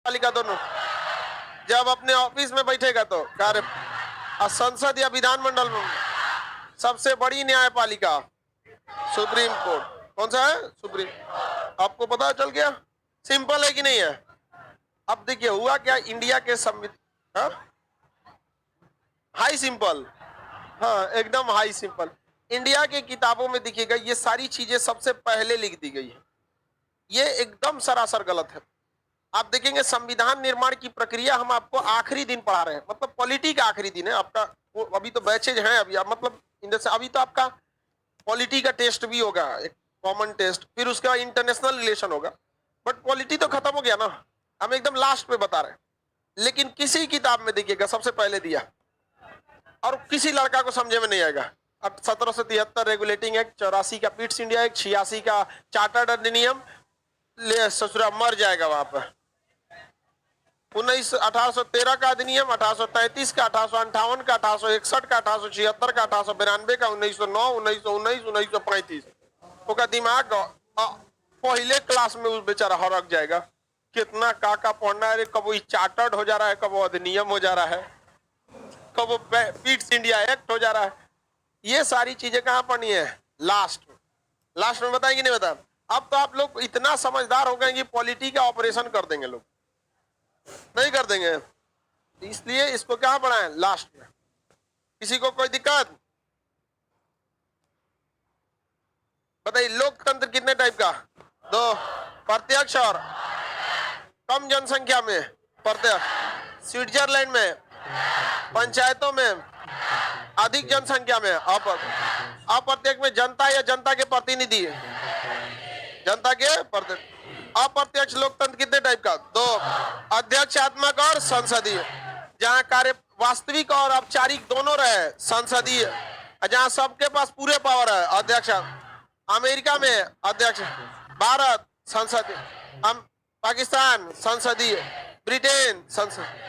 न्यायपालिका दोनों? जब अपने ऑफिस में बैठेगा तो कार्य, संसद या विधानमंडल में सबसे बड़ी न्यायपालिका सुप्रीम कोर्ट कौन सा है? सुप्रीम। आपको पता चल गया? सिंपल है कि नहीं है? अब देखिए हुआ क्या, इंडिया के संविधान हाई सिंपल, हाँ एकदम हाई सिंपल। इंडिया के किताबों में देखिएगा ये सारी चीजें सबसे पहले लिख दी गई है, ये एकदम सरासर गलत है। आप देखेंगे संविधान निर्माण की प्रक्रिया हम आपको आखिरी दिन पढ़ा रहे हैं, मतलब पॉलिटी का आखिरी दिन है आपका। वो अभी तो बैचेज हैं अभी, मतलब अभी तो आपका पॉलिटी का टेस्ट भी होगा, एक कॉमन टेस्ट, फिर उसके बाद इंटरनेशनल रिलेशन होगा, बट पॉलिटी तो खत्म हो गया ना, हम एकदम लास्ट में बता रहे हैं। लेकिन किसी किताब में देखिएगा सबसे पहले दिया, और किसी लड़का को समझे में नहीं आएगा। अब 1773 रेगुलेटिंग एक्ट, 84 का पिट्स इंडिया एक्ट, 86 का चार्टर्ड अधिनियम, ले ससुरा मर जाएगा वहां पर। 1813 का अधिनियम, 1833 का, 1858 का, 1861 का, 1876 का, 1892 का, 1909, 1919, 1935। उसका दिमाग पहले क्लास में उस बेचारा हरक जाएगा, कितना का पढ़ना है, कब वो चार्टर्ड हो जा रहा है, कब वो अधिनियम हो जा रहा है, कब वो पिट्स इंडिया एक्ट हो जा रहा है। ये सारी चीजें कहाँ पढ़नी है? लास्ट में बताएंगे नहीं बता। अब तो आप लोग इतना समझदार हो गए कि पॉलिटी का ऑपरेशन कर देंगे, लोग नहीं कर देंगे, इसलिए इसको क्या पढ़ाएं? लास्ट में। किसी को कोई दिक्कत? बताइए लोकतंत्र कितने टाइप का? 2, प्रत्यक्ष और कम जनसंख्या में प्रत्यक्ष, स्विट्जरलैंड में पंचायतों में, अधिक जनसंख्या में अप्रत्यक्ष में जनता या जनता के प्रतिनिधि, जनता के प्रतिनिधि। अप्रत्यक्ष लोकतंत्र कितने टाइप का? 2, अध्यक्षात्मक और संसदीय, जहां कार्य वास्तविक और औपचारिक दोनों रहे, संसदीय, जहां सबके पास पूरे पावर है, अध्यक्ष। अमेरिका में अध्यक्ष, भारत संसदीय, पाकिस्तान संसदीय, ब्रिटेन संसद।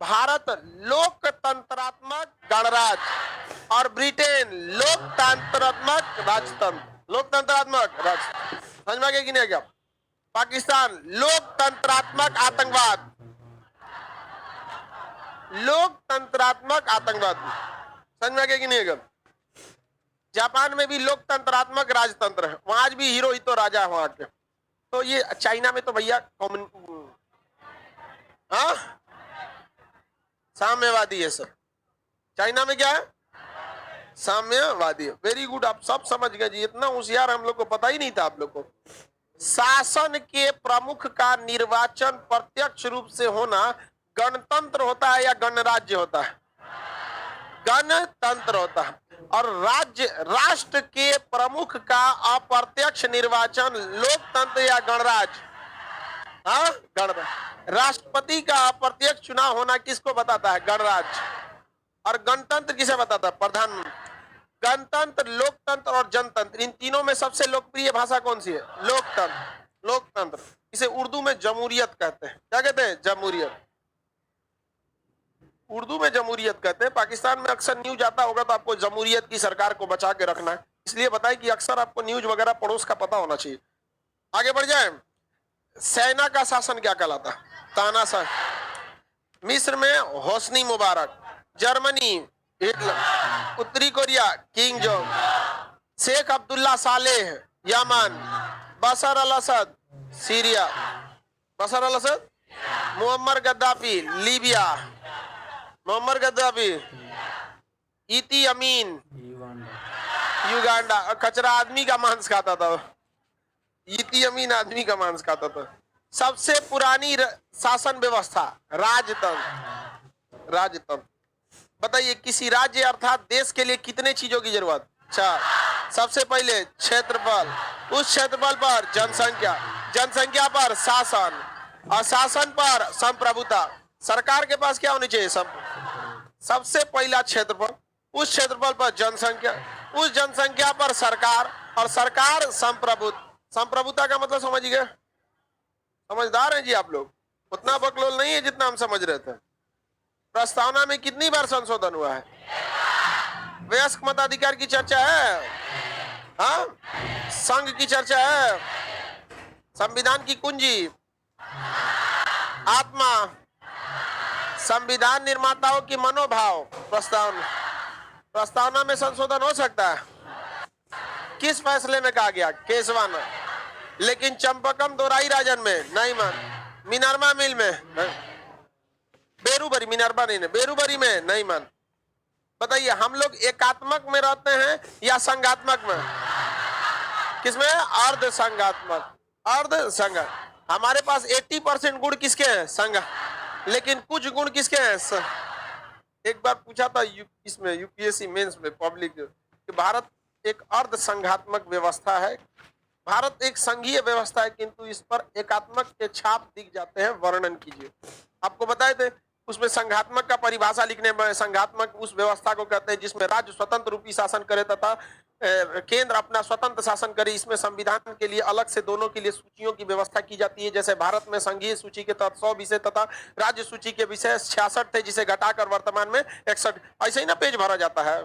भारत लोकतंत्रात्मक गणराज्य और ब्रिटेन लोकतंत्रात्मक राजतंत्र, लोकतंत्रात्मक राज। समझ में आ गया कि नहीं आ गया? पाकिस्तान लोकतंत्रात्मक आतंकवाद, लोकतंत्रात्मक आतंकवाद। समझ में आ गया कि नहीं आ गया? जापान में भी लोकतंत्रात्मक राजतंत्र है, वहां भी हिरोहितो राजा है वहां के। तो ये चाइना में तो भैया हाँ साम्यवादी है सर। चाइना में क्या है? साम्यवादी। वेरी गुड, आप सब समझ गए जी, इतना होशियार हम लोग को पता ही नहीं था आप लोग को। शासन के प्रमुख का निर्वाचन प्रत्यक्ष रूप से होना गणतंत्र होता है या गणराज्य होता है? गणतंत्र होता है। और राष्ट्र के प्रमुख का अप्रत्यक्ष निर्वाचन लोकतंत्र या गणराज्य? हाँ गणराज्य। राष्ट्रपति का अप्रत्यक्ष चुनाव होना किसको बताता है? गणराज्य। और गणतंत्र किसे बताता है? प्रधानमंत्री। गणतंत्र, लोकतंत्र और जनतंत्र, इन तीनों में सबसे लोकप्रिय भाषा कौन सी है? लोकतंत्र। लोकतंत्र, इसे उर्दू में जमहूरियत कहते हैं। क्या कहते हैं? जमहूरियत। उर्दू में जमहूरियत कहते हैं। पाकिस्तान में अक्सर न्यूज आता होगा तो आपको जमहूरियत की सरकार को बचा के रखना है, इसलिए बताए कि अक्सर आपको न्यूज वगैरह पड़ोस का पता होना चाहिए। आगे बढ़ जाए। सेना का शासन क्या कहलाता है? तानाशाह। मिस्र में होस्नी मुबारक, जर्मनी हिटलर, उत्तरी Korea Kim Jong, Sheikh Abdullah Saleh Yemen, Bashar al Assad Syria, Bashar al Assad, Muammar Gaddafi Libya, Muammar Gaddafi, Idi Amin Uganda, कचरा आदमी का मांस खाता था, इती अमीन आदमी का मांस खाता था। सबसे पुरानी शासन व्यवस्था राजतंत्र। राजतंत्र। बताइए किसी राज्य अर्थात देश के लिए कितने चीजों की जरूरत? 4। सबसे पहले क्षेत्रफल, उस क्षेत्रफल पर जनसंख्या, जनसंख्या पर शासन, और शासन पर संप्रभुता। सरकार के पास क्या होनी चाहिए? सबसे पहला क्षेत्रफल, उस क्षेत्रफल पर जनसंख्या, उस जनसंख्या पर सरकार, और सरकार संप्रभुता का मतलब समझ गए? समझदार हैं जी आप लोग, उतना बकलोल नहीं है जितना हम समझ रहे थे। प्रस्तावना में कितनी बार संशोधन हुआ है? वयस्क मताधिकार की चर्चा है, हाँ, संघ की चर्चा है, संविधान की कुंजी, आत्मा, संविधान निर्माताओं की मनोभाव, प्रस्तावना में संशोधन हो सकता है। किस फैसले में कहा गया? केशवान। लेकिन चंपकम दोराई राजन में नहीं मान, मिनर्वा मिल में, बेरूबरी, मिनर्वा नहीं, बेरूबरी में नहीं मान। बताइए, हम लोग एकात्मक में रहते हैं या संघात्मक में? किसमें? अर्ध संघात्मक, अर्ध संघ। हमारे पास 80% गुण किसके हैं? संघ। लेकिन कुछ गुण किसके हैं? एक बार पूछा था इसमें यूपीएससी मेंस में पब्लिक कि भारत एक अर्ध संघात्मक व्यवस्था है, भारत एक संघीय व्यवस्था है, किंतु इस पर एकात्मक के छाप दिख जाते हैं, वर्णन कीजिए। आपको बताए थे उसमें संघात्मक का परिभाषा लिखने में, संघात्मक उस व्यवस्था को कहते हैं जिसमें राज्य स्वतंत्र रूपी शासन करे तथा केंद्र अपना स्वतंत्र शासन करे। इसमें संविधान के लिए अलग से दोनों के लिए सूचियों की व्यवस्था की जाती है। जैसे भारत में संघीय सूची के तहत 100 विषय तथा राज्य सूची के विषय 66 थे, जिसे घटाकर वर्तमान में 61, ऐसे ही ना पेज भरा जाता है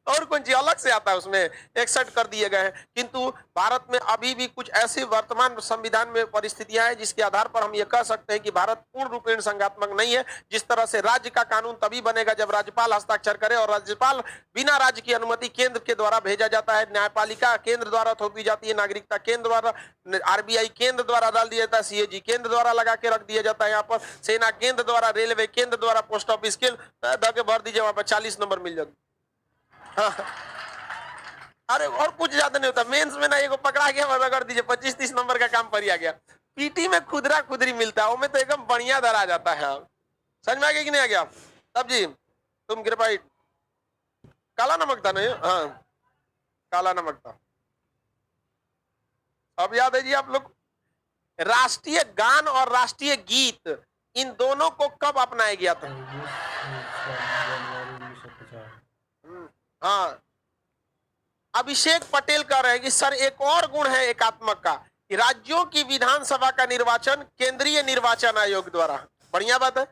और कौन चीज अलग से आता है, उसमें 61 कर दिए गए हैं। किंतु भारत में अभी भी कुछ ऐसी वर्तमान संविधान में परिस्थितियां हैं जिसके आधार पर हम ये कह सकते हैं कि भारत पूर्ण रूपेण संघात्मक नहीं है। जिस तरह से राज्य का कानून तभी बनेगा जब राज्यपाल हस्ताक्षर करे, और राज्यपाल बिना राज्य की अनुमति केंद्र के द्वारा भेजा जाता है। न्यायपालिका केंद्र द्वारा थोपी जाती है, नागरिकता केंद्र द्वारा, आरबीआई केंद्र द्वारा डाल दिया जाता है, सीएजी केंद्र द्वारा लगा के रख दिया जाता है, यहाँ पर सेना केंद्र द्वारा, रेलवे केंद्र द्वारा, पोस्ट ऑफिस के भर दीजिए, वहां पर 40 नंबर मिल जाता। अरे और कुछ ज्यादा नहीं होता। मेंस में ना एगो पकड़ा गया, रगड़ दीजिए, 25-30 नंबर का काम परिया गया। पीटी में खुदरा खुदरी मिलता है, उसमें तो एकदम बढ़िया दर आ जाता है। समझ में आ गया कि नहीं आ गया? तब जी तुम ग्रेफाइट काला नमक था नहीं? हाँ, काला नमक था। अब याद है जी आप लोग, राष्ट्रीय गान और राष्ट्रीय गीत, इन दोनों को कब अपनाया गया था? हाँ, अभिषेक पटेल कह रहे हैं कि सर एक और गुण है एकात्मक का, राज्यों की विधानसभा का निर्वाचन केंद्रीय निर्वाचन आयोग द्वारा। बढ़िया बात है।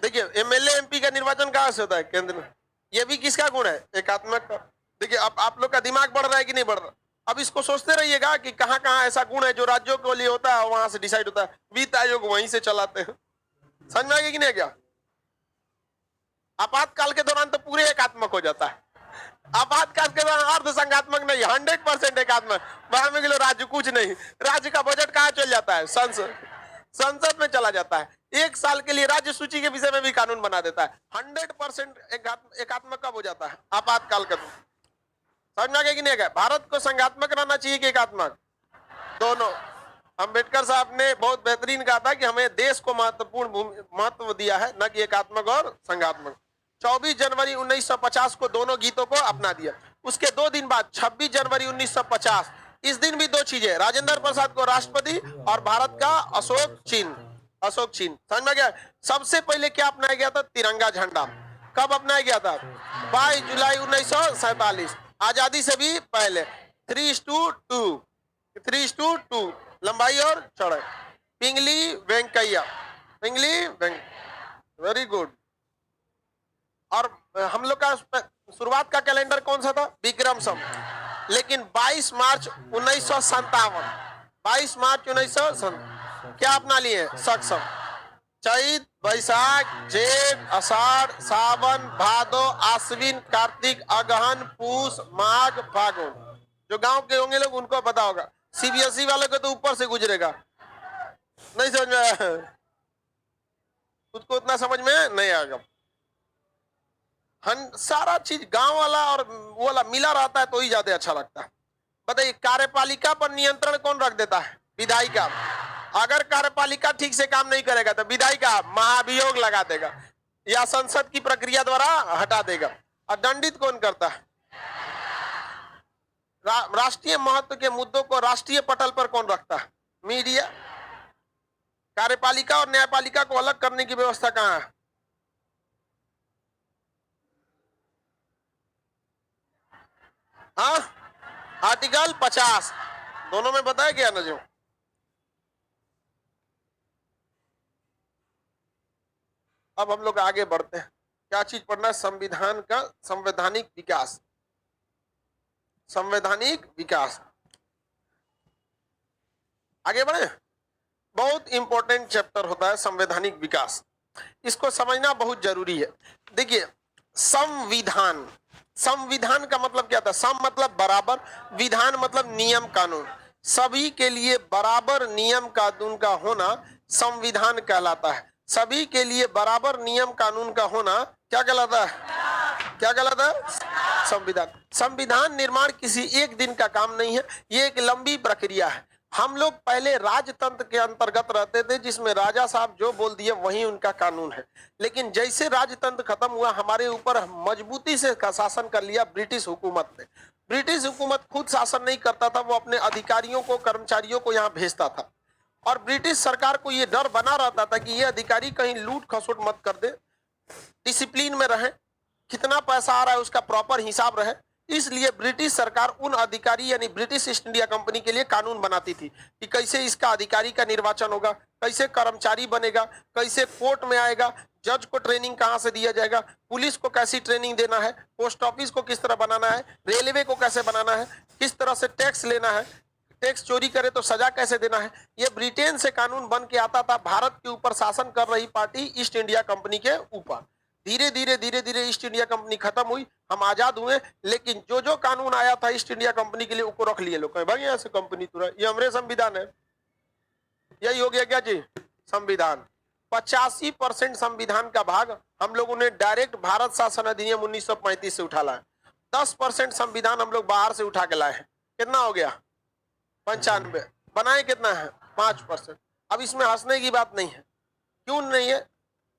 देखिए, एमएलए एमपी का निर्वाचन कहां से होता है? केंद्र में। ये भी किसका गुण है? एकात्मक का। देखिए, अब आप लोग का दिमाग बढ़ रहा है कि नहीं बढ़ रहा? अब इसको सोचते रहिएगा कि कहां कहां ऐसा गुण है जो राज्यों के लिए होता है, वहां से डिसाइड होता है। वित्त आयोग वहीं से चलाते हैं। समझ में आ गया कि नहीं आ गया? आपातकाल के दौरान तो पूरे एकात्मक हो जाता है, आपातकाल के दौरान अर्ध संघात्मक नहीं, 100% एकात्मक। बाहर में गिलो राज्य कुछ नहीं, राज्य का बजट कहाँ चल जाता है? संसद में चला जाता है। एक साल के लिए राज्य सूची के विषय में भी कानून बना देता है। 100% एकात्मक कब हो जाता है? आपातकाल का। समझ में आ गया कि नहीं? भारत को संघात्मक रहना चाहिए कि एकात्मक? दोनों। अंबेडकर साहब ने बहुत बेहतरीन कहा था कि हमें देश को महत्वपूर्ण महत्व दिया है, न कि एकात्मक और संघात्मक। 24 जनवरी 1950 को दोनों गीतों को अपना दिया। उसके 2 दिन बाद 26 जनवरी 1950, इस दिन भी 2 चीजें, राजेंद्र प्रसाद को राष्ट्रपति और भारत का अशोक चिन्ह। अशोक चिन्ह समझ में गया? सबसे पहले क्या अपनाया गया था? तिरंगा झंडा। कब अपनाया गया था? 22 जुलाई 1947, आजादी से भी पहले। 3:2 लंबाई और चौड़ाई। पिंगली वेंकैया, पिंगली वेरी गुड। और हम लोग का शुरुआत का कैलेंडर कौन सा था? विक्रम संवत। लेकिन 22 मार्च 1957, 22 मार्च 1957 क्या अपना लिए? सक्षम। चैत, बैसाख, जेठ, आषाढ़, सावन, भादो, आश्विन, कार्तिक, अगहन, पूस, माघ, फागुन। जो गांव के होंगे लोग उनको पता होगा। सीबीएसई वालों को तो ऊपर से गुजरेगा, नहीं समझ में आया, उसको उतना समझ में नहीं आएगा। सारा चीज गांव वाला और वो वाला मिला रहता है तो ही ज्यादा अच्छा लगता है। बताइए, कार्यपालिका पर नियंत्रण कौन रख देता है? विधायिका। अगर कार्यपालिका ठीक से काम नहीं करेगा तो विधायिका महाभियोग लगा देगा या संसद की प्रक्रिया द्वारा हटा देगा। और दंडित कौन करता है? राष्ट्रीय महत्व के मुद्दों को राष्ट्रीय पटल पर कौन रखता है? मीडिया। कार्यपालिका और न्यायपालिका को अलग करने की व्यवस्था कहां है? हाँ, आर्टिकल 50 दोनों में बताया गया ना। जो अब हम लोग आगे बढ़ते हैं, क्या चीज पढ़ना है? संविधान का संवैधानिक विकास। संवैधानिक विकास, आगे बढ़े। बहुत इंपॉर्टेंट चैप्टर होता है संवैधानिक विकास, इसको समझना बहुत जरूरी है। देखिए संविधान, संविधान का मतलब क्या था? सम मतलब बराबर, विधान मतलब नियम कानून, सभी के लिए बराबर नियम कानून का होना संविधान कहलाता है। सभी के लिए बराबर नियम कानून का होना क्या कहलाता है? क्या कहलाता है? संविधान। संविधान निर्माण किसी एक दिन का काम नहीं है, ये एक लंबी प्रक्रिया है। हम लोग पहले राजतंत्र के अंतर्गत रहते थे, जिसमें राजा साहब जो बोल दिए वही उनका कानून है। लेकिन जैसे राजतंत्र खत्म हुआ, हमारे ऊपर मजबूती से शासन कर लिया ब्रिटिश हुकूमत ने। ब्रिटिश हुकूमत खुद शासन नहीं करता था, वो अपने अधिकारियों को, कर्मचारियों को यहाँ भेजता था। और ब्रिटिश सरकार को ये डर बना रहता था कि ये अधिकारी कहीं लूट खसोट मत कर दे, डिसिप्लिन में रहे, कितना पैसा आ रहा है उसका प्रॉपर हिसाब रहे। इसलिए ब्रिटिश सरकार उन अधिकारी यानी ब्रिटिश ईस्ट इंडिया कंपनी के लिए कानून बनाती थी कि कैसे इसका अधिकारी का निर्वाचन होगा, कैसे कर्मचारी बनेगा, कैसे कोर्ट में आएगा, जज को ट्रेनिंग कहाँ से दिया जाएगा, पुलिस को कैसी ट्रेनिंग देना है, पोस्ट ऑफिस को किस तरह बनाना है, रेलवे को कैसे बनाना है, किस तरह से टैक्स लेना है, टैक्स चोरी करे तो सजा कैसे देना है। ये ब्रिटेन से कानून बन के आता था भारत के ऊपर शासन कर रही पार्टी ईस्ट इंडिया कंपनी के ऊपर। धीरे धीरे ईस्ट इंडिया कंपनी खत्म हुई, हम आजाद हुए, लेकिन जो जो कानून आया था ईस्ट इंडिया कंपनी के लिए उसको रख लिए लोग, भाई यहाँ से कंपनी तुरा, ये हमारे संविधान है। यही हो गया क्या जी? संविधान। 85% संविधान का भाग हम लोगों ने डायरेक्ट भारत शासन अधिनियम 1935 से उठा लाया। 10% संविधान हम लोग बाहर से उठा के लाए हैं। कितना हो गया? 95। बनाए कितना है? 5%। अब इसमें हंसने की बात नहीं है। क्यों नहीं है?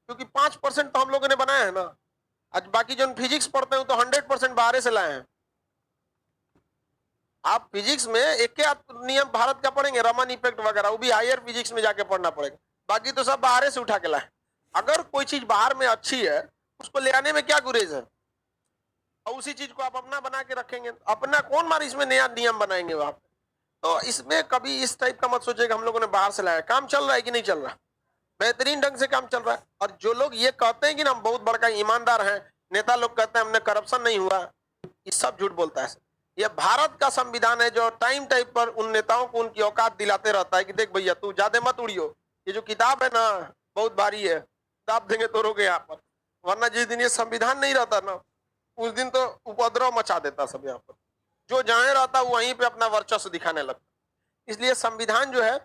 क्योंकि 5% तो हम लोगों ने बनाया है ना। आज बाकी जो फिजिक्स पढ़ते हैं तो 100% बाहर से लाए हैं। आप फिजिक्स में एक नियम भारत का पढ़ेंगे, रमन इफेक्ट वगैरह, वो भी हायर फिजिक्स में जाके पढ़ना पड़ेगा। बाकी तो सब बाहर से उठा के लाए। अगर कोई चीज बाहर में अच्छी है उसको ले आने में क्या गुरेज है, और उसी चीज को आप अपना बना के रखेंगे। अपना कौन मार इसमें नया नियम बनाएंगे वहां पे? तो इसमें कभी इस टाइप का मत सोचिएगा हम लोगों ने बाहर से लाया। काम चल रहा है कि नहीं चल रहा? बेहतरीन ढंग से काम चल रहा है। और जो लोग ये कहते हैं कि ना हम बहुत बड़का ईमानदार हैं, नेता लोग कहते हैं हमने करप्शन नहीं हुआ, ये सब झूठ बोलता है। ये भारत का संविधान है जो टाइम टाइम पर उन नेताओं को उनकी औकात दिलाते रहता है कि देख भैया तू ज्यादा मत उड़ियो, ये जो किताब है ना बहुत भारी है, किताब देंगे तो रोगे यहाँ पर। वरना जिस दिन ये संविधान नहीं रहता ना उस दिन तो उपद्रव मचा देता सब यहाँ पर। जो जहाँ रहता वहीं पे अपना वर्चस्व दिखाने लगता। इसलिए संविधान जो है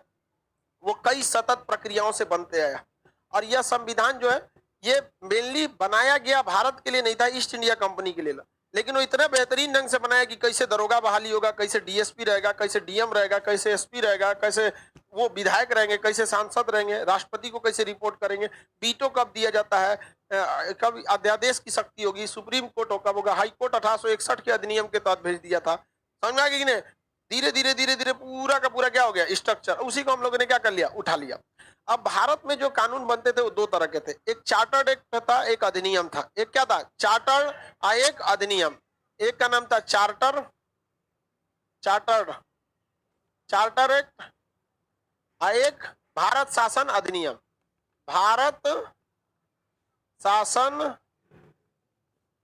वो कई सतत प्रक्रियाओं से बनते आया। और यह संविधान जो है ये मेनली बनाया गया भारत के लिए नहीं था, ईस्ट इंडिया कंपनी के लिए। लेकिन वो इतना बेहतरीन ढंग से बनाया कि कैसे दरोगा बहाली होगा, कैसे डीएसपी रहेगा, कैसे डीएम रहेगा, कैसे एसपी रहेगा, कैसे वो विधायक रहेंगे, कैसे सांसद रहेंगे, राष्ट्रपति को कैसे रिपोर्ट करेंगे, वीटो कब दिया जाता है, कब अध्यादेश की शक्ति होगी, सुप्रीम कोर्ट कब होगा, हाई कोर्ट 1861 के अधिनियम के तहत भेज दिया था। समझ में आ गया कि नहीं? धीरे धीरे पूरा का पूरा क्या हो गया? स्ट्रक्चर। उसी को हम लोगों ने क्या कर लिया? उठा लिया। अब भारत में जो कानून बनते थे वो दो तरह के थे, एक चार्टर्ड एक्ट था, एक अधिनियम था। एक क्या था? चार्टर्ड, एक अधिनियम। एक का नाम था चार्टर, चार्टर्ड चार्टर एक्ट, एक भारत शासन अधिनियम, भारत शासन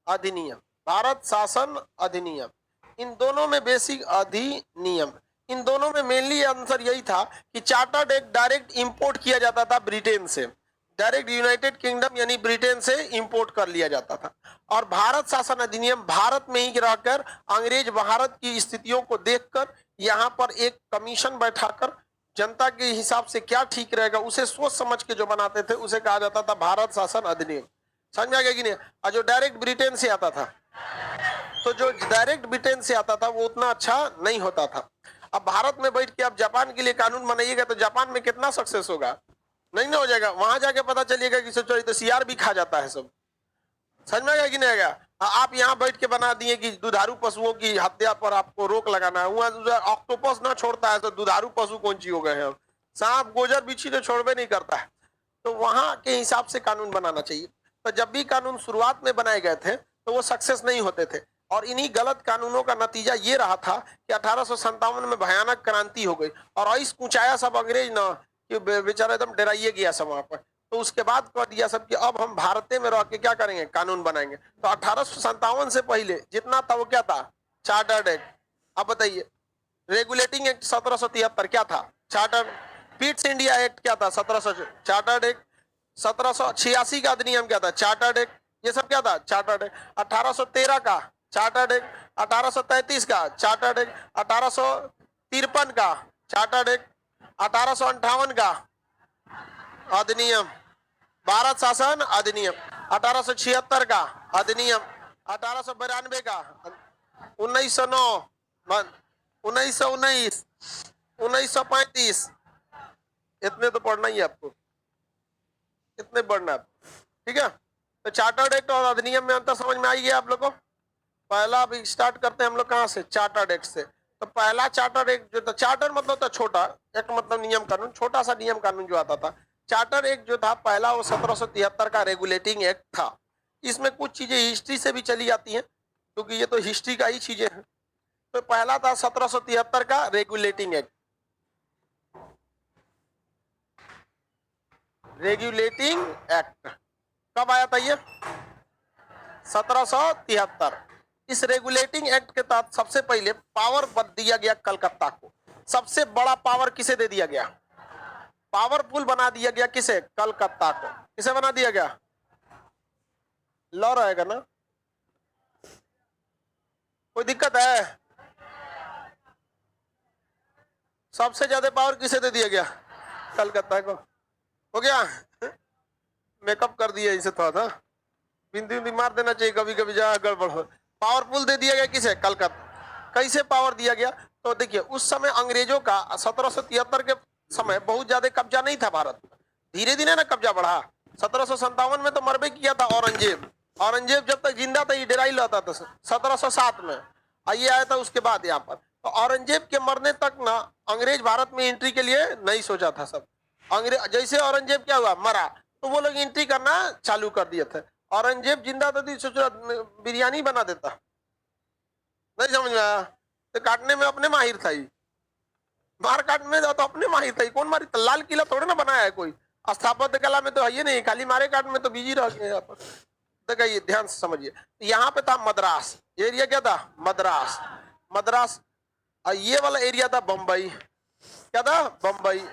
अधिनियम, भारत शासन अधिनियम। इन दोनों में बेसिक अधिनियम, इन दोनों में मेनली आंसर यही था कि चार्टर्ड एक्ट डायरेक्ट इंपोर्ट किया जाता था ब्रिटेन से, डायरेक्ट यूनाइटेड किंगडम यानी ब्रिटेन से इंपोर्ट कर लिया जाता था। और भारत शासन अधिनियम भारत में ही रहकर अंग्रेज भारत की स्थितियों को देखकर यहाँ पर एक कमीशन बैठाकर जनता के हिसाब से क्या ठीक रहेगा उसे सोच समझ के जो बनाते थे उसे कहा जाता था भारत शासन अधिनियम। समझ में आ गया कि नहीं? और जो डायरेक्ट ब्रिटेन से आता था, तो जो डायरेक्ट ब्रिटेन से आता था वो उतना अच्छा नहीं होता था। अब भारत में बैठ के आप जापान के लिए कानून बनाइएगा तो जापान में कितना सक्सेस होगा? नहीं ना हो जाएगा। वहां जाके पता चलिएगा कि सोचो तो सीआर भी खा जाता है सब। समझ में आएगा कि नहीं आएगा? आप यहाँ बैठ के बना दिए कि दुधारू पशुओं की हत्या पर आपको रोक लगाना है, वहां ऑक्टोपस ना छोड़ता है तो दुधारू पशु कौन सी हो गए हैं? सांप गोजर बिच्छी तो छोड़वे नहीं करता है। तो वहां के हिसाब से कानून बनाना चाहिए। तो जब भी कानून शुरुआत में बनाए गए थे तो वो सक्सेस नहीं होते थे। और इन्हीं गलत कानूनों का नतीजा ये रहा था कि 1857 में भयानक क्रांति हो गई और ऐस कुचाया सब अंग्रेज ना कि बेचारा एकदम डराइए गया सब वहां पर। तो उसके बाद कर दिया सब कि अब हम भारत में रह के क्या करेंगे? कानून बनाएंगे। तो 1857 से पहले जितना था वो क्या था? Chartered act. अब बताइए, रेगुलेटिंग एक्ट 1773 क्या था? चार्टर। पिट्स इंडिया एक्ट क्या था 1700, चार्टर्ड एक्ट 1786 का अधिनियम क्या था, चार्टर्ड एक्ट, ये सब क्या था, चार्टर्ड एक्ट। 1813 का चार्टर्ड एक्ट, 1833 का चार्टर्ड एक्ट, 1853 का चार्टर्ड एक्ट, 1858 का अधिनियम, भारत शासन अधिनियम, 1876 का अधिनियम, 1892 का, 1909, 1919, 1935, इतने तो पढ़ना ही है आपको, इतने पढ़ना है, ठीक है। तो चार्टर्ड एक्ट और अधिनियम में अंतर समझ में आई गया आप लोग को। पहला अभी स्टार्ट करते हैं हम लोग कहाँ से, चार्टर्ड एक्ट से। तो पहला चार्टर्ड एक्ट जो था, चार्टर मतलब था छोटा, एक मतलब नियम कानून, छोटा सा नियम कानून जो आता था। चार्टर एक्ट जो था पहला वो 1773 का रेगुलेटिंग एक्ट था। इसमें कुछ चीजें हिस्ट्री से भी चली जाती हैं, क्योंकि ये तो हिस्ट्री का ही चीजें हैं। तो पहला था 1773 का रेगुलेटिंग एक्ट, रेगुलेटिंग एक्ट कब आया था ये, 1773। इस रेगुलेटिंग एक्ट के तहत सबसे पहले पावर दिया गया कलकत्ता को। सबसे बड़ा पावर किसे दे दिया गया, पावरफुल बना दिया गया, किसे, कलकत्ता को। किसे बना दिया गया, लॉ रहेगा ना, कोई दिक्कत है, सबसे ज्यादा पावर किसे दे दिया गया, कलकत्ता को। हो गया, मेकअप कर दिया इसे, थोड़ा सा बिंदी मार देना चाहिए कभी कभी जहाँ गड़बड़ हो। पावरफुल दे दिया गया किसे, कलकत्ता। कैसे पावर दिया गया, तो देखिए उस समय अंग्रेजों का 1773 के समय बहुत ज्यादा कब्जा नहीं था भारत में, धीरे धीरे ना कब्जा बढ़ा। 1757 में तो मरबे किया था औरंगजेब। औरंगजेब जब तक जिंदा था ये डेराई लाता था। 1707 में आइए आया था उसके बाद यहाँ पर। तो औरंगजेब के मरने तक ना अंग्रेज भारत में एंट्री के लिए नहीं सोचा था सब। अंग्रेज जैसे औरंगजेब क्या हुआ, मरा, तो वो लोग एंट्री करना चालू कर दिए थे। औरंगजेब जिंदा था तो सोचा बिरयानी बना देता, नहीं समझ में आया। तो काटने में अपने माहिर था ही, मार काटने में तो अपने माहिर था ही। कौन मारी, लाल किला थोड़े ना बनाया है कोई, स्थापत्य कला में तो है ही नहीं, खाली मारे काट में तो बिजी रह गए यहाँ पर। देखिए ध्यान से समझिए, यहाँ पे था मद्रास, एरिया क्या था, मद्रास, मद्रास। और ये वाला एरिया था बम्बई, क्या था, बम्बई।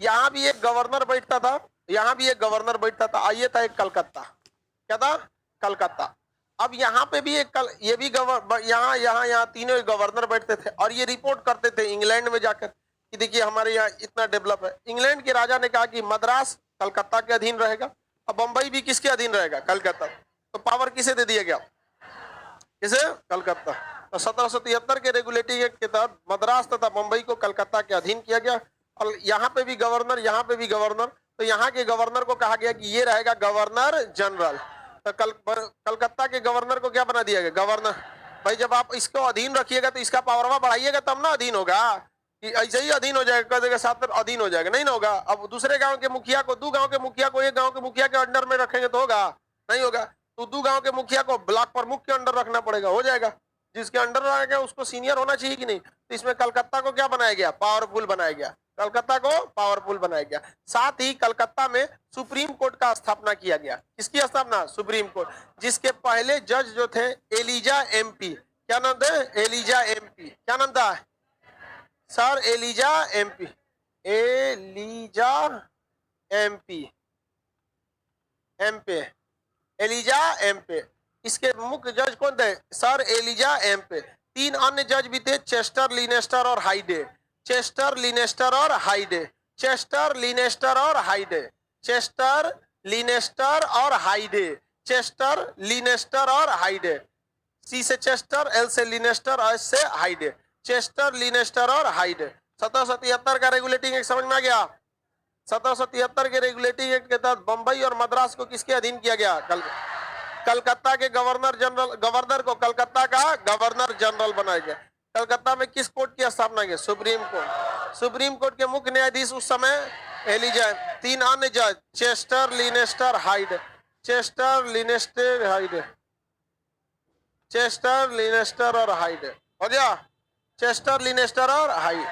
यहाँ भी एक गवर्नर बैठता था, यहाँ भी एक गवर्नर बैठता था। आइए था एक कलकत्ता, क्या था, कलकत्ता। अब यहाँ पे भी एक ये भी यहाँ तीनों गवर्नर बैठते थे और ये रिपोर्ट करते थे इंग्लैंड में जाकर कि देखिए हमारे यहाँ इतना डेवलप है। इंग्लैंड के राजा ने कहा कि मद्रास कलकत्ता के अधीन रहेगा और बंबई भी किसके अधीन रहेगा, कलकत्ता। तो पावर किसे दे दिया गया, किसे, कलकत्ता। तो 1773 के रेगुलेटिंग एक्ट के तहत मद्रास तथा बंबई को कलकत्ता के अधीन किया गया। और यहाँ पे भी गवर्नर, यहाँ पे भी गवर्नर। तो यहाँ के गवर्नर को कहा गया कि ये रहेगा गवर्नर जनरल। तो कलकत्ता के गवर्नर को क्या बना दिया गया, गवर्नर। भाई जब आप इसको अधीन रखिएगा तो इसका पावरवा बढ़ाइएगा तब ना अधीन होगा, कि ऐसे ही अधीन हो जाएगा, कर देगा साथ में अधीन हो जाएगा, नहीं ना होगा। अब दूसरे गांव के मुखिया को, दो गांव के मुखिया को एक गांव के मुखिया के अंडर में रखेंगे तो होगा, नहीं होगा। तो दो गांव के मुखिया को ब्लॉक प्रमुख के अंडर रखना पड़ेगा, हो जाएगा। जिसके अंडर रहेगा उसको सीनियर होना चाहिए कि नहीं। तो इसमें कलकत्ता को क्या बनाया गया, पावरफुल बनाया गया, कलकत्ता को पावरफुल बनाया गया। साथ ही कलकत्ता में सुप्रीम कोर्ट का स्थापना किया गया। किसकी स्थापना, सुप्रीम कोर्ट, जिसके पहले जज जो थे एलिजा एमपी, क्या नाम था, एलिजा एमपी, क्या नाम था sir, Elijah Impey, Elijah Impey, Impey, Elijah Impey. इसके मुख्य जज कौन थे, सर एलिजा एमपे। तीन अन्य जज भी थे, चेस्टर, लिनेस्टर और हाइडे, चेस्टर, लिनेस्टर और हाइडे, चेस्टर, लिनेस्टर और हाइडे, चेस्टर, लिनेस्टर और हाइडे, चेस्टर, लिनेस्टर और हाइडे। सी से चेस्टर, एल से लिनेस्टर और एस से हाइडे, चेस्टर, लिनेस्टर और हाइडे। 1773 का रेगुलेटिंग एक्ट समझ में आ गया। 1773 के रेगुलेटिंग एक्ट के तहत बंबई और मद्रास को किसके अधीन किया गया, कलकत्ता के गवर्नर जनरल, गवर्नर को कलकत्ता का गवर्नर जनरल बनाया गया। कलकत्ता में किस कोर्ट की स्थापना की, सुप्रीम कोर्ट। सुप्रीम कोर्ट के मुख्य न्यायाधीश उस समय एलिजा। तीन अन्य जज, Chester, Lemaistre, Hyde, Chester, Lemaistre, Hyde, Chester, Lemaistre और हाइड, हो गया, चेस्टर, लिनेस्टर और हाइड।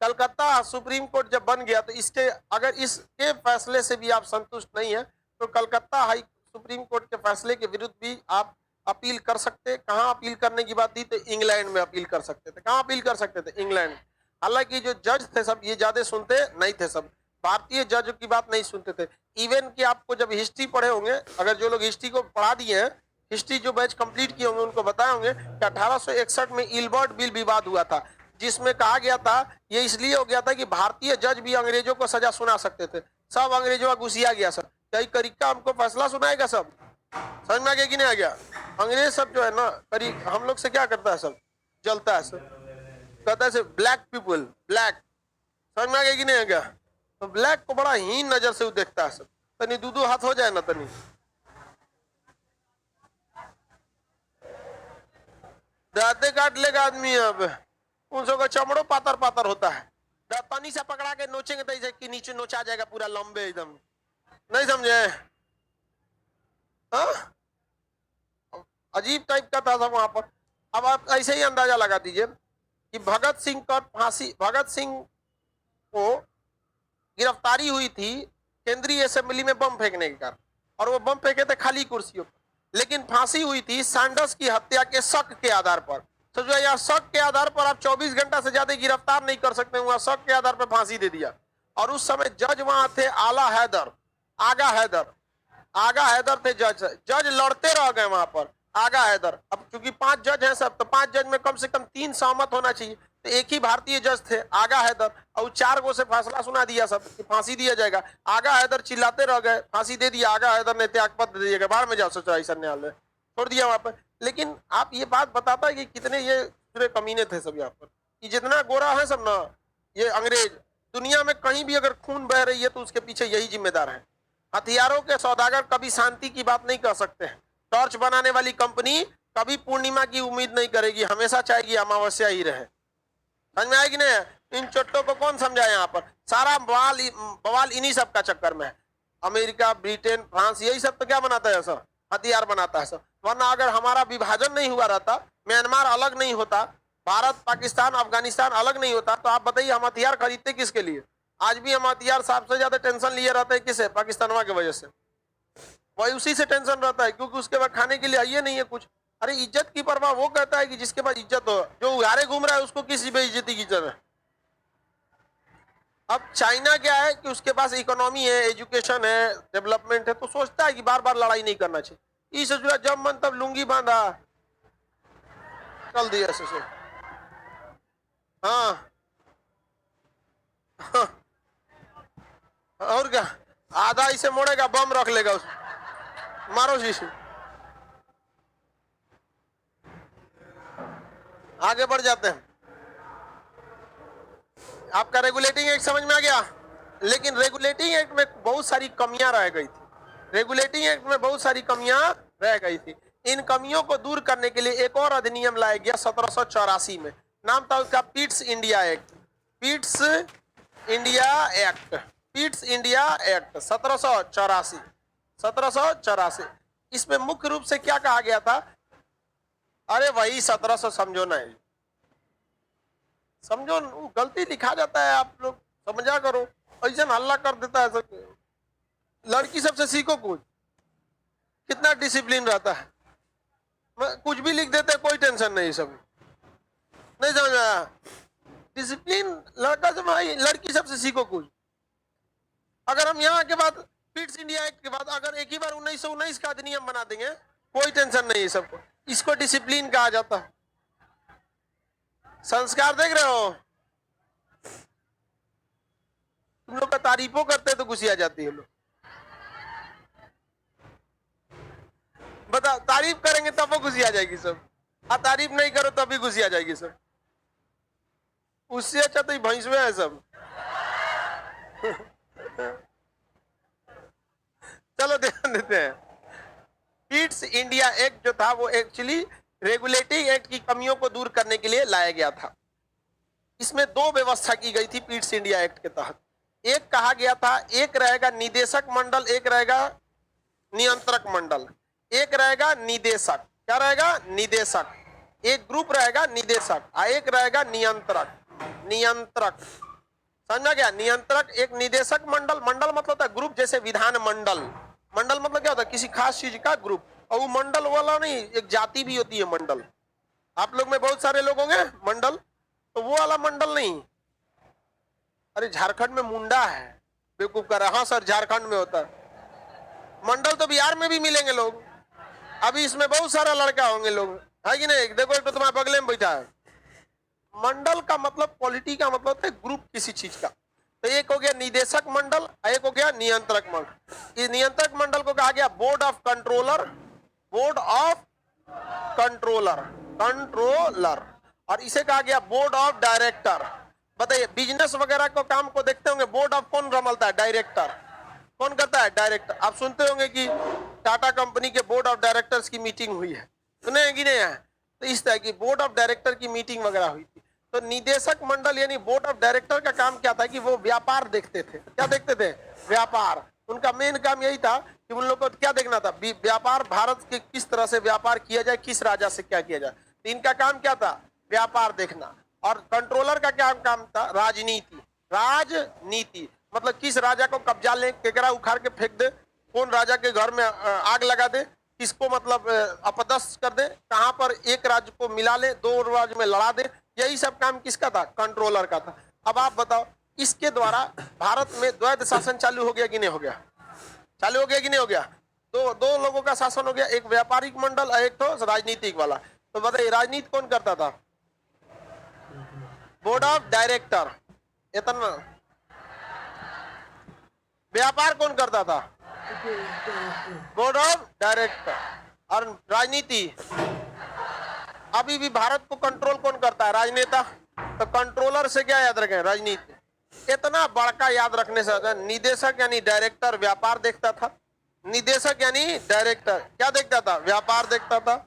कलकत्ता सुप्रीम कोर्ट जब बन गया तो इसके, अगर इसके फैसले से भी आप संतुष्ट नहीं है तो कलकत्ता हाई सुप्रीम कोर्ट के फैसले के विरुद्ध भी आप अपील कर सकते। कहां अपील करने की बात थी, तो इंग्लैंड में अपील कर सकते थे। कहां अपील कर सकते थे, इंग्लैंड। हालांकि जो जज थे सब ये ज्यादा सुनते नहीं थे, सब भारतीय जज की बात नहीं सुनते थे। इवन कि आपको जब हिस्ट्री पढ़े होंगे, अगर जो लोग हिस्ट्री को पढ़ा दिए हैं, हिस्ट्री जो बैच कंप्लीट किए होंगे उनको बताए होंगे कि 1861 में इल्बर्ट बिल विवाद हुआ था, जिसमें कहा गया था, ये इसलिए हो गया था कि भारतीय जज भी अंग्रेजों को सजा सुना सकते थे। सब अंग्रेजों का घुसिया गया सब, कई तरीका हमको फैसला सुनाएगा सब, समझ में आ गया कि नहीं आ गया? अंग्रेज सब जो है ना करीब हम लोग से क्या करता है, सब जलता है, सब कहता है ब्लैक पीपल ब्लैक, समझ में आ गया कि नहीं आ गया? तो ब्लैक को बड़ा हीन नजर से वो देखता है सब, तनी दू हाथ हो जाए ना तनी, दांते काट लेगा आदमी। अब उन सबका चमड़ो पातर पातर होता है, तनी से पकड़ा के नोचेंगे तो कि नीचे नोचा जाएगा पूरा लंबे एकदम, नहीं समझे? हाँ, अजीब टाइप का था सब वहां पर। अब आप ऐसे ही अंदाजा लगा दीजिए कि भगत सिंह का फांसी, भगत सिंह को गिरफ्तारी हुई थी केंद्रीय असेंबली में बम फेंकने के कारण, और वो बम फेंके थे खाली कुर्सियों पर, लेकिन फांसी हुई थी सैंडर्स की हत्या के शक के आधार पर। तो जो यार शक के आधार पर आप 24 घंटा से ज्यादा गिरफ्तार नहीं कर सकते, वहां शक के आधार पर फांसी दे दिया। और उस समय जज वहां थे आला हैदर, आगा हैदर, आगा हैदर थे जज, जज लड़ते रह गए वहां पर, आगा हैदर। अब चूंकि 5 जज हैं सब, तो 5 जज में कम से कम 3 सहमत होना चाहिए, तो एक ही भारतीय जज थे आगा हैदर, और 4 गो से फैसला सुना दिया सब कि फांसी दिया जाएगा। आगा हैदर चिल्लाते रह गए, फांसी दे दिया, आगा हैदर ने त्यागपत्र दे दिया, बाहर में जाओ सच्चाई न्यायालय, छोड़ दिया वहां पर। लेकिन आप ये बात बताता है कि कितने ये पूरे कमीने थे सब यहाँ पर, कि जितना गोरा है सब ना ये अंग्रेज, दुनिया में कहीं भी अगर खून बह रही है तो उसके पीछे यही जिम्मेदार है। हथियारों के सौदागर कभी शांति की बात नहीं कर सकते हैं। टॉर्च बनाने वाली कंपनी कभी पूर्णिमा की उम्मीद नहीं करेगी, हमेशा चाहेगी अमावस्या ही रहे। समझ में आएगी नहीं? इन चट्टों को कौन समझाए? यहाँ पर सारा बवाल इन्हीं सब का चक्कर में है। अमेरिका, ब्रिटेन, फ्रांस, यही सब तो क्या बनाता है सर? हथियार बनाता है सर। वरना अगर हमारा विभाजन नहीं हुआ रहता, म्यांमार अलग नहीं होता, भारत, पाकिस्तान, अफगानिस्तान अलग नहीं होता, तो आप बताइए हम हथियार खरीदते किसके लिए? आज भी हम हथियार सबसे ज्यादा टेंशन लिए रहते हैं किसे? पाकिस्तानवा की वजह से। वही उसी से टेंशन रहता है, क्योंकि उसके बाद खाने के लिए आइए नहीं है कुछ। अरे इज्जत की परवाह वो कहता है कि जिसके पास इज्जत हो, जो उधारे घूम रहा है उसको किसी बेइज्जती की जरूरत है। अब चाइना क्या है कि उसके पास इकोनॉमी है, एजुकेशन है, डेवलपमेंट है, तो सोचता है कि बार बार लड़ाई नहीं करना चाहिए। इस जब मन तब लुंगी बांधा चल दिया ऐसे। हाँ और क्या, आधा इसे मोड़ेगा, बम रख लेगा उस, मारो शीशे। आगे बढ़ जाते हैं। आपका रेगुलेटिंग एक्ट समझ में आ गया, लेकिन रेगुलेटिंग एक्ट में बहुत सारी कमियां रह गई थी। रेगुलेटिंग एक्ट में बहुत सारी कमियां रह गई थी। इन कमियों को दूर करने के लिए एक और अधिनियम लाया गया 1784 में, नाम था उसका Pitt's India act. Pitt's India act, Pitt's India act 1784, 1784। इसमें मुख्य रूप से क्या कहा गया था? अरे वही 1700 समझो ना, समझो, गलती लिखा जाता है, आप लोग समझा करो, ऐसा हल्ला कर देता है सब। लड़की सबसे सीखो कुछ, कितना डिसिप्लिन रहता है, कुछ भी लिख देते हैं, कोई टेंशन नहीं, सब नहीं समझ आया? डिसिप्लिन लड़का से भाई, लड़की सबसे सीखो कुछ। अगर हम यहाँ के बाद पिट्स इंडिया एक्ट के बाद अगर एक ही बार 1919 का अधिनियम बना देंगे, कोई टेंशन नहीं है सबको। इसको डिसिप्लिन कहा जाता है। संस्कार देख रहे हो? तुम लोग का तारीफों करते तो गुस्सा जाती है लोग। बता, तारीफ करेंगे तब वो गुस्सा जाएगी सब, और तारीफ नहीं करो तब भी गुस्सा जाएगी सब। उससे अच्छा तो भैंसवे है सब। चलो ध्यान देते हैं। पिट्स इंडिया एक्ट जो था वो एक्चुअली रेगुलेटिंग एक्ट की कमियों को दूर करने के लिए लाया गया था। इसमें 2 व्यवस्था की गई थी पिट्स इंडिया एक्ट के तहत। एक कहा गया था, एक रहेगा निदेशक मंडल, एक रहेगा नियंत्रक मंडल, एक रहेगा निदेशक। क्या रहेगा? निदेशक। एक ग्रुप रहेगा निदेशक, एक रहेगा नियंत्रक। नियंत्रक समझ में गया? नियंत्रक एक निदेशक मंडल, मंडल मतलब होता है ग्रुप, जैसे विधान मंडल। मंडल मतलब क्या होता है? किसी खास चीज का ग्रुप। और वो मंडल वाला नहीं, एक जाति भी होती है मंडल। आप लोग में बहुत सारे लोग होंगे मंडल, तो वो वाला मंडल नहीं, अरे झारखंड में मुंडा है, बेवकूफ कर रहा है। हाँ सर, झारखंड में होता है। मंडल तो बिहार में भी मिलेंगे लोग, अभी इसमें बहुत सारा लड़का होंगे लोग, है कि नहीं? देखो एक तो तुम्हारे बगले में बैठा है। मंडल का मतलब, पॉलिटी का मतलब है ग्रुप किसी चीज का। तो एक हो गया निदेशक मंडल, एक हो गया नियंत्रक मंडल। इस नियंत्रक मंडल को कहा गया board of controller, board of controller, controller. और इसे कहा गया बोर्ड ऑफ डायरेक्टर। बताइए, बिजनेस वगैरह को काम को देखते होंगे, बोर्ड ऑफ कौन संभालता है? डायरेक्टर। कौन करता है? डायरेक्टर। आप सुनते होंगे कि टाटा कंपनी के बोर्ड ऑफ डायरेक्टर्स की मीटिंग हुई है, सुने हैं कि नहीं है? तो इस तरह की बोर्ड ऑफ डायरेक्टर की मीटिंग वगैरह हुई थी। तो निदेशक मंडल यानी बोर्ड ऑफ डायरेक्टर का काम क्या था कि वो व्यापार देखते थे। क्या देखते थे? व्यापार। उनका मेन काम यही था कि उन लोगों को क्या देखना था? व्यापार, भारत के किस तरह से व्यापार किया जाए, किस राजा से क्या किया जाए। तो इनका काम क्या था? व्यापार देखना। और कंट्रोलर का क्या काम था? राजनीति। राजनीति मतलब किस राजा को कब्जा ले, केकरा उखाड़ के फेंक दे, कौन राजा के घर में आग लगा दे, किसको मतलब अपदस्थ कर दे, कहां पर एक राज्य को मिला ले, दो राज्य में लड़ा दे। यही सब काम किसका था? कंट्रोलर का था। अब आप बताओ, इसके द्वारा भारत में द्वैध शासन चालू हो गया कि नहीं हो गया? चालू हो गया कि नहीं हो गया? दो लोगों का शासन हो गया, एक व्यापारिक मंडल और एक तो राजनीतिक वाला। तो बताइए, राजनीति कौन करता था? Board of director. इतना व्यापार कौन करता था? Board of director. और राजनीति अभी भी भारत को कंट्रोल कौन करता है? राजनेता। तो कंट्रोलर से क्या याद रखें? राजनीति। इतना बड़का याद रखने से, निदेशक यानी डायरेक्टर व्यापार देखता था, निदेशक यानी डायरेक्टर क्या देखता था? व्यापार देखता था।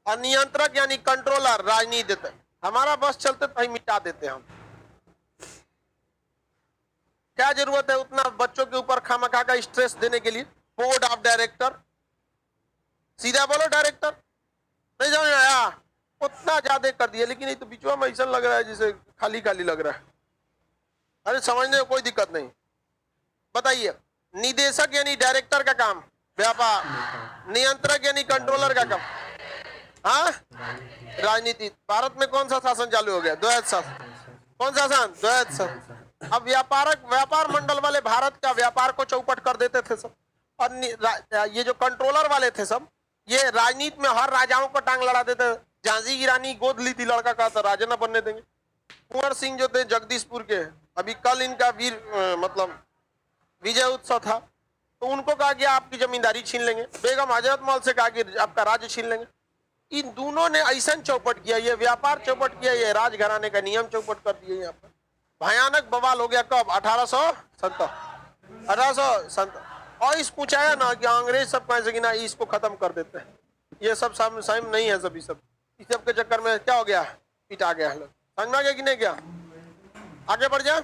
और नियंत्रक यानी कंट्रोलर राजनीति देखता। हमारा बस चलते तो मिटा देते हम। क्या जरूरत है उतना बच्चों के ऊपर खामखा का स्ट्रेस देने के लिए? बोर्ड ऑफ डायरेक्टर, सीधा बोलो डायरेक्टर। नहीं समझ में आया? उतना ज्यादा कर दिया, लेकिन ये तो बीचवा में ऐसा लग रहा है जैसे खाली खाली लग रहा है। अरे समझने में कोई दिक्कत नहीं। बताइए, निदेशक यानी डायरेक्टर का काम व्यापार, नियंत्रक यानी कंट्रोलर का काम हाँ राजनीति। भारत में कौन सा शासन चालू हो गया? द्वैध शासन। कौन सा शासन? द्वैध शासन। अब व्यापार मंडल वाले भारत का व्यापार को चौपट कर देते थे सब। और ये जो कंट्रोलर वाले थे सब, ये राजनीति में हर राजाओं को टांग लड़ा देते। झांसी की रानी गोद ली थी लड़का का, तो राजा न बनने देंगे। कुंवर सिंह जो थे जगदीशपुर के, अभी कल इनका मतलब विजय उत्सव था, तो उनको कहा गया आपकी जमींदारी छीन लेंगे। बेगम हजरत महल से कहा कि आपका राज्य छीन लेंगे। इन दोनों ने ऐसा चौपट किया, ये व्यापार चौपट किया, ये राजघराने का नियम चौपट कर दिए। यहाँ पर भयानक बवाल हो गया। कब? 1870। और इस पूछाया ना कि अंग्रेज सब कैसे गिना, इसको खत्म कर देते हैं। ये सब साइम नहीं है। सभी सब इस सब के चक्कर में क्या हो गया? पिटा गया। लोग समझ में आ गया कि नहीं? क्या आगे बढ़ जाए?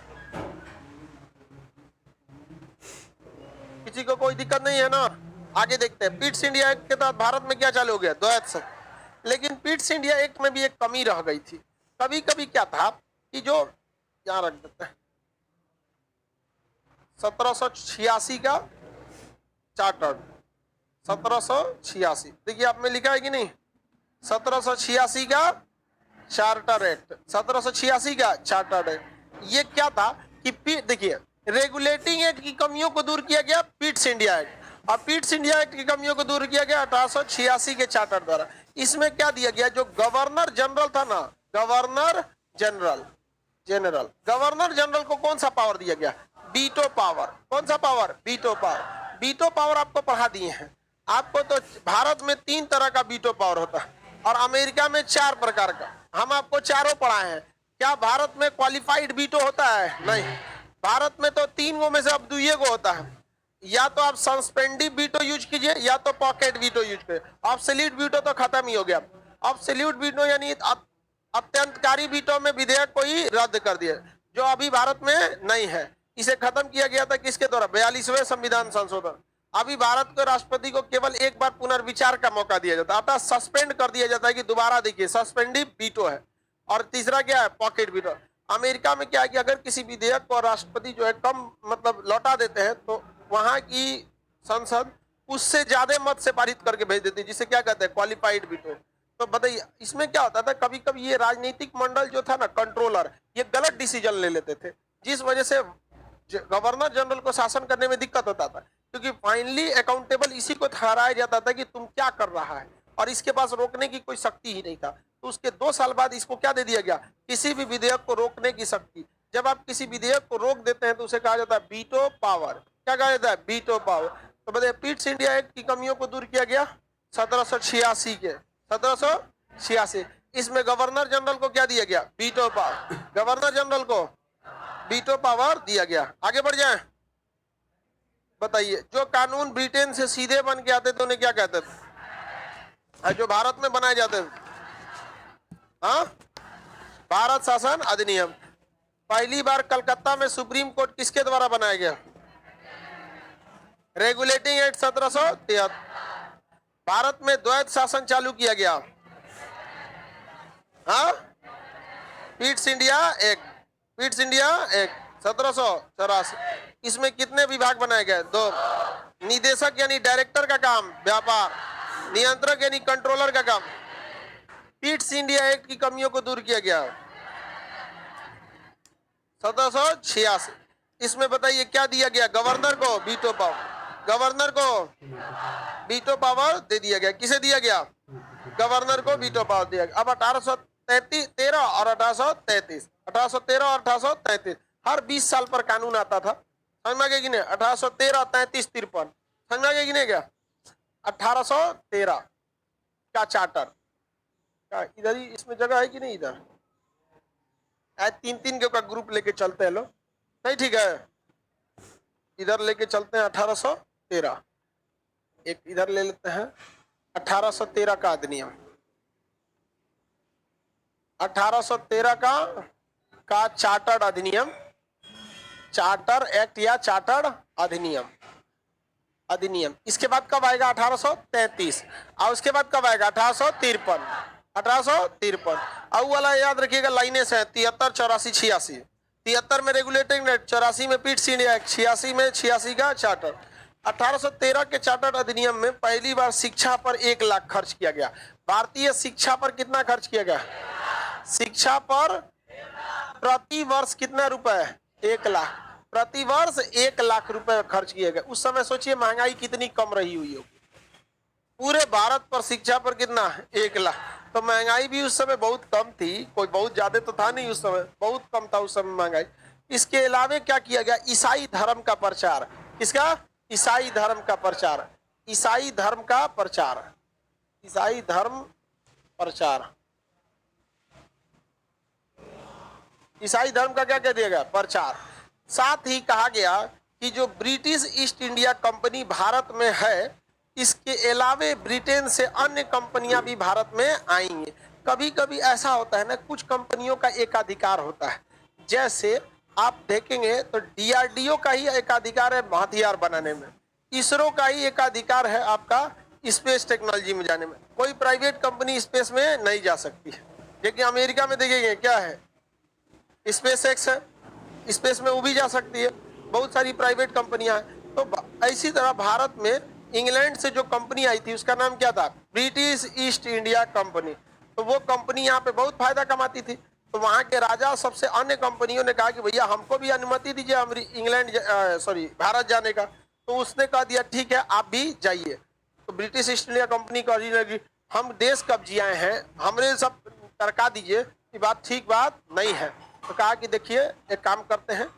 किसी को कोई दिक्कत नहीं है ना? आगे देखते हैं। पीट्स इंडिया एक्ट के तहत भारत में क्या चालू हो गया? द्वैध शासन। लेकिन पीट्स इंडिया एक्ट में भी एक कमी रह गई थी। कभी कभी क्या था कि जो यहाँ रख देते हैं 1786 का चार्टर, 1786 देखिए आप में लिखा है कि नहीं? 1786 का चार्टर एक्ट, 1786 का चार्टर एक्ट। ये क्या था कि देखिए, रेगुलेटिंग एक्ट की कमियों को दूर किया गया पीट्स इंडिया एक्ट, और पीट्स इंडिया एक्ट की कमियों को दूर किया गया 1886 के चार्टर द्वारा। इसमें क्या दिया गया? जो गवर्नर जनरल था ना, गवर्नर जनरल को कौन सा पावर दिया गया? Veto power. कौन सा power? Veto power. Veto power आपको पढ़ा दिए हैं। आपको तो भारत में 3 तरह का वीटो पावर होता है और अमेरिका में 4 प्रकार का। हम आपको चारों पढ़ाए हैं। क्या भारत में क्वालिफाइड वीटो होता है? नहीं। भारत में तो 3 गो में से अब 2 गो होता है। या तो आप सस्पेंडिव वीटो यूज कीजिए या तो पॉकेट वीटो यूज कीजिए। ऑब्सोल्यूट वीटो तो खत्म ही हो गया। ऑब्सोल्यूट वीटो यानी अत्यंतकारी वीटो में विधेयक को ही रद्द कर दिया, जो अभी भारत में नहीं है। इसे खत्म किया गया था किसके द्वारा? 42वें संविधान संशोधन। अभी भारत के राष्ट्रपति को केवल एक बार पुनर्विचार का मौका दिया जाता है, अर्थात सस्पेंड कर दिया जाता है कि दोबारा देखिए। सस्पेंडिव वीटो है। और तीसरा क्या है? Pocket veto. अमेरिका में क्या है कि अगर किसी विधेयक को राष्ट्रपति जो है कम मतलब लौटा देते हैं, तो वहां की संसद उससे ज्यादा मत से पारित करके भेज देती है, जिसे क्या कहते हैं? Qualified veto. तो बताइए, इसमें क्या होता था? कभी कभी ये राजनीतिक मंडल जो था ना, कंट्रोलर, ये गलत डिसीजन ले लेते थे। जिस वजह से गवर्नर जनरल को शासन करने में दिक्कत होता था, क्योंकि फाइनली अकाउंटेबल इसी को ठहराया जाता था कि तुम क्या कर रहा है, और इसके पास रोकने की कोई शक्ति ही नहीं था। तो उसके 2 साल बाद इसको क्या दे दिया गया, किसी भी विधेयक को रोकने की शक्ति। जब आप किसी विधेयक को रोक देते हैं तो उसे कहा जाता है वीटो पावर। क्या कहा जाता है, वीटो पावर। तो बताइए पिट्स इंडिया एक्ट की कमियों को दूर किया गया 1786 के 1786। इसमें गवर्नर जनरल को क्या दिया गया, वीटो पावर। गवर्नर जनरल को वीटो पावर दिया गया। आगे बढ़ जाए, बताइए जो कानून ब्रिटेन से सीधे बन के आते थे उन्हें क्या कहते थे, और जो भारत में बनाए जाते थे, हाँ, भारत शासन अधिनियम। पहली बार कलकत्ता में सुप्रीम कोर्ट किसके द्वारा बनाया गया, रेगुलेटिंग एक्ट 1773। भारत में द्वैत शासन चालू किया गया, हाँ, Pitt's India act. Pitt's India act 1784। इसमें कितने विभाग बनाए गए, 2। निदेशक यानी डायरेक्टर का काम व्यापार, नियंत्रक यानी कंट्रोलर का काम। पिट्स इंडिया एक्ट की कमियों को दूर किया गया 1786। इसमें बताइए क्या दिया गया, गवर्नर को वीटो पावर। गवर्नर को वीटो पावर दे दिया गया। किसे दिया गया, गवर्नर को वीटो पावर दिया गया। अब 1813 और 1833, 1813 और 1833 हर 20 साल पर कानून आता था। समझ में आ गया कि नहीं, 1813, 33, 53, समझ में आ गया कि नहीं क्या। 1813 का चार्टर क्या इधर ही इसमें जगह है कि नहीं, इधर 3-3 के का ग्रुप लेके चलते हैं लोग, नहीं ठीक है, इधर लेके चलते हैं 1813। एक इधर ले लेते हैं 1813 का अधिनियम, 1813 का चार्टर्ड अधिनियम, चार्टर एक्ट या चार्टर्ड अधिनियम। अधिनियम इसके बाद कब आएगा, 1833, और उसके बाद कब आएगा, 1853। 1853 और वाला याद रखिएगा, लाइनें से 73, 84, 86। 73 में रेगुलेटिंग एक्ट, 84 में पिट्स इंडिया एक्ट, 86 में 86 का चार्टर। 1813 के चार्टर अधिनियम में पहली बार शिक्षा पर 1 लाख खर्च किया गया। भारतीय शिक्षा पर कितना खर्च किया गया, शिक्षा पर प्रति वर्ष कितना रुपए, 1 लाख। प्रति वर्ष 1 लाख रुपए खर्च किए गए। उस समय सोचिए महंगाई कितनी कम रही हुई हो, पूरे भारत पर शिक्षा पर कितना, 1 लाख। तो महंगाई भी उस समय बहुत कम थी, कोई बहुत ज्यादा तो था नहीं उस समय, बहुत कम था उस समय महंगाई। इसके अलावे क्या किया गया, ईसाई धर्म का प्रचार। किसका, ईसाई धर्म का प्रचार, ईसाई धर्म का प्रचार, ईसाई धर्म प्रचार, ईसाई धर्म का क्या कह दिया गया, प्रचार। साथ ही कहा गया कि जो British east India company Bharat में है, इसके अलावे ब्रिटेन से अन्य कंपनियां भी भारत में आएंगी। कभी कभी ऐसा होता है ना, कुछ कंपनियों का एकाधिकार होता है। जैसे आप देखेंगे तो डीआरडीओ का ही एकाधिकार है हथियार बनाने में, इसरो का ही एकाधिकार है आपका स्पेस टेक्नोलॉजी में जाने में। कोई प्राइवेट कंपनी स्पेस में नहीं जा सकती है। लेकिन अमेरिका में देखेंगे क्या है, स्पेस एक्स है, स्पेस में वो भी जा सकती है। बहुत सारी प्राइवेट कंपनियां हैं। तो इसी तरह भारत में इंग्लैंड से जो कंपनी आई थी उसका नाम क्या था, ब्रिटिश ईस्ट इंडिया कंपनी। तो वो कंपनी यहाँ पे बहुत फायदा कमाती थी। तो वहाँ के राजा सबसे अन्य कंपनियों ने कहा कि भैया हमको भी अनुमति दीजिए इंग्लैंड भारत जाने का। तो उसने कहा दिया ठीक है आप भी जाइए। तो ब्रिटिश ईस्ट इंडिया कंपनी का लगी हम देश कब जियाए हैं, हमने सब तरका दीजिए, ये बात ठीक बात नहीं है। तो कहा कि देखिए एक काम करते हैं,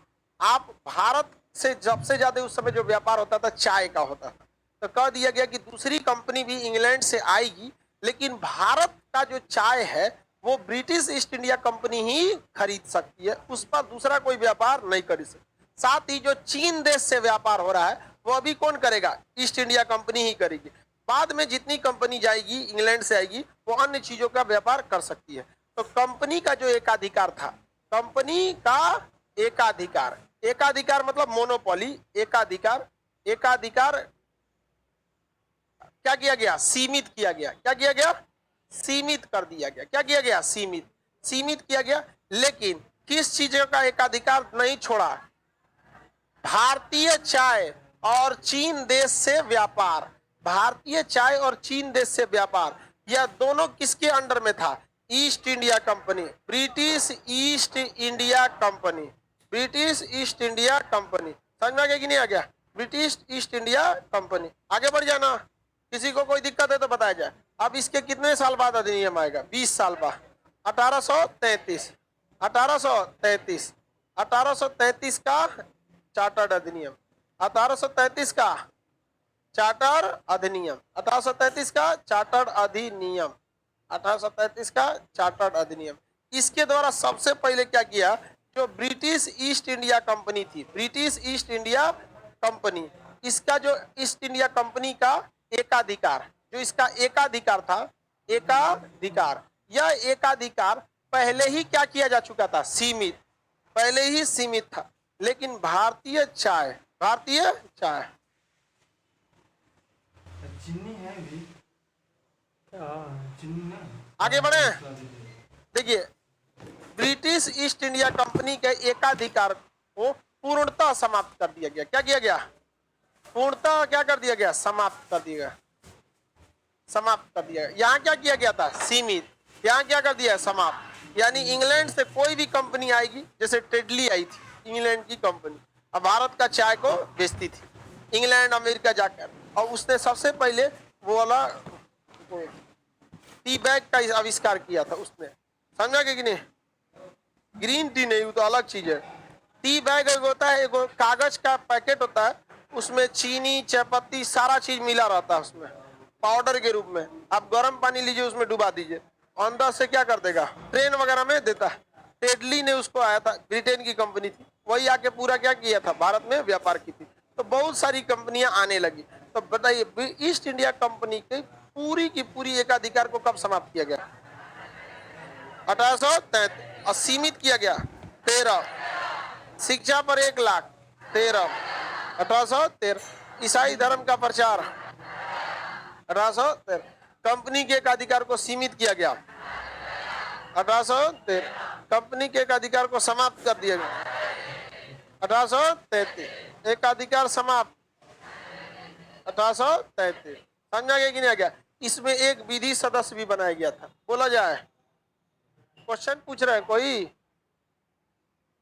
आप भारत से सबसे ज्यादा उस समय जो व्यापार होता था चाय का होता था। तो कह दिया गया कि दूसरी कंपनी भी इंग्लैंड से आएगी, लेकिन भारत का जो चाय है वो ब्रिटिश ईस्ट इंडिया कंपनी ही खरीद सकती है, उस पर दूसरा कोई व्यापार नहीं कर सकता। साथ ही जो चीन देश से व्यापार हो रहा है वो अभी कौन करेगा, ईस्ट इंडिया कंपनी ही करेगी। बाद में जितनी कंपनी जाएगी इंग्लैंड से आएगी वो अन्य चीजों का व्यापार कर सकती है। तो कंपनी का जो एकाधिकार था, कंपनी का एकाधिकार, एकाधिकार मतलब मोनोपोली, एकाधिकार, एकाधिकार क्या किया गया, सीमित किया गया। क्या किया गया, सीमित कर दिया गया। क्या किया गया, सीमित, सीमित किया गया। लेकिन किस चीजों का एकाधिकार नहीं छोड़ा, भारतीय चाय और चीन देश से व्यापार। भारतीय चाय और चीन देश से व्यापार, यह दोनों किसके अंडर में था, east India company, British east India company. British east India company. समझ में आ गया कि नहीं आ गया? British east India company. आगे बढ़ जाना, किसी को कोई दिक्कत है तो बताया जाए। अब इसके कितने साल बाद अधिनियम आएगा? 20 साल बाद, 1833। 1833 1833 का चार्टर्ड अधिनियम। 1833 का चार्टर अधिनियम। 1833 का चार्टर्ड अधिनियम। 1833 का चार्टर्ड अधिनियम। इसके द्वारा सबसे पहले क्या किया, जो ब्रिटिश ईस्ट इंडिया कंपनी थी, ब्रिटिश ईस्ट इंडिया कंपनी, इसका जो ईस्ट इंडिया कंपनी का एकाधिकार, जो इसका एकाधिकार था, एकाधिकार, यह एकाधिकार पहले ही क्या किया जा चुका था? सीमित, पहले ही सीमित था। लेकिन भारतीय चाय, भारतीय चाय, चीनी है भी, चीनी नहीं। आगे बढ़े, देखिए ब्रिटिश ईस्ट इंडिया कंपनी के एकाधिकार को पूर्णतः समाप्त कर दिया गया। क्या किया गया? पूर्णतः क्या कर दिया गया? समाप्त कर दिया गया, समाप्त कर दिया गया। यहाँ क्या किया गया था? सीमित। यहाँ क्या कर दिया? समाप्त। यानी इंग्लैंड से कोई भी कंपनी आएगी, जैसे टेडली आई थी, इंग्लैंड की कंपनी, अब भारत का चाय को बेचती थी इंग्लैंड अमेरिका जाकर, और उसने सबसे पहले वो वाला टी बैग का आविष्कार किया था उसने। समझा कि नहीं? ग्रीन टी नहीं, वो तो अलग चीज है। टी बैग एक होता है, एक कागज का पैकेट होता है, उसमें चीनी, चायपत्ती, सारा चीज मिला रहता है उसमें, पाउडर के रूप में। आप गर्म पानी लीजिए, उसमें डुबा दीजिए, अंदर से क्या कर देगा? ट्रेन वगैरह में देता है। टेडली ने उसको आया था, ब्रिटेन की कंपनी थी, वही आके पूरा क्या किया था? भारत में व्यापार की थी। तो बहुत सारी कंपनियां आने लगी। तो बताइए ईस्ट इंडिया कंपनी की पूरी एकाधिकार को कब समाप्त किया गया? 1833। और सीमित किया गया 13। शिक्षा पर 1 लाख 13, 1813। ईसाई धर्म का प्रचार 1813। कंपनी के एकाधिकार को सीमित किया गया 1813। कंपनी के एकाधिकार को समाप्त कर दिया गया 1833। एकाधिकार समाप्त 1833। समझा गया कि नहीं आ गया? इसमें एक विधि सदस्य भी बनाया गया था। बोला जाए, क्वेश्चन पूछ रहे हैं कोई?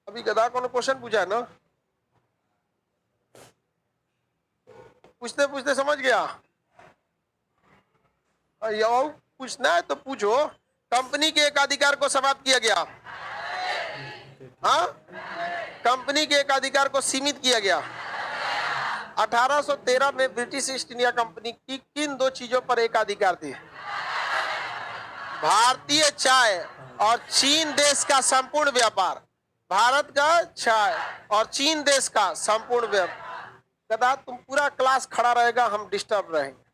अभी गधा को क्वेश्चन पूछा है ना, पूछते पूछते समझ गया। और पूछना है तो पूछो। कंपनी के एकाधिकार को समाप्त किया गया, हाँ, कंपनी के एकाधिकार को सीमित किया गया। 1813 में ब्रिटिश ईस्ट इंडिया कंपनी की किन 2 चीजों पर एकाधिकार थी? भारतीय चाय और चीन देश का संपूर्ण व्यापार। भारत का चाय और चीन देश का संपूर्ण व्यापार। कदा तुम पूरा क्लास खड़ा रहेगा, हम डिस्टर्ब रहेंगे।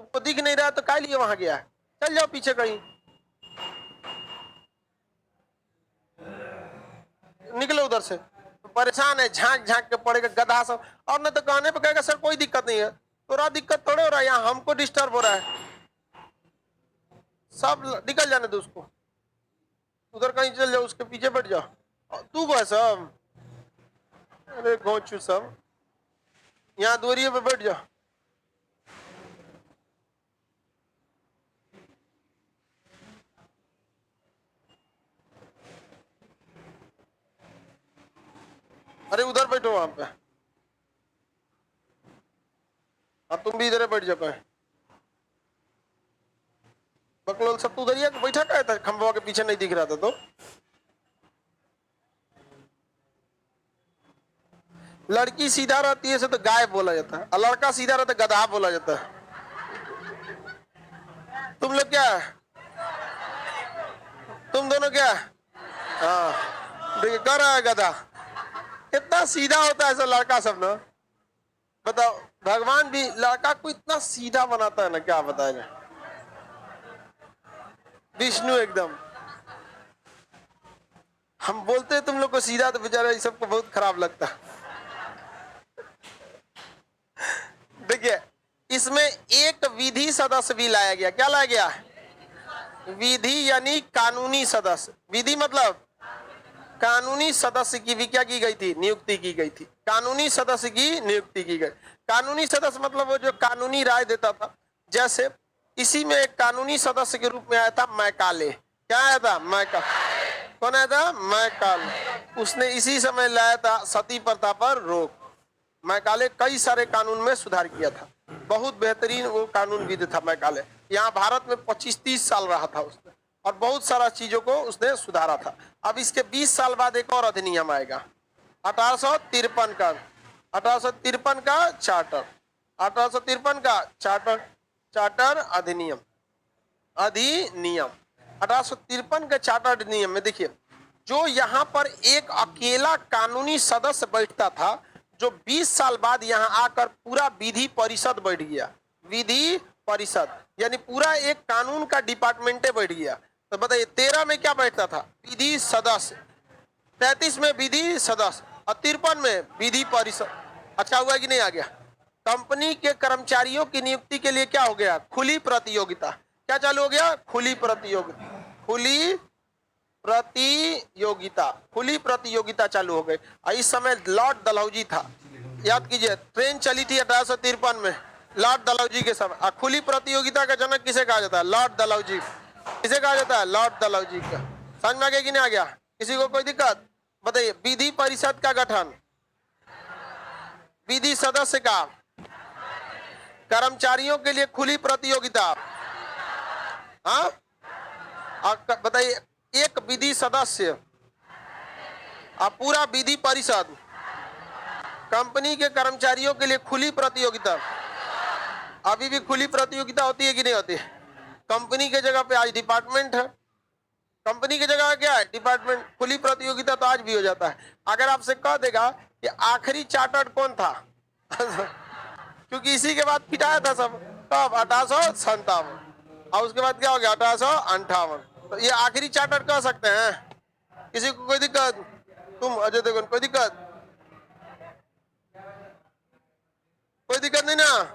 तुमको दिख नहीं रहा तो काय लिए वहां गया? चल जाओ पीछे कहीं, निकलो उधर से। परेशान है, झांक झांक के पड़ेगा गधा सब। और न तो कहने पे कहेगा सर कोई दिक्कत नहीं है। थोड़ा दिक्कत थोड़े हो रहा है, यहाँ हमको डिस्टर्ब हो रहा है। सब निकल जाने दो उसको, उधर कहीं चल जाओ, उसके पीछे बैठ जाओ। तू को सब, अरे गोचू सब, यहाँ दूरिये पे बैठ जाओ। अरे उधर बैठो वहां पे, अब तुम भी इधर बैठ जाओ। बकलोल सब तो उधर ही बैठा क्या था? खंभा के पीछे नहीं दिख रहा था तो? लड़की सीधा रहती है से तो गाय बोला जाता है, और लड़का सीधा रहता है गधा बोला जाता है। तुम लोग क्या, तुम दोनों क्या? हाँ देखिए कर रहा है गधा। कितना सीधा होता है ऐसा लड़का सब ना। बताओ, भगवान भी लड़का को इतना सीधा बनाता है ना, क्या बताया जाए। विष्णु एकदम, हम बोलते हैं तुम लोग को सीधा, तो बेचारा ये सबको बहुत खराब लगता है। देखिए इसमें एक विधि सदस्य भी लाया गया। क्या लाया गया? विधि यानी कानूनी सदस्य। विधि मतलब कानूनी सदस्य की भी क्या की गई थी? नियुक्ति की गई थी। कानूनी सदस्य की नियुक्ति की गई। कानूनी सदस्य मतलब वो जो कानूनी राय देता था। जैसे इसी में एक कानूनी सदस्य के रूप में आया था मैकाले। क्या आया था? मैकाल। कौन आया था? मैकाल। उसने इसी समय लाया था सती प्रथा पर रोक। मैकाले कई सारे कानून में सुधार किया था, बहुत बेहतरीन वो कानूनविद था मैकाले। यहाँ भारत में 25-30 साल रहा था उसने, और बहुत सारा चीजों को उसने सुधारा था। अब इसके 20 साल बाद एक और अधिनियम आएगा, 1853 का, 1853 का चार्टर, 1853 का चार्टर अधिनियम, 1853 के चार्टर अधिनियम में देखिए, जो यहाँ पर एक अकेला कानूनी सदस्य बैठता था, जो 20 साल बाद यहाँ आकर पूरा विधि परिषद बैठ गया। विधि परिषद यानी पूरा एक कानून का डिपार्टमेंटे बैठ गया। तो बताइए 13 में क्या बैठता था? विधि सदस्य, 33 में विधि सदस्य और 53 में विधि परिषद। अच्छा हुआ कि नहीं आ गया? कंपनी के कर्मचारियों की नियुक्ति के लिए क्या हो गया? खुली प्रतियोगिता। क्या चालू हो गया? खुली प्रतियोगिता, खुली प्रतियोगिता, खुली प्रतियोगिता चालू हो गई। और इस समय लॉर्ड डलहौजी था, याद कीजिए, ट्रेन चली थी 1853 में लॉर्ड डलहौजी के समय। खुली प्रतियोगिता का जनक किसे कहा जाता है? लॉर्ड डलहौजी। किसे कहा जाता है? लॉर्ड डलहौजी का। समझ में आ गया कि नहीं आ गया? किसी को कोई दिक्कत? बताइए। विधि परिषद का गठन, विधि सदस्य का, कर्मचारियों के लिए खुली प्रतियोगिता। हाँ, बताइए, एक विधि सदस्य और पूरा विधि परिषद, कंपनी के कर्मचारियों के लिए खुली प्रतियोगिता। अभी भी खुली प्रतियोगिता होती है कि नहीं होती? कंपनी के जगह पे आज डिपार्टमेंट है, कंपनी की जगह क्या है? डिपार्टमेंट। खुली प्रतियोगिता तो आज भी हो जाता है। अगर आपसे कह देगा कि आखिरी चार्टर्ड कौन था क्योंकि इसी के बाद पिटाया था सब, तब 1857, और उसके बाद क्या हो गया? 1858। तो ये आखिरी चार्टर कह सकते हैं। किसी को कोई दिक्कत? तुम अजय देवगन, कोई दिक्कत? कोई दिक्कत नहीं ना?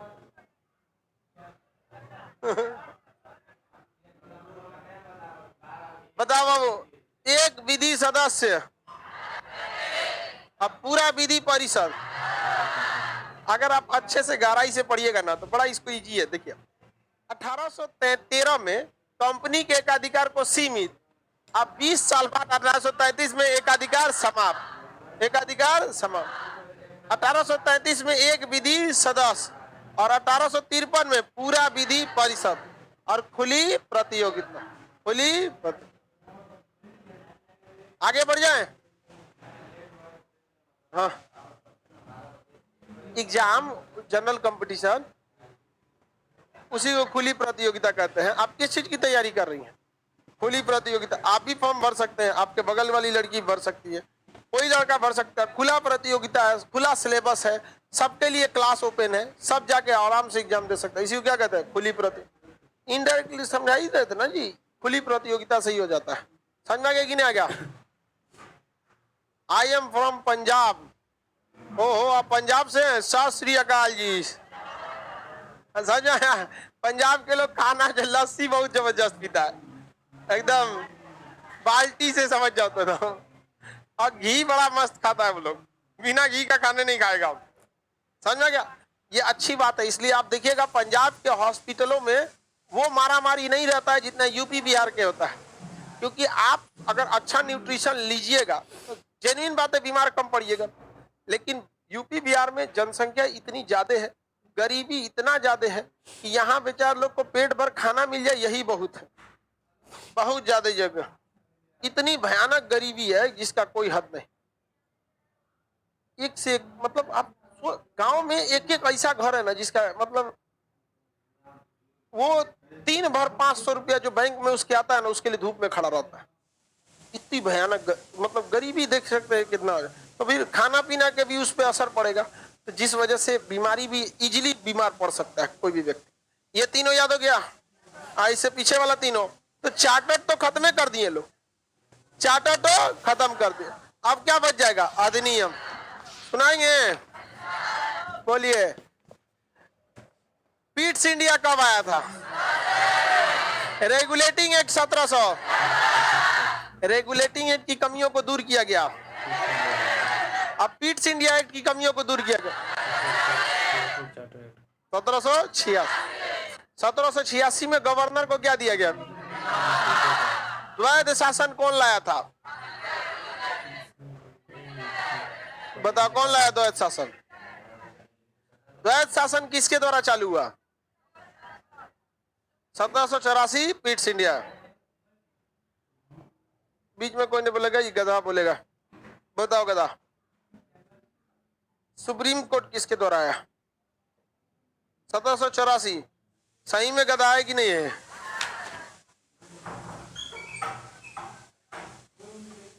बताओ बाबू, एक विधि सदस्य अब पूरा विधि परिषद। अगर आप अच्छे से गहराई से पढ़िएगा ना तो बड़ा इसको इजी है। देखिए 1813 में कंपनी के एकाधिकार को सीमित, अब 20 साल बाद 1833 में एकाधिकार समाप्त, एकाधिकार समाप्त। 1833 में एक विधि सदस्य और 1853 में पूरा विधि परिषद और खुली प्रतियोगिता, खुली आगे बढ़ जाए। हाँ, एग्जाम, जनरल कंपटीशन, उसी को खुली प्रतियोगिता कहते हैं। आप किस चीज की तैयारी कर रही हैं? खुली प्रतियोगिता। आप भी फॉर्म भर सकते हैं, आपके बगल वाली लड़की भर सकती है, कोई लड़का भर सकता है। खुला प्रतियोगिता है, खुला सिलेबस है, सबके लिए क्लास ओपन है, सब जाके आराम से एग्जाम दे सकते हैं। इसी को क्या कहते हैं? खुली प्रतियोगिता। इनडायरेक्टली समझा ही देते ना जी, खुली प्रतियोगिता से ही हो जाता है। समझ में आ गया कि नहीं आ गया? I am from Punjab. ओहो, आप पंजाब से हैं? सत श्री अकाल जी। समझ आया? पंजाब के लोग खाना जो लस्सी बहुत जबरदस्त पीता है, एकदम बाल्टी से, समझ जाते हो। और घी बड़ा मस्त खाता है वो लोग, बिना घी का खाने नहीं खाएगा। समझ में गया? ये अच्छी बात है। इसलिए आप देखिएगा पंजाब के हॉस्पिटलों में वो मारामारी नहीं रहता है जितना यूपी बिहार के होता है, क्योंकि आप अगर अच्छा न्यूट्रिशन लीजिएगा तो जेन्युइन बात है, बीमार कम पड़िएगा। लेकिन यूपी बिहार में जनसंख्या इतनी ज्यादा है, गरीबी इतना ज्यादा है कि यहाँ बेचारे लोग को पेट भर खाना मिल जाए यही बहुत है। बहुत ज्यादा जगह इतनी भयानक गरीबी है जिसका कोई हद नहीं। एक से एक, मतलब आप गांव में एक एक ऐसा घर है ना जिसका मतलब वो दिन भर 500 रुपया जो बैंक में उसके आता है ना, उसके लिए धूप में खड़ा रहता है। इतनी भयानक मतलब गरीबी देख सकते हैं कितना। तो फिर खाना पीना के भी उस पर असर पड़ेगा, तो जिस वजह से बीमारी भी इजीली बीमार पड़ सकता है कोई भी व्यक्ति। ये तीनों याद हो गया? इससे पीछे वाला तीनों तो चार्टर तो खत्म कर दिए लोग, चार्टर तो खत्म कर दिए। अब क्या बच जाएगा? अधिनियम। सुनाएंगे? बोलिए। पिट्स इंडिया कब आया था? रेगुलेटिंग एक्ट 1700, रेगुलेटिंग एक्ट की कमियों को दूर किया गया। अब पिट्स इंडिया एक्ट की कमियों को दूर किया गया 1786। 1786 में गवर्नर को क्या दिया गया? द्वैध शासन कौन लाया था? बताओ कौन लाया द्वैध शासन? द्वैध शासन किसके द्वारा चालू हुआ? 1784 पीट्स इंडिया। बीच में कोई नहीं बोलेगा, ये गधा बोलेगा। बताओ गधा। सुप्रीम कोर्ट किसके द्वारा आया? 1784। सही में गधा है कि नहीं है?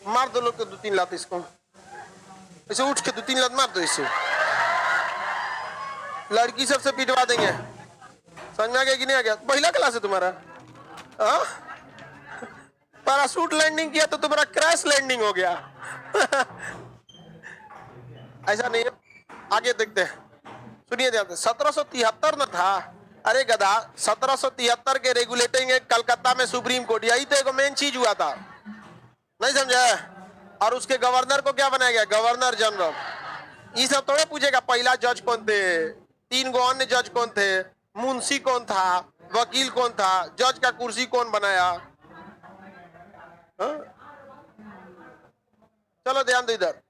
मार दो लोग तो 2-3 लात इसको, इसे उठ के 2-3 लात मार दो इसे। लड़की सबसे पिटवा देंगे। समझ में आ गया कि नहीं आ गया? पहला क्लास है तुम्हारा। हाँ, पैराशूट लैंडिंग किया तो तुम्हारा क्रैश लैंडिंग हो गया। ऐसा नहीं है। आगे देखते हैं, सुनिए ध्यान से। 1773 न था? अरे गधा, 1773 के रेगुलेटिंग एक्ट कलकत्ता में सुप्रीम कोर्ट, यही तो एक मेन चीज हुआ था, नहीं समझे? और उसके गवर्नर को क्या बनाया गया? Governor general. ये सब थोड़े पूछेगा पहला जज कौन थे, 3 गो अन्य जज कौन थे, मुंशी कौन था, वकील कौन था, जज का कुर्सी कौन बनाया? हाँ? चलो ध्यान दो इधर।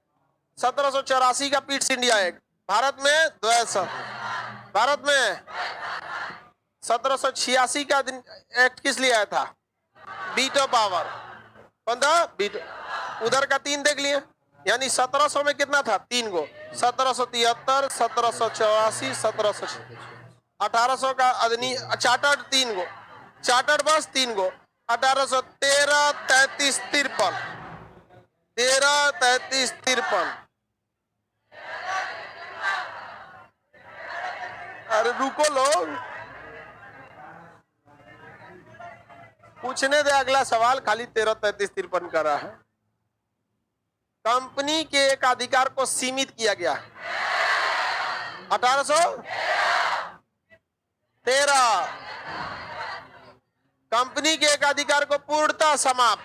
1784 का पीट्स इंडिया एक्ट भारत में द्वैध, भारत में 1786 का एक्ट किस लिए आया था? बीटो पावर। कौन था? बीटो। उधर का 3 देख लिए, यानी 1700 में कितना था? 3 गो। 1773, 1784, 1700, 1800 का चार्टर्ड 3 गो, चार्टर्ड बस 3 गो। 1813, 33, 53, 13, 33, 53। अरे रुको लोग, पूछने दे अगला सवाल। खाली 13, 33, 53 कर रहा है। कंपनी के एक अधिकार को सीमित किया गया 1813। कंपनी के एक अधिकार को पूर्णतः समाप्त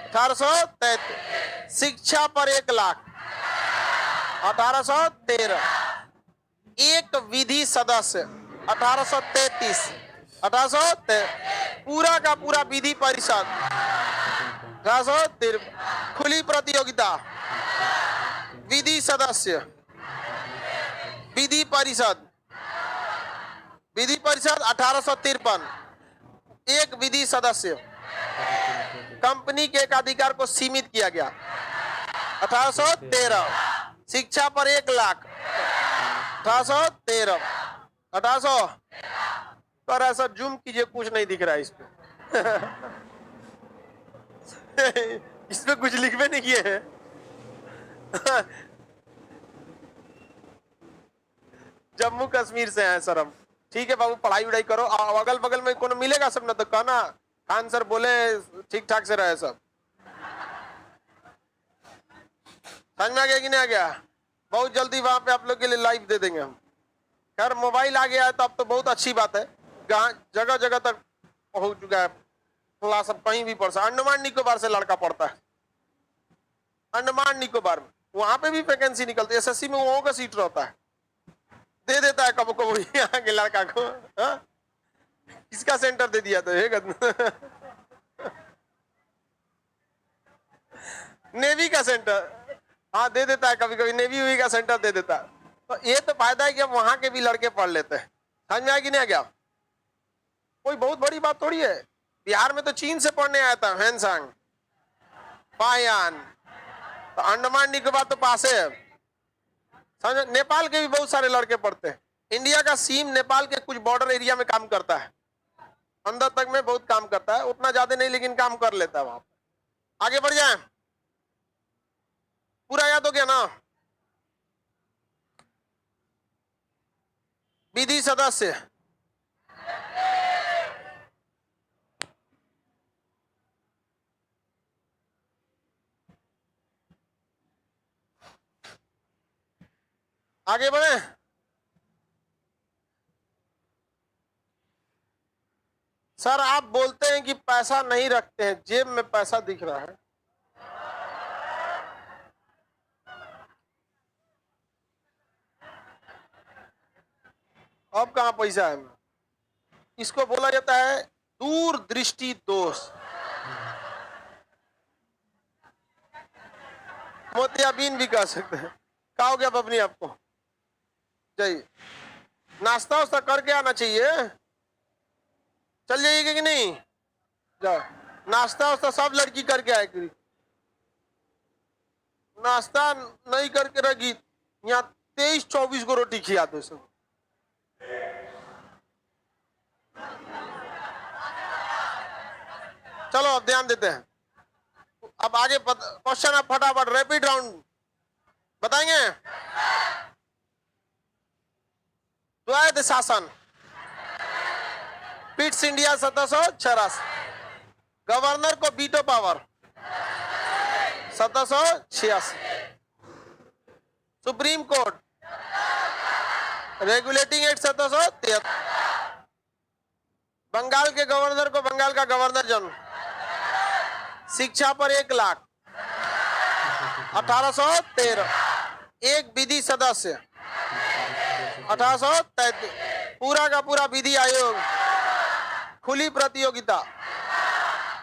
1833। शिक्षा पर 1 लाख 1813। एक विधि सदस्य 1833। 1833 पूरा का पूरा विधि परिषद 1853। खुली प्रतियोगिता, विधि सदस्य, विधि परिषद, विधि परिषद 1853। एक विधि सदस्य। कंपनी के एक अधिकार को सीमित किया गया 1813। शिक्षा पर 1 लाख 1813। 1800 पर ऐसा जूम कीजिए, कुछ नहीं दिख रहा है इस पे। इसमें कुछ लिखवे नहीं किए हैं। जम्मू कश्मीर से हैं सर हम। ठीक है बाबू, पढ़ाई वढ़ाई करो। अगल बगल में कोनो मिलेगा सब ना तो कहना, खान सर बोले ठीक ठाक से रहे सब। समझ में आ गया कि नहीं आ गया? बहुत जल्दी वहां पे आप लोग के लिए लाइव दे देंगे हम। खैर मोबाइल आ गया है तो अब तो बहुत अच्छी बात है, जगह जगह तक पहुंच चुका है क्लास। अब कहीं भी पढ़ सकता। अंडमान निकोबार से लड़का पढ़ता है, अंडमान निकोबार में, वहां पे भी वैकेंसी निकलती है। एसएससी में वहां का सीट रहता है, दे देता है कबो कबो यहाँ के लड़का को। हाँ? किसका सेंटर दे दिया तो नेवी का सेंटर, हाँ दे देता है कभी कभी, नेवी का सेंटर दे देता है। तो ये तो फायदा है कि अब वहां के भी लड़के पढ़ लेते हैं। समझ में आया कि नहीं आ गया? कोई बहुत बड़ी बात थोड़ी है। बिहार में तो चीन से पढ़ने आया था हैंसांग पायान, तो अंडमान निकोबार तो पास है। समझ, नेपाल के भी बहुत सारे लड़के पढ़ते हैं। इंडिया का सीम नेपाल के कुछ बॉर्डर एरिया में काम करता है, अंदर तक में बहुत काम करता है, उतना ज्यादा नहीं लेकिन काम कर लेता है वहां। आगे बढ़ जाए, पूरा याद हो गया ना? विधि सदस्य, आगे बढ़े। सर आप बोलते हैं कि पैसा नहीं रखते हैं, जेब में पैसा दिख रहा है। अब कहां पैसा है? इसको बोला जाता है दूरदृष्टि दोष। मोतियाबीन भी कह सकते हैं। कहोगे आप अपनी आपको चाहिए नाश्ता वास्ता करके आना चाहिए। चल जाइएगा कि नहीं? जाओ नाश्ता वास्ता सब लड़की करके आए करी। नाश्ता नहीं करके रहेगी यहाँ 23-24 को रोटी खिला दो सब। चलो अब ध्यान देते हैं। अब आगे क्वेश्चन आप फटाफट रैपिड राउंड बताएंगे। द्वैध शासन पिट्स इंडिया 1786। गवर्नर को veto power 1786। Supreme court regulating act 1773। Bengal के गवर्नर को बंगाल का गवर्नर जनरल। शिक्षा पर 1 लाख 1813। एक विधि सदस्य 1833। पूरा का पूरा विधि आयोग। खुली प्रतियोगिता।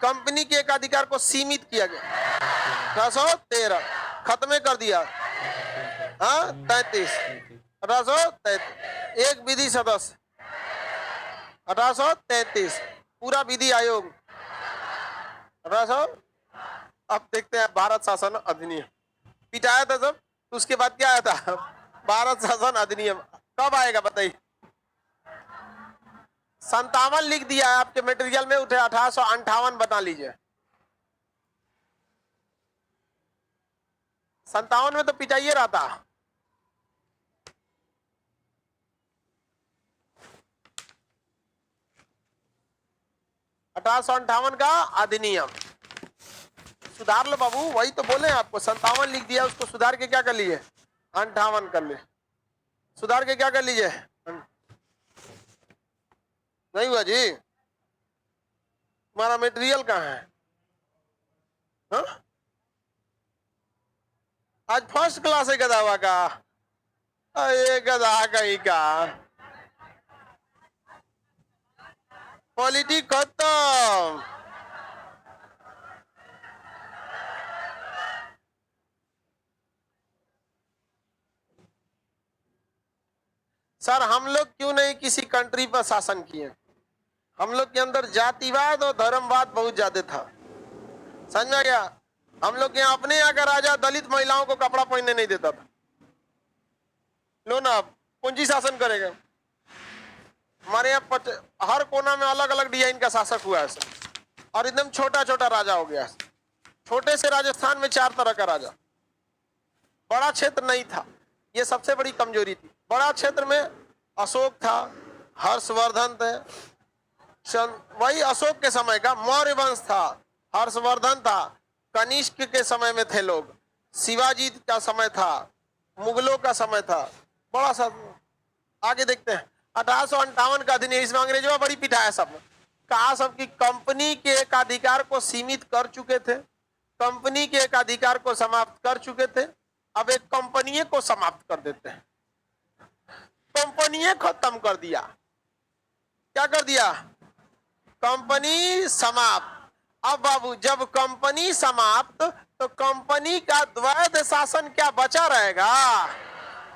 कंपनी के एकाधिकार को सीमित किया गया 1813। खत्म कर दिया 33। 1833। एक विधि सदस्य 1833। पूरा विधि आयोग 1800। अब देखते हैं भारत शासन अधिनियम पिटाया था जब, तो उसके बाद क्या आया था? भारत शासन अधिनियम कब आएगा बताइए? 57 लिख दिया है आपके मटेरियल में, उठे 1858 बता लीजिए। 57 में तो पिटाइए रहा था। $1858 का अधिनियम सुधार लो बाबू, वही तो बोले आपको। 57 लिख दिया, उसको सुधार के क्या कर लीजिए? 58 कर ले। सुधार के क्या कर लीजिए? नहीं हुआ जी? हमारा मटेरियल कहाँ है? हा? आज फर्स्ट क्लास है गधावा का। ये गधा कहीं का पॉलिटिक खत्म। सर हम लोग क्यों नहीं किसी कंट्री पर शासन किए? हम लोग के अंदर जातिवाद और धर्मवाद बहुत ज्यादा था, समझ में गया? हम लोग के यहाँ अपने यहाँ का राजा दलित महिलाओं को कपड़ा पहनने नहीं देता था। लो ना, पूंजी शासन करेगा। हमारे यहाँ हर कोना में अलग अलग डिजाइन का शासक हुआ है सर, और एकदम छोटा छोटा राजा हो गया। छोटे से राजस्थान में 4 तरह का राजा। बड़ा क्षेत्र नहीं था, ये सबसे बड़ी कमजोरी थी। बड़ा क्षेत्र में अशोक था, हर्षवर्धन थे, वही अशोक के समय का। मौर्य वंश था, हर्षवर्धन था, कनिष्क के समय में थे लोग, शिवाजी का समय था, मुगलों का समय था। बड़ा सा आगे देखते हैं 1858 का अधिनियम। इसमें अंग्रेजों बड़ी पिटाया सब कहा सब की कंपनी के एकाधिकार को सीमित कर चुके थे, कंपनी के एकाधिकार को समाप्त कर चुके थे। अब एक कंपनी को समाप्त कर देते हैं। कंपनी खत्म कर दिया। क्या कर दिया? कंपनी समाप्त। अब बाबू जब कंपनी समाप्त तो कंपनी का द्वैध शासन क्या बचा रहेगा?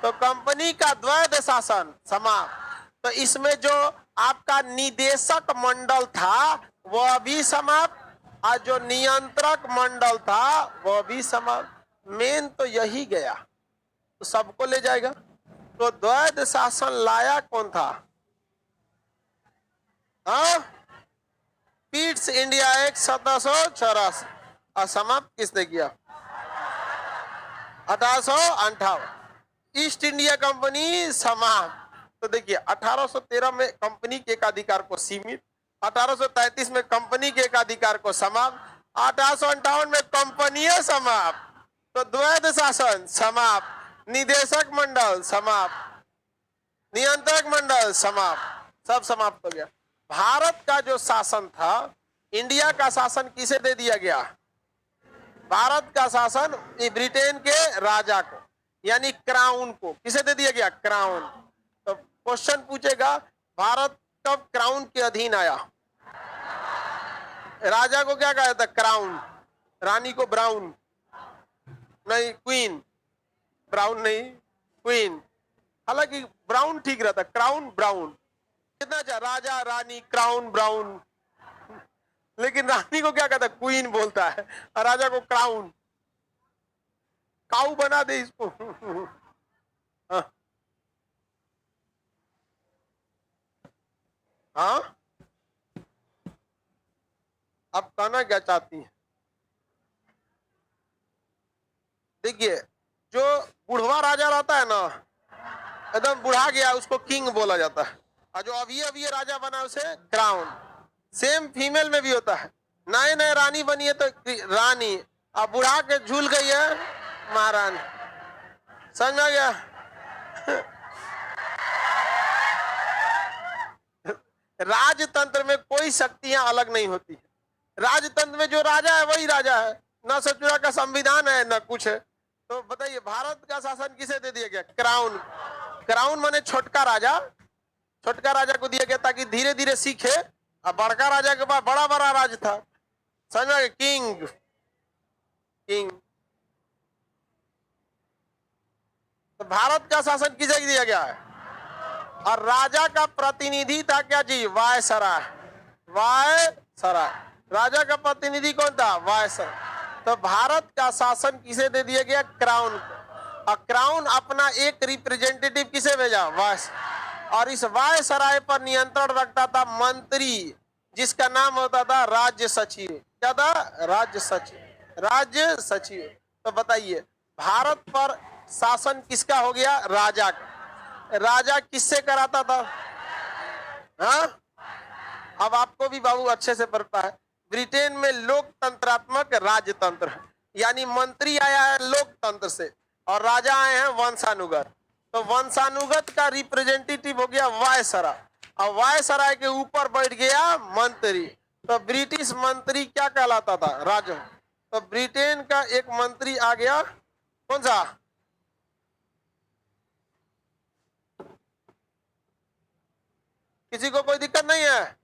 तो कंपनी का द्वैध शासन समाप्त। तो इसमें जो आपका निदेशक मंडल था वह भी समाप्त, और जो नियंत्रक मंडल था वह भी समाप्त। मेन तो यही गया, तो सबको ले जाएगा। तो द्वैध शासन लाया कौन था? हाँ, पिट्स इंडिया एक्ट 1784। और समाप्त किसने किया? 1858। ईस्ट इंडिया कंपनी समाप्त। तो देखिए 1813 में कंपनी के एकाधिकार को सीमित, 1833 में कंपनी के एकाधिकार को समाप्त, 1858 में कंपनियां समाप्त। तो द्वैध शासन समाप्त, निदेशक मंडल समाप्त, नियंत्रक मंडल समाप्त, सब समाप्त हो गया। भारत का जो शासन था, इंडिया का शासन किसे दे दिया गया? भारत का शासन ब्रिटेन के राजा को, यानी क्राउन को। किसे दे दिया गया? क्राउन। तो क्वेश्चन पूछेगा भारत कब क्राउन के अधीन आया? राजा को क्या कहा था? क्राउन। रानी को ब्राउन। नहीं, क्वीन। ब्राउन नहीं, क्वीन। हालांकि ब्राउन ठीक रहता, क्राउन ब्राउन कितना अच्छा, राजा रानी क्राउन ब्राउन, लेकिन रानी को क्या कहता है, क्वीन बोलता है, और राजा को क्राउन। काऊ बना दे इसको। हाँ हाँ, आप कहना क्या चाहती हैं? देखिए, जो बुढ़वा राजा रहता है ना, एकदम बुढ़ा गया, उसको किंग बोला जाता है, और जो अभी राजा बना उसे क्राउन। सेम फीमेल में भी होता है, नए नए रानी बनी है तो रानी, अब बुढ़ा के झूल गई है महारानी। समझ में आ गया? राजतंत्र में कोई शक्तियां अलग नहीं होती है। राजतंत्र में जो राजा है वही राजा है, ना सचुरा का संविधान है ना कुछ है। तो बताइए, भारत का शासन किसे दे दिया गया? क्राउन। क्राउन माने छोटका राजा, छोटका राजा को दिया गया ताकि धीरे धीरे सीखे। अब बड़का राजा के पास बड़ा बड़ा राज था, समझ में? King, king. तो भारत का शासन किसे दिया गया है? और राजा का प्रतिनिधि था क्या जी? वायसराय। वायसराय, राजा का प्रतिनिधि कौन था? वायसराय। तो भारत का शासन किसे दे दिया गया? क्राउन को। और क्राउन अपना एक रिप्रेजेंटेटिव किसे भेजा? वायसराय। और इस वायसराय पर नियंत्रण रखता था मंत्री, जिसका नाम होता था राज्य सचिव। क्या था? राज्य सचिव, राज्य सचिव। तो बताइए, भारत पर शासन किसका हो गया? राजा का। राजा किससे कराता था? हाँ, अब आपको भी बाबू अच्छे से पता है, ब्रिटेन में लोकतंत्रात्मक राजतंत्र, यानी मंत्री आया है लोकतंत्र से और राजा आए हैं वंशानुगत। तो वंशानुगत का रिप्रेजेंटेटिव हो गया वायसराय, और वायसराय के ऊपर बैठ गया मंत्री। तो ब्रिटिश मंत्री क्या कहलाता था? राजा। तो ब्रिटेन का एक मंत्री आ गया, कौन सा? किसी को कोई दिक्कत नहीं है?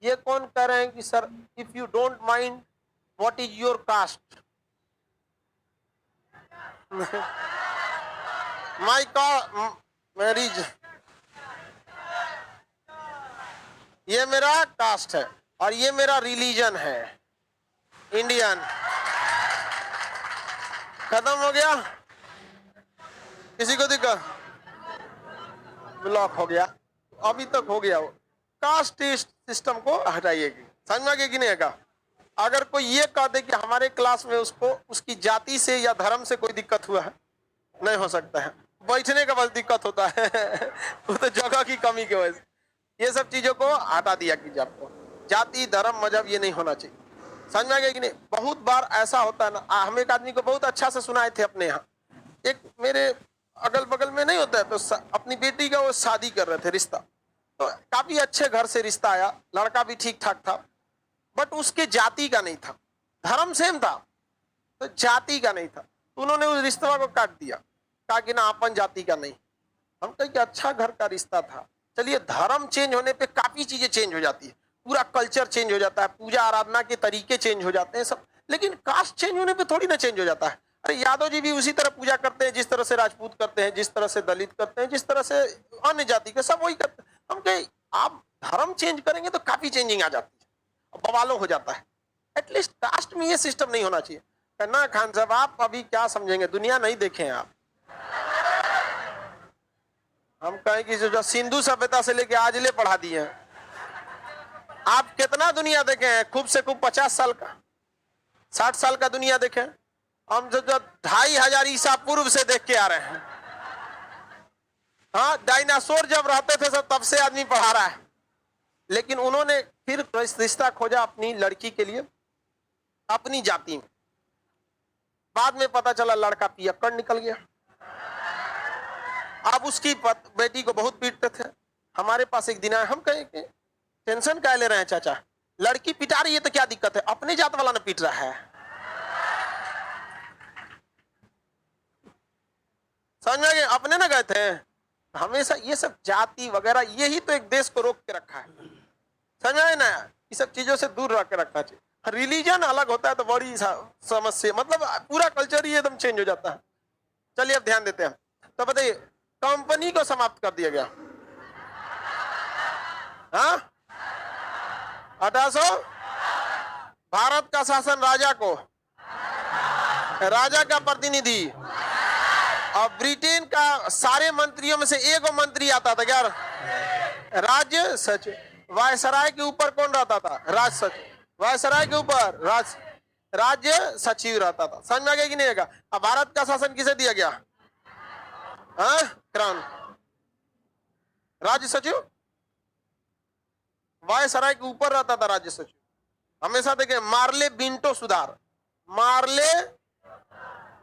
ये कौन कह रहे हैं कि sir, if you don't mind, what is your caste? My का मैरिज, ये मेरा कास्ट है और ये मेरा रिलीजन है, इंडियन। खत्म हो गया? किसी को दिक्कत? ब्लॉक हो गया, अभी तक हो गया वो। कास्ट सिस्टम को हटाइएगी, समझ में आ गया कि नहीं आएगा? अगर कोई ये कह दे कि हमारे क्लास में उसको उसकी जाति से या धर्म से कोई दिक्कत हुआ है, नहीं हो सकता है। बैठने का बस दिक्कत होता है वो तो जगह की कमी की वजह से। ये सब चीजों को हटा दिया कीजिए। आपको जाति धर्म मजहब ये नहीं होना चाहिए, समझ में आ गया कि नहीं? बहुत बार ऐसा होता है ना, हम एक आदमी को बहुत अच्छा से सुनाए थे अपने यहाँ, एक मेरे अगल बगल में नहीं होता है, तो अपनी बेटी का वो शादी कर रहे थे, रिश्ता, तो काफी अच्छे घर से रिश्ता आया, लड़का भी ठीक ठाक था, बट उसके जाति का नहीं था, धर्म सेम था तो जाति का नहीं था। तो उन्होंने उस रिश्ते को काट दिया, कहा कि ना अपन जाति का नहीं। हम कहे कि अच्छा घर का रिश्ता था। चलिए, धर्म चेंज होने पे काफी चीजें चेंज हो जाती है, पूरा कल्चर चेंज हो जाता है, पूजा आराधना के तरीके चेंज हो जाते हैं सब, लेकिन कास्ट चेंज होने पे थोड़ी ना चेंज हो जाता है। अरे यादव जी भी उसी तरह पूजा करते हैं जिस तरह से राजपूत करते हैं, जिस तरह से दलित करते हैं, जिस तरह से अन्य जाति के सब वही करते हैं। हम कहे आप धर्म चेंज करेंगे तो काफी चेंजिंग आ जाती है, बवालों हो जाता है। एटलीस्ट कास्ट में ये सिस्टम नहीं होना चाहिए। ना खान साहब, आप अभी क्या समझेंगे, दुनिया नहीं देखे हैं आप। हम कहें कि जो सिंधु सभ्यता से लेके आज ले पढ़ा दिए हैं, आप कितना दुनिया देखे हैं? खूब से खूब 50 साल का, 60 साल का दुनिया देखे। हम जो 2500 ईसा पूर्व से देख के आ रहे हैं। हाँ, डायनासोर जब रहते थे सब, तब से आदमी पढ़ा रहा है, लेकिन उन्होंने फिर रिश्ता खोजा अपनी लड़की के लिए अपनी जाति में। बाद में पता चला लड़का पियक्कड़ निकल गया। अब उसकी बेटी को बहुत पीटते थे। हमारे पास एक दिन आए, हम कहे कि टेंशन क्या ले रहे हैं चाचा, लड़की पिटा रही है तो क्या दिक्कत है, अपने जात वाला ने पीट रहा है। समझ में गए? अपने ना गए थे। हमेशा ये सब जाति वगैरह, यही तो एक देश को रोक के रखा है। समझ में आया ना? ये सब चीजों से दूर रख के रखना चाहिए। रिलीजन अलग होता है तो बड़ी समस्या, मतलब पूरा कल्चर ही एकदम चेंज हो जाता है। चलिए अब ध्यान देते हैं। तो बताइए, कंपनी को समाप्त कर दिया गया, हाँ 1800। भारत का शासन राजा को, राजा का प्रतिनिधि, और ब्रिटेन का सारे मंत्रियों में से एक मंत्री आता था क्या? राज्य सचिव। वायसराय के ऊपर कौन रहता था? राज सचिव। वायसराय के ऊपर राज्य सचिव रहता था। समझ में आ गया कि नहीं आएगा? अब भारत का शासन किसे दिया गया? हाँ, क्राउन। राज्य सचिव वायसराय के ऊपर रहता था, राज्य सचिव। हमेशा देखें, मार्ले मिंटो सुधार, मार्ले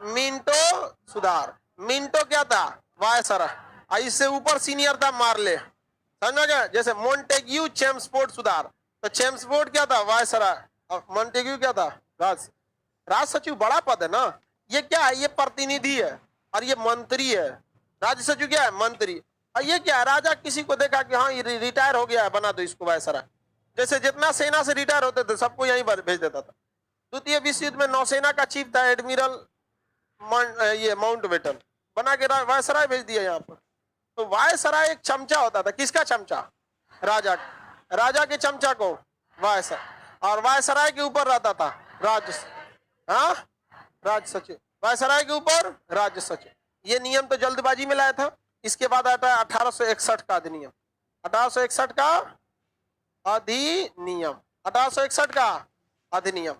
मिंटो सुधार। मिंटो क्या था? वायसराय। इससे ऊपर सीनियर था मार्ले। समझ गया? जैसे मोन्टेग्यू चेम्सफोर्ड सुधार, तो चेम्सफोर्ड क्या था? वायसराय। और मोन्टेग्यू क्या था? राज सचिव बड़ा पद है ना। ये क्या है? ये प्रतिनिधि है और ये मंत्री है। राज्य सचिव क्या है? मंत्री। और ये क्या है? राजा किसी को देखा कि हाँ ये रिटायर हो गया है, बना दो इसको वायसराय। जैसे जितना सेना से रिटायर होते थे सबको यहीं भेज देता था। द्वितीय विश्व युद्ध में नौसेना का चीफ था एडमिरल ये माउंटबेटन, बना के वायसराय भेज दिया यहाँ पर। तो वायसराय एक चमचा होता था। किसका चमचा? राजा। राजा के चमचा को वायसराय, और वायसराय के ऊपर रहता था हाँ राज्य सचिव। वायसराय के ऊपर राज्य सचिव। ये नियम तो जल्दबाजी में लाया था। इसके बाद आता है 1861 का अधिनियम। 1861 का अधिनियम, 1861 का अधिनियम।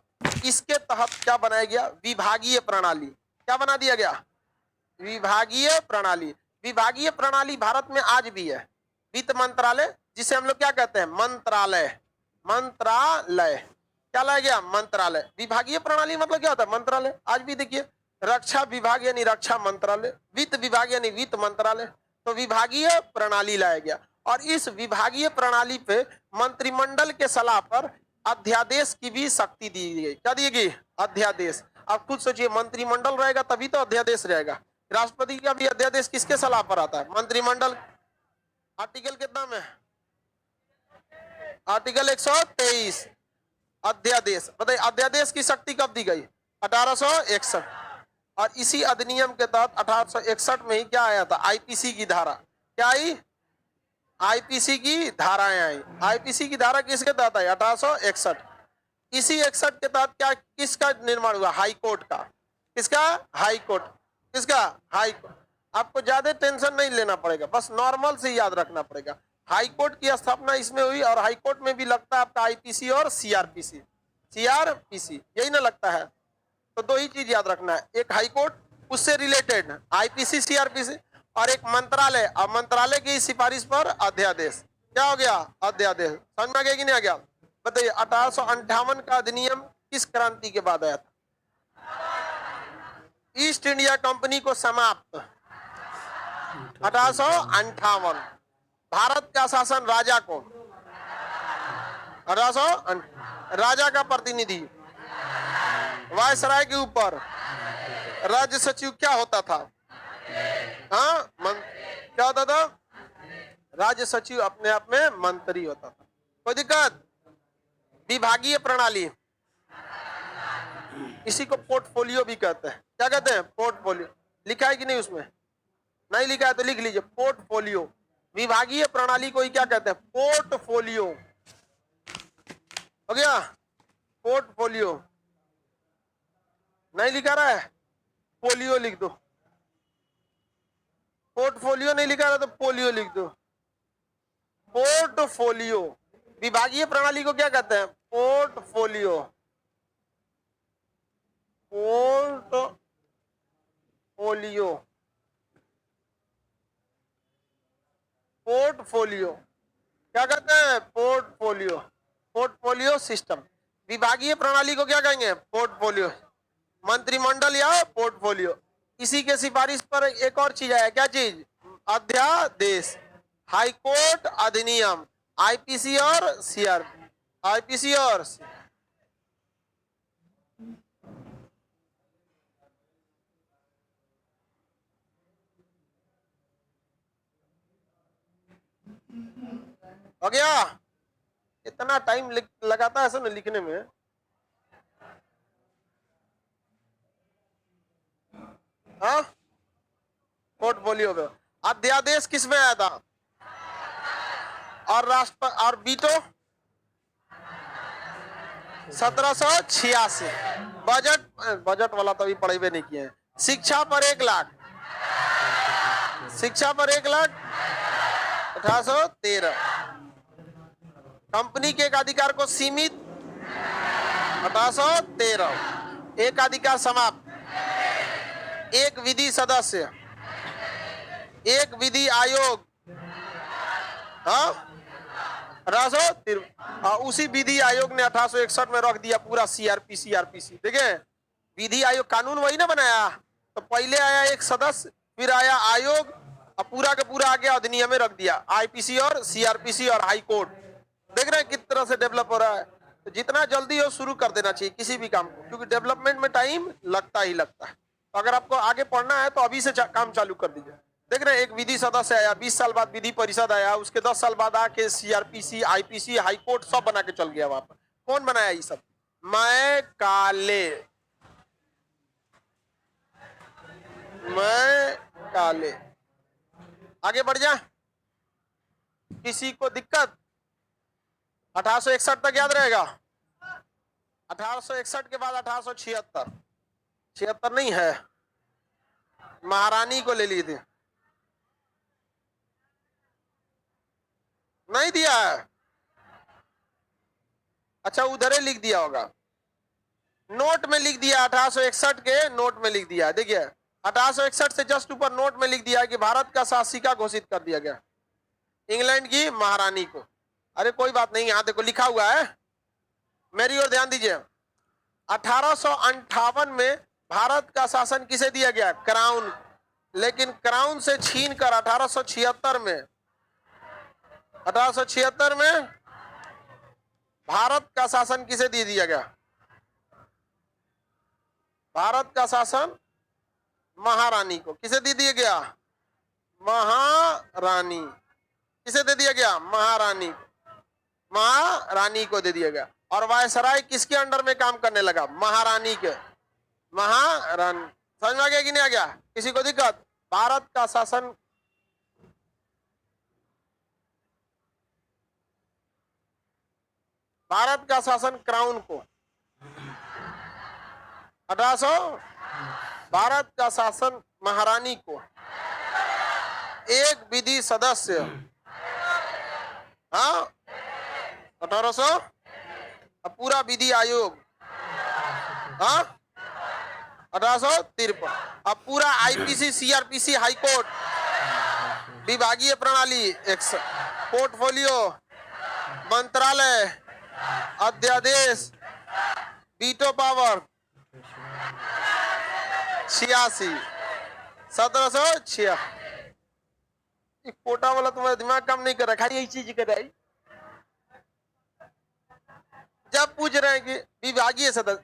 इसके तहत क्या बनाया गया? विभागीय प्रणाली। क्या बना दिया गया? विभागीय प्रणाली। विभागीय प्रणाली भारत में आज भी है। वित्त मंत्रालय, जिसे हम लोग क्या कहते हैं? मंत्रालय। मंत्रालय क्या लाया गया? मंत्रालय। विभागीय प्रणाली मतलब क्या होता है? मंत्रालय। आज भी देखिए, रक्षा विभाग यानी रक्षा मंत्रालय, वित्त विभाग यानी वित्त मंत्रालय। तो विभागीय प्रणाली लाया गया, और इस विभागीय प्रणाली पे मंत्रिमंडल के सलाह पर अध्यादेश की भी शक्ति दी गई। क्या दी गई? अध्यादेश। आप खुद सोचिए, मंत्रिमंडल रहेगा तभी तो अध्यादेश रहेगा। राष्ट्रपति का भी अध्यादेश किसके सलाह पर आता है? मंत्रिमंडल। आर्टिकल कितना में? आर्टिकल 123 अध्यादेश। बताइए, अध्यादेश की शक्ति कब दी गई? 1861। और इसी अधिनियम के तहत 1861 में ही क्या आया था? आईपीसी की धारा। क्या आई? आईपीसी की धाराएं आई। आईपीसी की धारा किसके तहत आई? 1861। इसी 61 के तहत क्या, किसका निर्माण हुआ? हाई कोर्ट का। किसका? High court. किसका? High court. आपको ज्यादा टेंशन नहीं लेना पड़ेगा, बस नॉर्मल से याद रखना पड़ेगा। हाई कोर्ट की स्थापना इसमें हुई, और हाई कोर्ट में भी लगता है आपका आईपीसी और सीआरपीसी। सीआरपीसी यही ना लगता है? तो दो ही चीज याद रखना है, एक हाई कोर्ट, उससे रिलेटेड आईपीसी सीआरपीसी, और एक मंत्रालय, और मंत्रालय की सिफारिश पर अध्यादेश। क्या हो गया? अध्यादेश। समझ में आ गया कि नहीं आ गया? बताइए, 1858 का अधिनियम किस क्रांति के बाद आया था? ईस्ट इंडिया कंपनी को समाप्त 1858। भारत का शासन राजा को, 1800 राजा का प्रतिनिधि, वायसराय के ऊपर राज्य सचिव क्या होता था? हाँ क्या होता था? राज्य सचिव अपने आप में मंत्री होता था। कोई दिक्कत? विभागीय प्रणाली, इसी को पोर्टफोलियो भी कहते हैं। क्या कहते हैं? पोर्टफोलियो। लिखा है कि नहीं उसमें? नहीं लिखा है तो लिख लीजिए, पोर्टफोलियो। विभागीय प्रणाली को ही क्या कहते हैं? पोर्टफोलियो। हो गया? पोर्टफोलियो। नहीं लिखा रहा है? पोलियो लिख दो। पोर्टफोलियो नहीं लिखा रहा तो पोलियो लिख दो। पोर्टफोलियो। विभागीय प्रणाली को क्या कहते हैं? पोर्टफोलियो। पोर्टफोलियो। पोर्टफोलियो क्या कहते हैं? पोर्टफोलियो। Portfolio system. विभागीय प्रणाली को क्या कहेंगे? पोर्टफोलियो। मंत्रिमंडल या पोर्टफोलियो। इसी के सिफारिश पर एक और चीज आया। क्या चीज? अध्यादेश। हाईकोर्ट अधिनियम, आईपीसी और सीआर, आईपीसी और हो गया? इतना टाइम लगाता है ऐसा ना लिखने में। हाँ, पोर्टफोलियो में। अध्यादेश किसमें आया था? और और बीटो 1786। बजट वाला तो अभी पढ़े हुए नहीं किए हैं। शिक्षा पर 1 लाख, शिक्षा पर 1 लाख 1813। कंपनी के एकाधिकार को सीमित 1813। एकाधिकार समाप्त। एक विधि सदस्य, एक विधि आयोग, हाँ 1813। उसी विधि आयोग ने 1861 में रख दिया पूरा सीआरपीसी। देखिए विधि आयोग कानून वही ना बनाया, तो पहले आया एक सदस्य, फिर आया आयोग, और पूरा का पूरा आगे अधिनियम में रख दिया, आईपीसी और सीआरपीसी और हाई कोर्ट। देख रहे हैं किस तरह से डेवलप हो रहा है। तो जितना जल्दी हो शुरू कर देना चाहिए किसी भी काम को, क्योंकि डेवलपमेंट में टाइम लगता ही लगता है। तो अगर आपको आगे पढ़ना है तो अभी से काम चालू कर दीजिए। देख रहे हैं एक विधि सदस्य आया, 20 साल बाद विधि परिषद आया, उसके 10 साल बाद आके सीआरपीसी, आईपीसी, हाई कोर्ट सब बना के चल गया वहां पर। कौन बनाया ये सब? मैकाले। आगे बढ़ जा। किसी को दिक्कत? 1861 तक याद रहेगा। 1861 के बाद 1876, 76 नहीं है, महारानी को ले लिए थे, नहीं दिया है। अच्छा उधर ही लिख दिया होगा, नोट में लिख दिया, 1861 के नोट में लिख दिया। देखिए 1861 से जस्ट ऊपर नोट में लिख दिया कि भारत का शासिका घोषित कर दिया गया इंग्लैंड की महारानी को। अरे कोई बात नहीं, यहां देखो लिखा हुआ है, मेरी ओर ध्यान दीजिए। 1858 में भारत का शासन किसे दिया गया? क्राउन। लेकिन क्राउन से छीनकर 1876 में भारत का शासन किसे दे दिया गया? भारत का शासन महारानी को। किसे दे दिया गया? महारानी। किसे दे दिया गया? महारानी को दे दिया गया। और वायसराय किसके अंडर में काम करने लगा? महारानी के। महारानी। समझ में आ गया कि नहीं आ गया? किसी को दिक्कत? भारत का शासन क्राउन को 1800, भारत का शासन महारानी को, एक विधि सदस्य, हाँ 1800, पूरा विधि आयोग, हाँ 1853, अब पूरा आईपीसी, सीआरपीसी, हाई कोर्ट, विभागीय प्रणाली, पोर्टफोलियो, मंत्रालय, अध्यादेश, वीटो पावर 86, 1706। कोटा वाला तुम्हारा दिमाग काम नहीं कर रहा, खाली यही चीज कर रहा है। जब पूछ रहे हैं कि विभागीय सदस्य,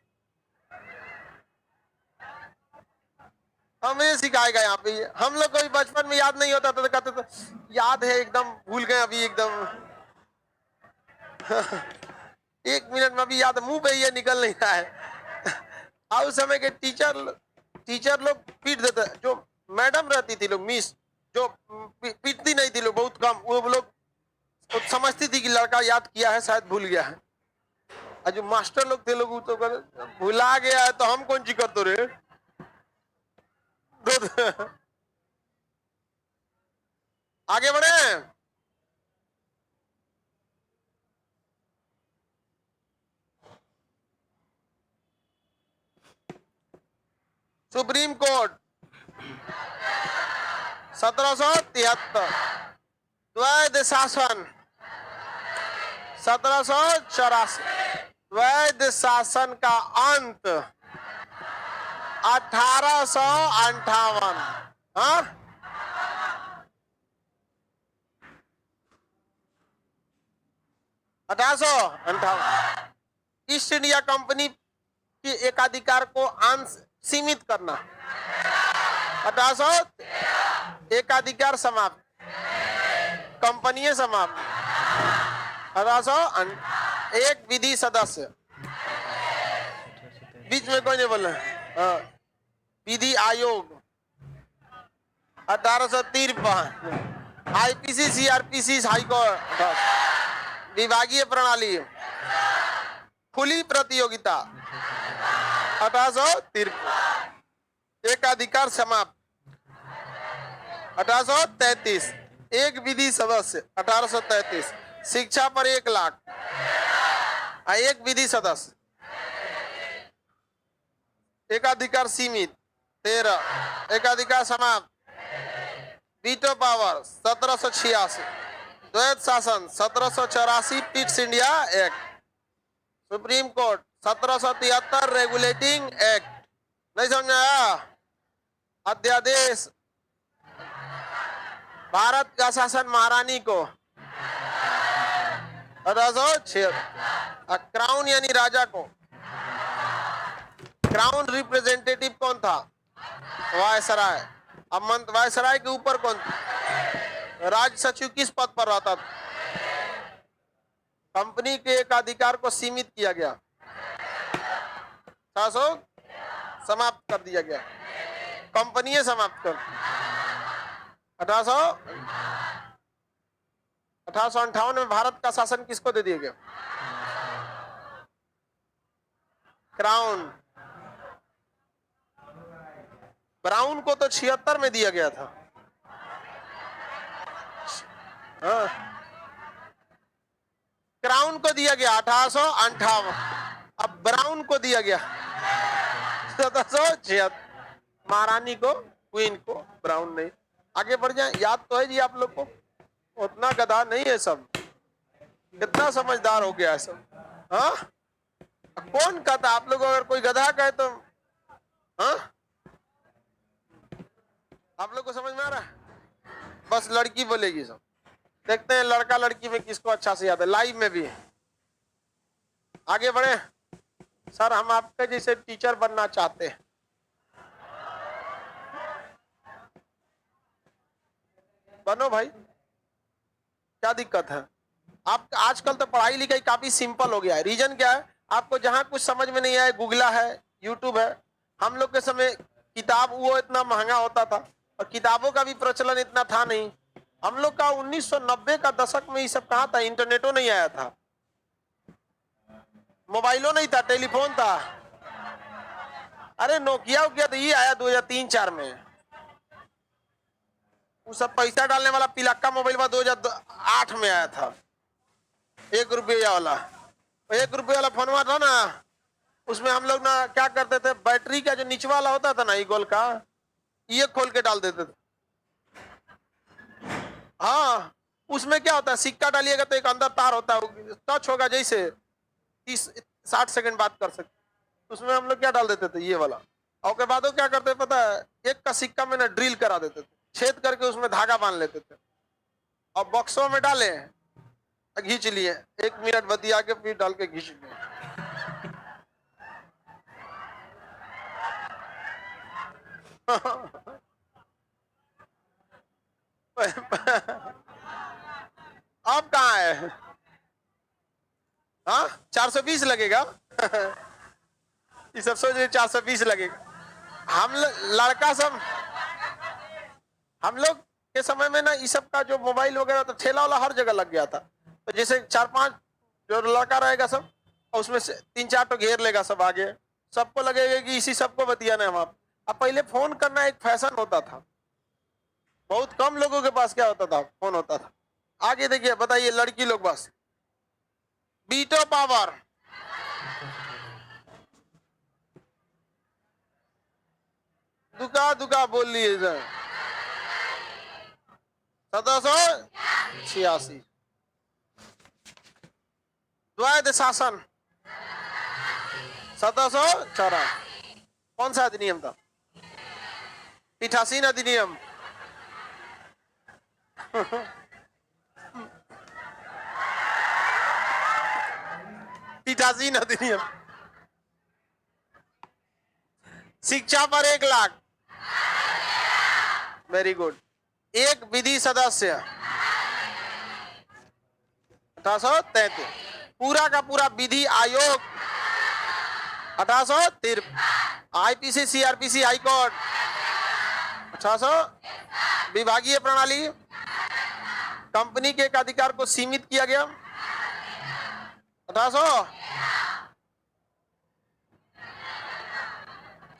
हमें सिखाएगा यहाँ पे। हम लोग को भी बचपन में याद नहीं होता था तो कहते थे याद है, एकदम भूल गए अभी एकदम। 1 मिनट में भी याद, मुंह पे ये निकल नहीं रहा है। उस समय के टीचर लोग पीट देते, जो मैडम रहती थी लोग, मिस जो पीटती नहीं थी लोग, बहुत कम, वो लोग समझती थी कि लड़का याद किया है शायद भूल गया है। और जो मास्टर लोग थे लोग तो भुला गया है तो हम कौन सी कर तो रे। आगे बढ़े। सुप्रीम कोर्ट 1773, द्वैध शासन 1784, द्वैध शासन का अंत 1858, हाँ 1858। ईस्ट इंडिया कंपनी के एकाधिकार को अंश सीमित करना 1800, एकाधिकार समाप्त, कंपनी समाप्त 1800। एक विधि सदस्य, बीच में कोई नहीं बोल रहा। हाँ। विधि आयोग 1853, आईपीसी, सीआरपीसी, हाईकोर्ट, विभागीय प्रणाली, खुली प्रतियोगिता 1853, एकाधिकार समाप्त 1833, एक विधि सदस्य 1833, शिक्षा पर 1 लाख, एक विधि सदस्य, एकाधिकार सीमित 13, एकाधिकार समाप्त, वीटो पावर 1786, द्वैत शासन 1784, Pitt's India act, supreme court 1773, regulating act, नहीं समझ में आया? अध्यादेश, भारत का शासन महारानी को 1876, क्राउन यानी राजा को, क्राउन रिप्रेजेंटेटिव कौन था? वायसराय। अब वायसराय के ऊपर कौन था? राज सचिव किस पद पर रहता था? कंपनी के एक अधिकार को सीमित किया गया, शासन समाप्त कर दिया गया, कंपनी समाप्त कर। 1858 में भारत का शासन किसको दे दिया गया? क्राउन। ब्राउन को तो 76 में दिया गया था। हाँ। क्राउन को दिया गया 1858, अब ब्राउन को दिया गया 1776, महारानी को, क्वीन को, ब्राउन नहीं। आगे बढ़ जाए, याद तो है जी आप लोग को, उतना गधा नहीं है सब, कितना समझदार हो गया है सब। हाँ, कौन कहता? आप लोग अगर कोई गधा कहे तो हाँ, आप लोग को समझ में आ रहा है? बस लड़की बोलेगी सब। देखते हैं लड़का लड़की में किसको अच्छा से याद है, लाइव में भी है। आगे बढ़े सर, हम आपके जैसे टीचर बनना चाहते हैं। बनो भाई, क्या दिक्कत है? आप आजकल तो पढ़ाई लिखाई काफी सिंपल हो गया है। रीजन क्या है? आपको जहां कुछ समझ में नहीं आए, गूगला है, यूट्यूब है। हम लोग के समय किताब वो इतना महंगा होता था और किताबों का भी प्रचलन इतना था नहीं। हम लोग का 1990 का दशक में ये सब कहाँ था? इंटरनेटो नहीं आया था, मोबाइलो नहीं था, टेलीफोन था। अरे नोकिया उकिया तो ये आया 2003-4 में। वो सब पैसा डालने वाला पिलक्का मोबाइल 2008 में आया था, 1 रुपया वाला। 1 रुपये वाला फोनवा था ना, उसमें हम लोग ना क्या करते थे, बैटरी का जो नीचवा वाला होता था ना, ये गोल का, ये खोल के डाल देते थे। हाँ, उसमें क्या होता है, सिक्का डालिएगा तो एक अंदर तार होता है, टच होगा जैसे 30-60 सेकंड बात कर सकते। उसमें हम लोग क्या डाल देते थे, ये वाला। और के बाद वो क्या करते पता है, एक का सिक्का में ना ड्रिल करा देते थे, छेद करके उसमें धागा बांध लेते थे और बॉक्सों में डाले, घींच लिए, 1 मिनट बतिया के फिर डाल के घींच लिए। अब कहाँ है? हाँ, 420 लगेगा। ये सब सोच रहे 420 लगेगा। हम लड़का सब, हम लोग के समय में ना ये सब का जो मोबाइल वगैरह तो ठेला वाला हर जगह लग गया था। तो जैसे 4-5 जो लड़का रहेगा सब, और उसमें से 3-4 तो घेर लेगा सब आगे, सबको लगेगा कि इसी सबको बतियाना है वहां। अब पहले फोन करना एक फैशन होता था, बहुत कम लोगों के पास क्या होता था, फोन होता था। आगे देखिए, बताइए लड़की लोग बस वीटो पावर, दुका बोल लिए 1786, द्वैत शासन 1754, कौन सा अधिनियम था? पीठासीन अधिनियम। पीठासीन अधिनियम। शिक्षा पर 1 लाख, वेरी गुड। एक विधि सदस्य 1833, पूरा का पूरा विधि आयोग 1853, आईपीसी सीआरपीसी हाईकोर्ट 1800, विभागीय प्रणाली, कंपनी के एक अधिकार को सीमित किया गया 1800,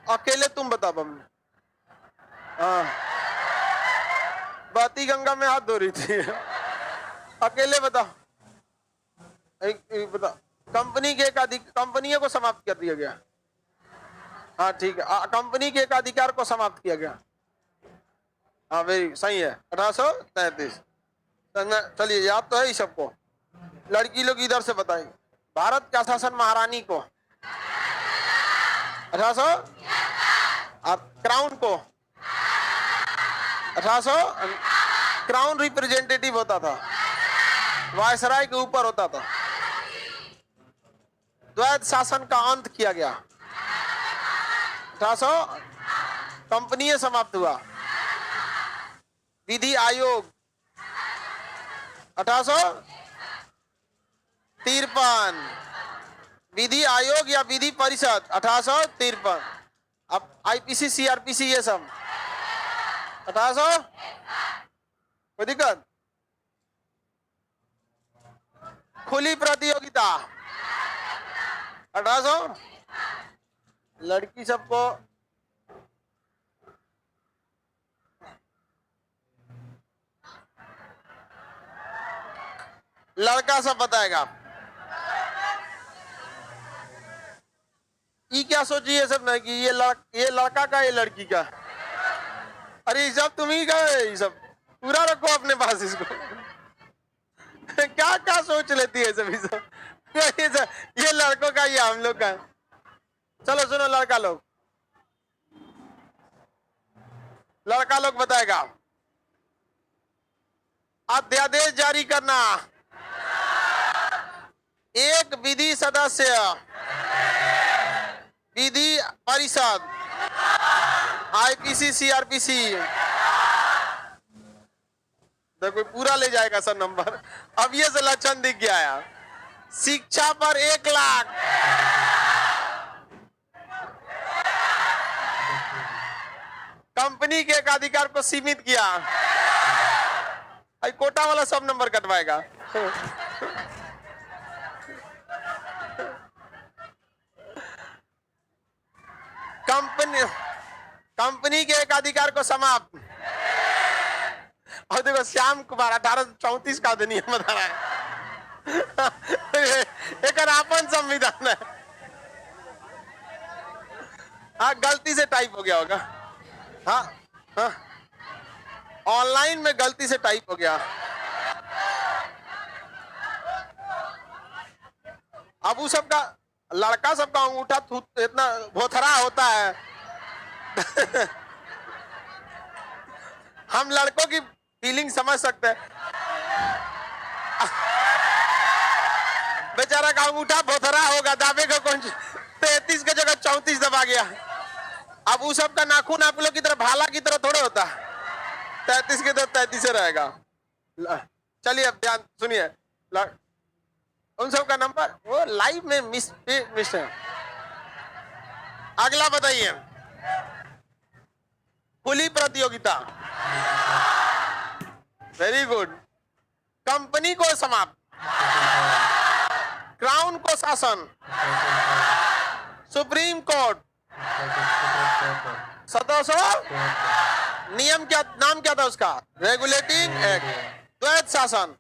अकेले तुम बता बम। हाँ, बाती गंगा में हाथ धो रही थी, अकेले बता। एक बता, कंपनी के एक कंपनियों को समाप्त कर दिया गया। हाँ ठीक है, कंपनी के एक अधिकार को समाप्त किया गया। हाँ भाई सही है, 1833। चलिए याद तो है ही सबको। लड़की लोग इधर से बताएंगे। भारत का शासन महारानी को 1800, और क्राउन को 1800, क्राउन रिप्रेजेंटेटिव होता था, वायसराय के ऊपर होता था। द्वैध शासन का अंत किया गया 1800, कंपनी समाप्त हुआ। विधि आयोग 1853, विधि आयोग या विधि परिषद 1853। अब आईपीसी सीआरपीसी ये सब 1800, कोई दिक्कत? खुली प्रतियोगिता 1800, लड़की सबको लड़का सब बताएगा। ये क्या सोचिए सब नहीं कि ये लड़का का, ये लड़की का। अरे ये सब तुम ही का है, ये सब पूरा रखो अपने पास इसको। क्या क्या सोच लेती है सभी सब। ये लड़कों का, ये हम लोग का। चलो सुनो, लड़का लोग बताएगा। अध्यादेश जारी करना, एक विधि सदस्य, विधि परिषद, आईपीसी सीआरपीसी। देखो पूरा ले जाएगा सर नंबर। अब ये से लक्षण दिख गया है। शिक्षा पर 1 लाख, कंपनी के एक अधिकार को सीमित किया। कोटा वाला सब नंबर कटवाएगा। कंपनी के एक अधिकार को समाप्त। और देखो श्याम कुमार 1834 का अधिनियम बता रहा है। एक आपन संविधान है। हाँ गलती से टाइप हो गया होगा। हाँ हाँ, ऑनलाइन में गलती से टाइप हो गया। अब वो सबका, लड़का सबका अंगूठा इतना भोथरा होता है। हम लड़कों की फीलिंग समझ सकते हैं। बेचारा का अंगूठा भोथरा होगा, दाबेगा कौन? 33 की जगह 34 दबा गया। अब वो सब का नाखून आप लोग की तरह भाला की तरह थोड़े होता। 33 की तरह 33 रहेगा। चलिए अब ध्यान सुनिए, उन सब का नंबर वो लाइव में मिस है। अगला बताइए, खुली प्रतियोगिता, वेरी गुड। कंपनी को समाप्त, क्राउन को शासन, सुप्रीम कोर्ट 1700, नियम क्या, नाम क्या था उसका? रेगुलेटिंग एक्ट, द्वैध शासन,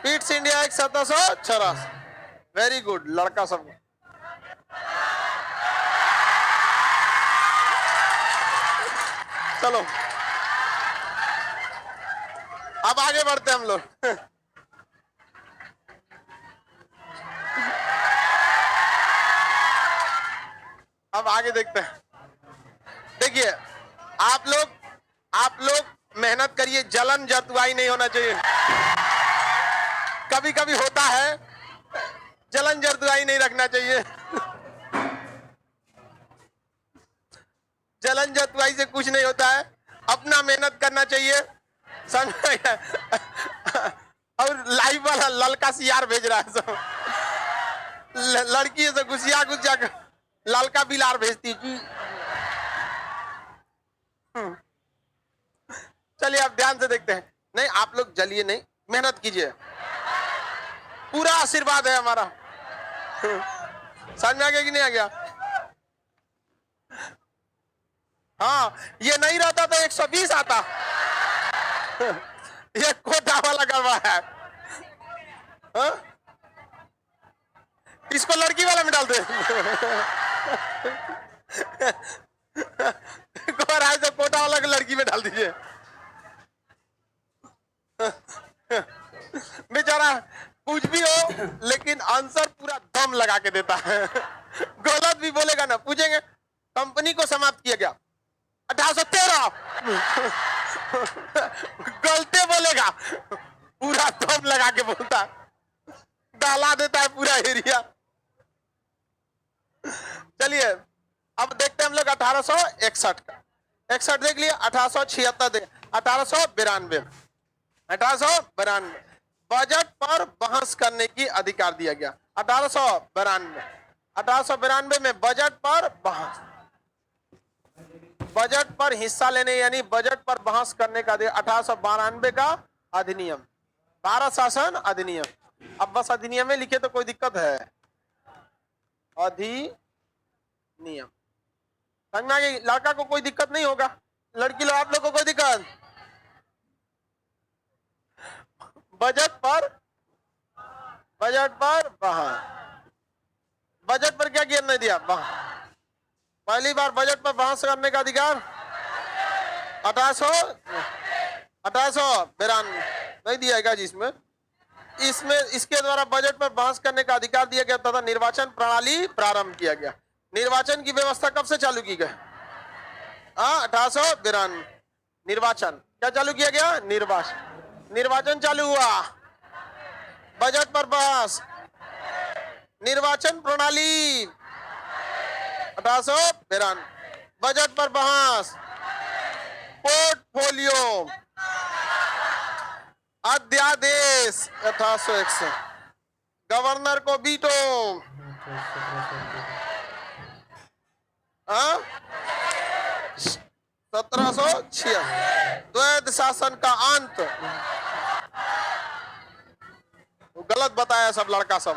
Pitt's India act 1786। Very good, लड़का सब। चलो अब आगे बढ़ते हम लोग। अब आगे देखते हैं। देखिए आप लोग मेहनत करिए, जलन जतवाई नहीं होना चाहिए। कभी कभी होता है, जलन जतवाई नहीं रखना चाहिए। जलन जतवाई से कुछ नहीं होता है, अपना मेहनत करना चाहिए। समझ और लाइव वाला ललका सियार भेज रहा है सब। लड़की है तो गुसिया गुसिया ललका बिलार भेजती जी। चलिए आप ध्यान से देखते हैं। नहीं आप लोग जलिए नहीं, मेहनत कीजिए, पूरा आशीर्वाद है हमारा। समझ में आ गया कि नहीं आ गया? हाँ ये नहीं रहता तो 120 आता। ये कोटा वाला गड़बड़ है। हाँ? इसको लड़की वाला में डाल दे। तो कोटा वाला को लड़की में डाल दीजिए। बेचारा कुछ भी हो लेकिन आंसर पूरा दम लगा के देता है। गलत भी बोलेगा ना, पूछेंगे कंपनी को समाप्त किया गया 1813। गलते बोलेगा, पूरा दम लगा के बोलता, डाला देता है पूरा एरिया। चलिए अब देखते हैं हम लोग 1861 का। 61 देख लिया, 1876 देख, 1892 बजट पर बहस करने की अधिकार दिया गया। 1892 में बजट पर बहस, बजट पर हिस्सा लेने यानी बजट पर बहस करने का 1892 का अधिनियम, भारत शासन अधिनियम। अब बस अधिनियम में लिखे तो कोई दिक्कत है? अधिनियम समझ में आ गई? लड़का को कोई दिक्कत नहीं होगा, लड़की लोग आप लोग को कोई दिक्कत? बजट पर बहस, बजट पर क्या किया नहीं दिया? पहली बार बजट पर बहस करने का अधिकार 1892 नहीं दिया गया जिसमें, इसमें इसके द्वारा बजट पर बहस करने का अधिकार दिया गया तथा निर्वाचन प्रणाली प्रारंभ किया गया। निर्वाचन की व्यवस्था कब से चालू की गई? 1892 निर्वाचन क्या चालू किया गया? निर्वाचन चालू हुआ, बजट पर बहस, निर्वाचन प्रणाली 1892, बजट पर बहस, पोर्टफोलियो, अध्यादेश 1861, गवर्नर को बीटो, 1706, द्वैध शासन का अंत। गलत बताया सब लड़का सब।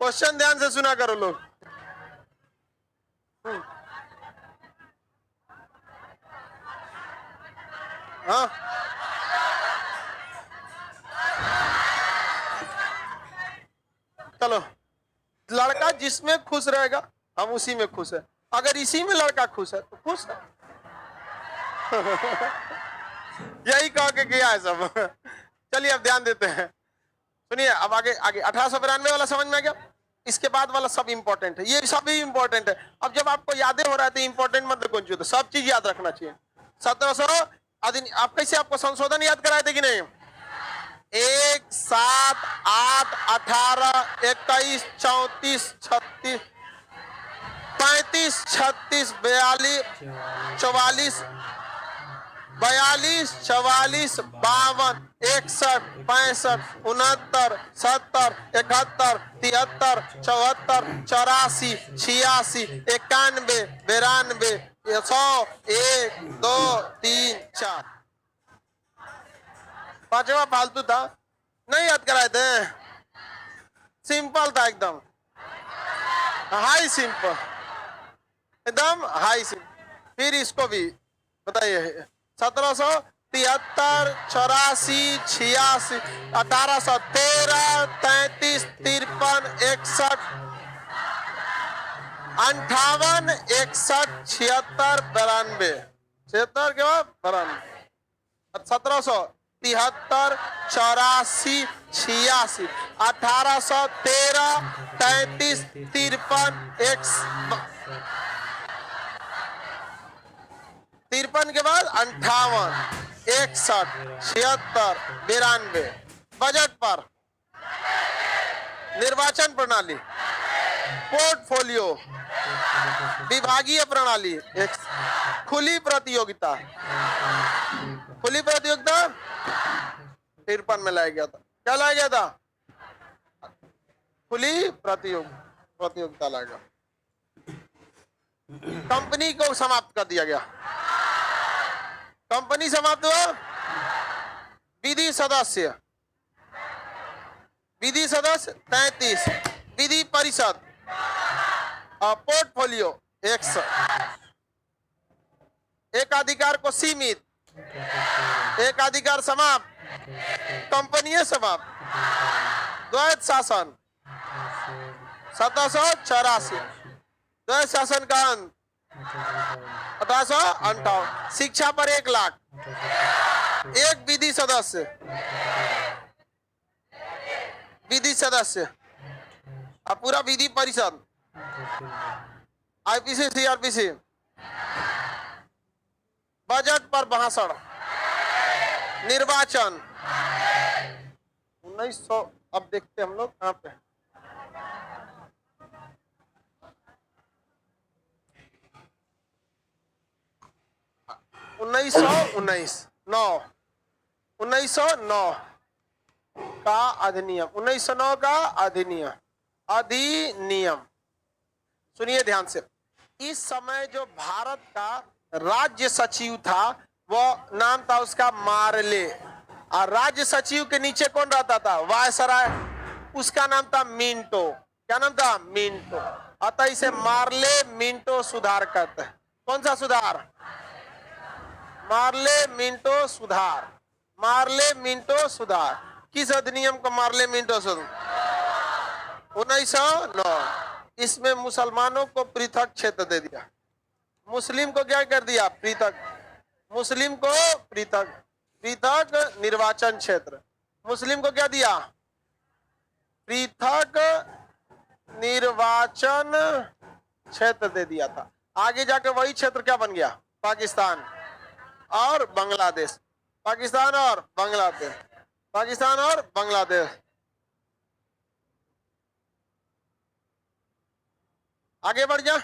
क्वेश्चन ध्यान से सुना करो लोग। हाँ चलो, लड़का जिसमें खुश रहेगा हम उसी में खुश है। अगर इसी में लड़का खुश है तो खुश है। यही कह के किया है सब। चलिए अब ध्यान देते हैं, सुनिए अब आगे 1892 वाला समझ में आ गया। इसके बाद वाला सब इंपॉर्टेंट है, ये सब भी इंपॉर्टेंट है। अब जब आपको यादें हो रहा है तो इंपॉर्टेंट मत कौन सी, सब चीज याद रखना चाहिए। 1700 आप कैसे, आपको संशोधन याद कराए थे कि नहीं? 1, 7, 8, 18, 21, 34, 36, 35, 36, 42, 44, 52, 54, 51, 65, 69, 70, 71, 73, 74, 84, 86, 91, 92, 100, 1, 2, 3, 4। पांचवा फालतू था, नहीं याद कराए थे, सिंपल था एकदम, हाई सिंपल, एकदम हाई सिंपल। फिर इसको भी बताइए, 1773, 84, 86, 1813, 33, 53, 61, 58, 61, 76, 92, 76 के बाद 92, 1773, 84, 86, 1813, 33, 53, 53 के बाद 58, 61, 76, 92। बजट पर, निर्वाचन प्रणाली, पोर्टफोलियो, विभागीय प्रणाली, एक खुली प्रतियोगिता, खुली प्रतियोगिता तिरपन में लाया गया था। क्या लाया गया था? खुली प्रतियोगिता लाया गया। कंपनी को समाप्त कर दिया गया। कंपनी समाप्त हुआ। विधि सदस्य 33, विधि परिषद और पोर्टफोलियो 100, एकाधिकार को सीमित, एकाधिकार समाप्त, कंपनी समाप्त, द्वैत शासन 1784, द्वैत शासन का अंत 1858, शिक्षा पर 1 लाख, एक विधि सदस्य और पूरा विधि परिषद, आईपीसी सीआरपीसी, बजट पर भाषण, निर्वाचन 1900। अब देखते हम लोग कहां पे 1909 का अधिनियम, 1909 का अधिनियम सुनिए ध्यान से। इस समय जो भारत का राज्य सचिव था वो नाम था उसका मार्ले, और राज्य सचिव के नीचे कौन रहता था? वायसराय, उसका नाम था मिंटो। क्या नाम था? मिंटो। अतः इसे मार्ले मिंटो सुधार कहते हैं। कौन सा सुधार? मार्ले मिंटो सुधार। मार्ले मिंटो सुधार। किस अधिनियम को मार्ले मिंटो सुधार? 1909। इसमें मुसलमानों को पृथक क्षेत्र दे दिया। मुस्लिम को क्या कर दिया? पृथक। मुस्लिम को पृथक निर्वाचन क्षेत्र। मुस्लिम को क्या दिया? पृथक निर्वाचन क्षेत्र दे दिया था। आगे जाकर वही क्षेत्र क्या बन गया? पाकिस्तान और बांग्लादेश। पाकिस्तान और बांग्लादेश। पाकिस्तान और बांग्लादेश। आगे बढ़ जा।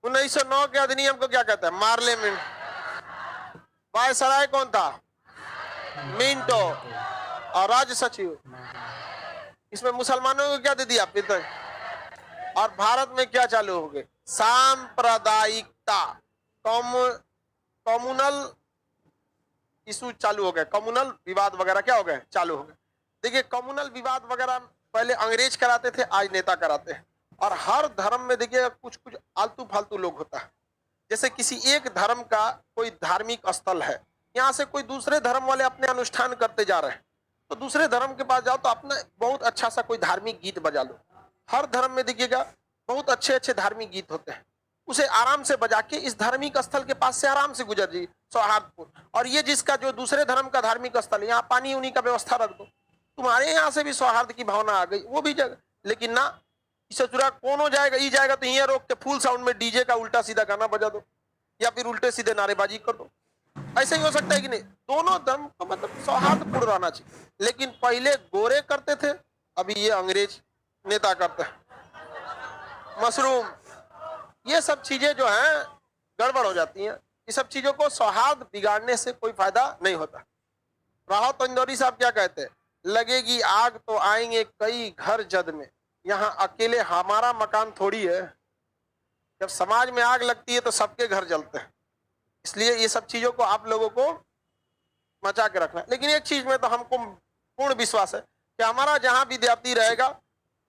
1909 के अधिनियम को क्या कहते हैं? Morley Minto. वायसराय कौन था? मिंटो। और राज्य सचिव, इसमें मुसलमानों को क्या दे दिया? पृथक। और भारत में क्या चालू हो गए? सांप्रदायिकता, कम्युनल इशू चालू हो गए। कम्युनल विवाद वगैरह क्या हो गए? चालू हो गए। देखिए कम्युनल विवाद वगैरह पहले अंग्रेज कराते थे, आज नेता कराते हैं। और हर धर्म में देखिए कुछ कुछ आलतू फालतू लोग होता है। जैसे किसी एक धर्म का कोई धार्मिक स्थल है, यहाँ से कोई दूसरे धर्म वाले अपने अनुष्ठान करते जा रहे हैं, तो दूसरे धर्म के पास जाओ तो अपना बहुत अच्छा सा कोई धार्मिक गीत बजा लो। हर धर्म में देखिएगा बहुत अच्छे अच्छे धार्मिक गीत होते हैं, उसे आराम से बजा के इस धार्मिक स्थल के पास से आराम से गुजर जी, सौहार्दपूर्ण। और ये जिसका जो दूसरे धर्म का धार्मिक स्थल है, यहाँ पानी उनी का व्यवस्था रख दो, तुम्हारे यहाँ से भी सौहार्द की भावना आ गई, वो भी जगह। लेकिन ना, ससुरा कौन हो जाएगा, ई जाएगा तो यहाँ रोक के फुल साउंड में डीजे का उल्टा सीधा गाना बजा दो, या फिर उल्टे सीधे नारेबाजी कर दो। ऐसे ही हो सकता है कि नहीं? दोनों धर्म को मतलब सौहार्दपूर्ण रहना चाहिए। लेकिन पहले गोरे करते थे, अभी ये अंग्रेज नेता करते हैं। मशरूम, ये सब चीजें जो हैं गड़बड़ हो जाती हैं। ये सब चीजों को सौहार्द बिगाड़ने से कोई फायदा नहीं होता। राहत इंदौरी साहब क्या कहते हैं? लगेगी आग तो आएंगे कई घर जद में, यहाँ अकेले हमारा मकान थोड़ी है। जब समाज में आग लगती है तो सबके घर जलते हैं। इसलिए ये सब चीजों को आप लोगों को बचा के रखना। लेकिन एक चीज में तो हमको पूर्ण विश्वास है कि हमारा जहां विद्यार्थी रहेगा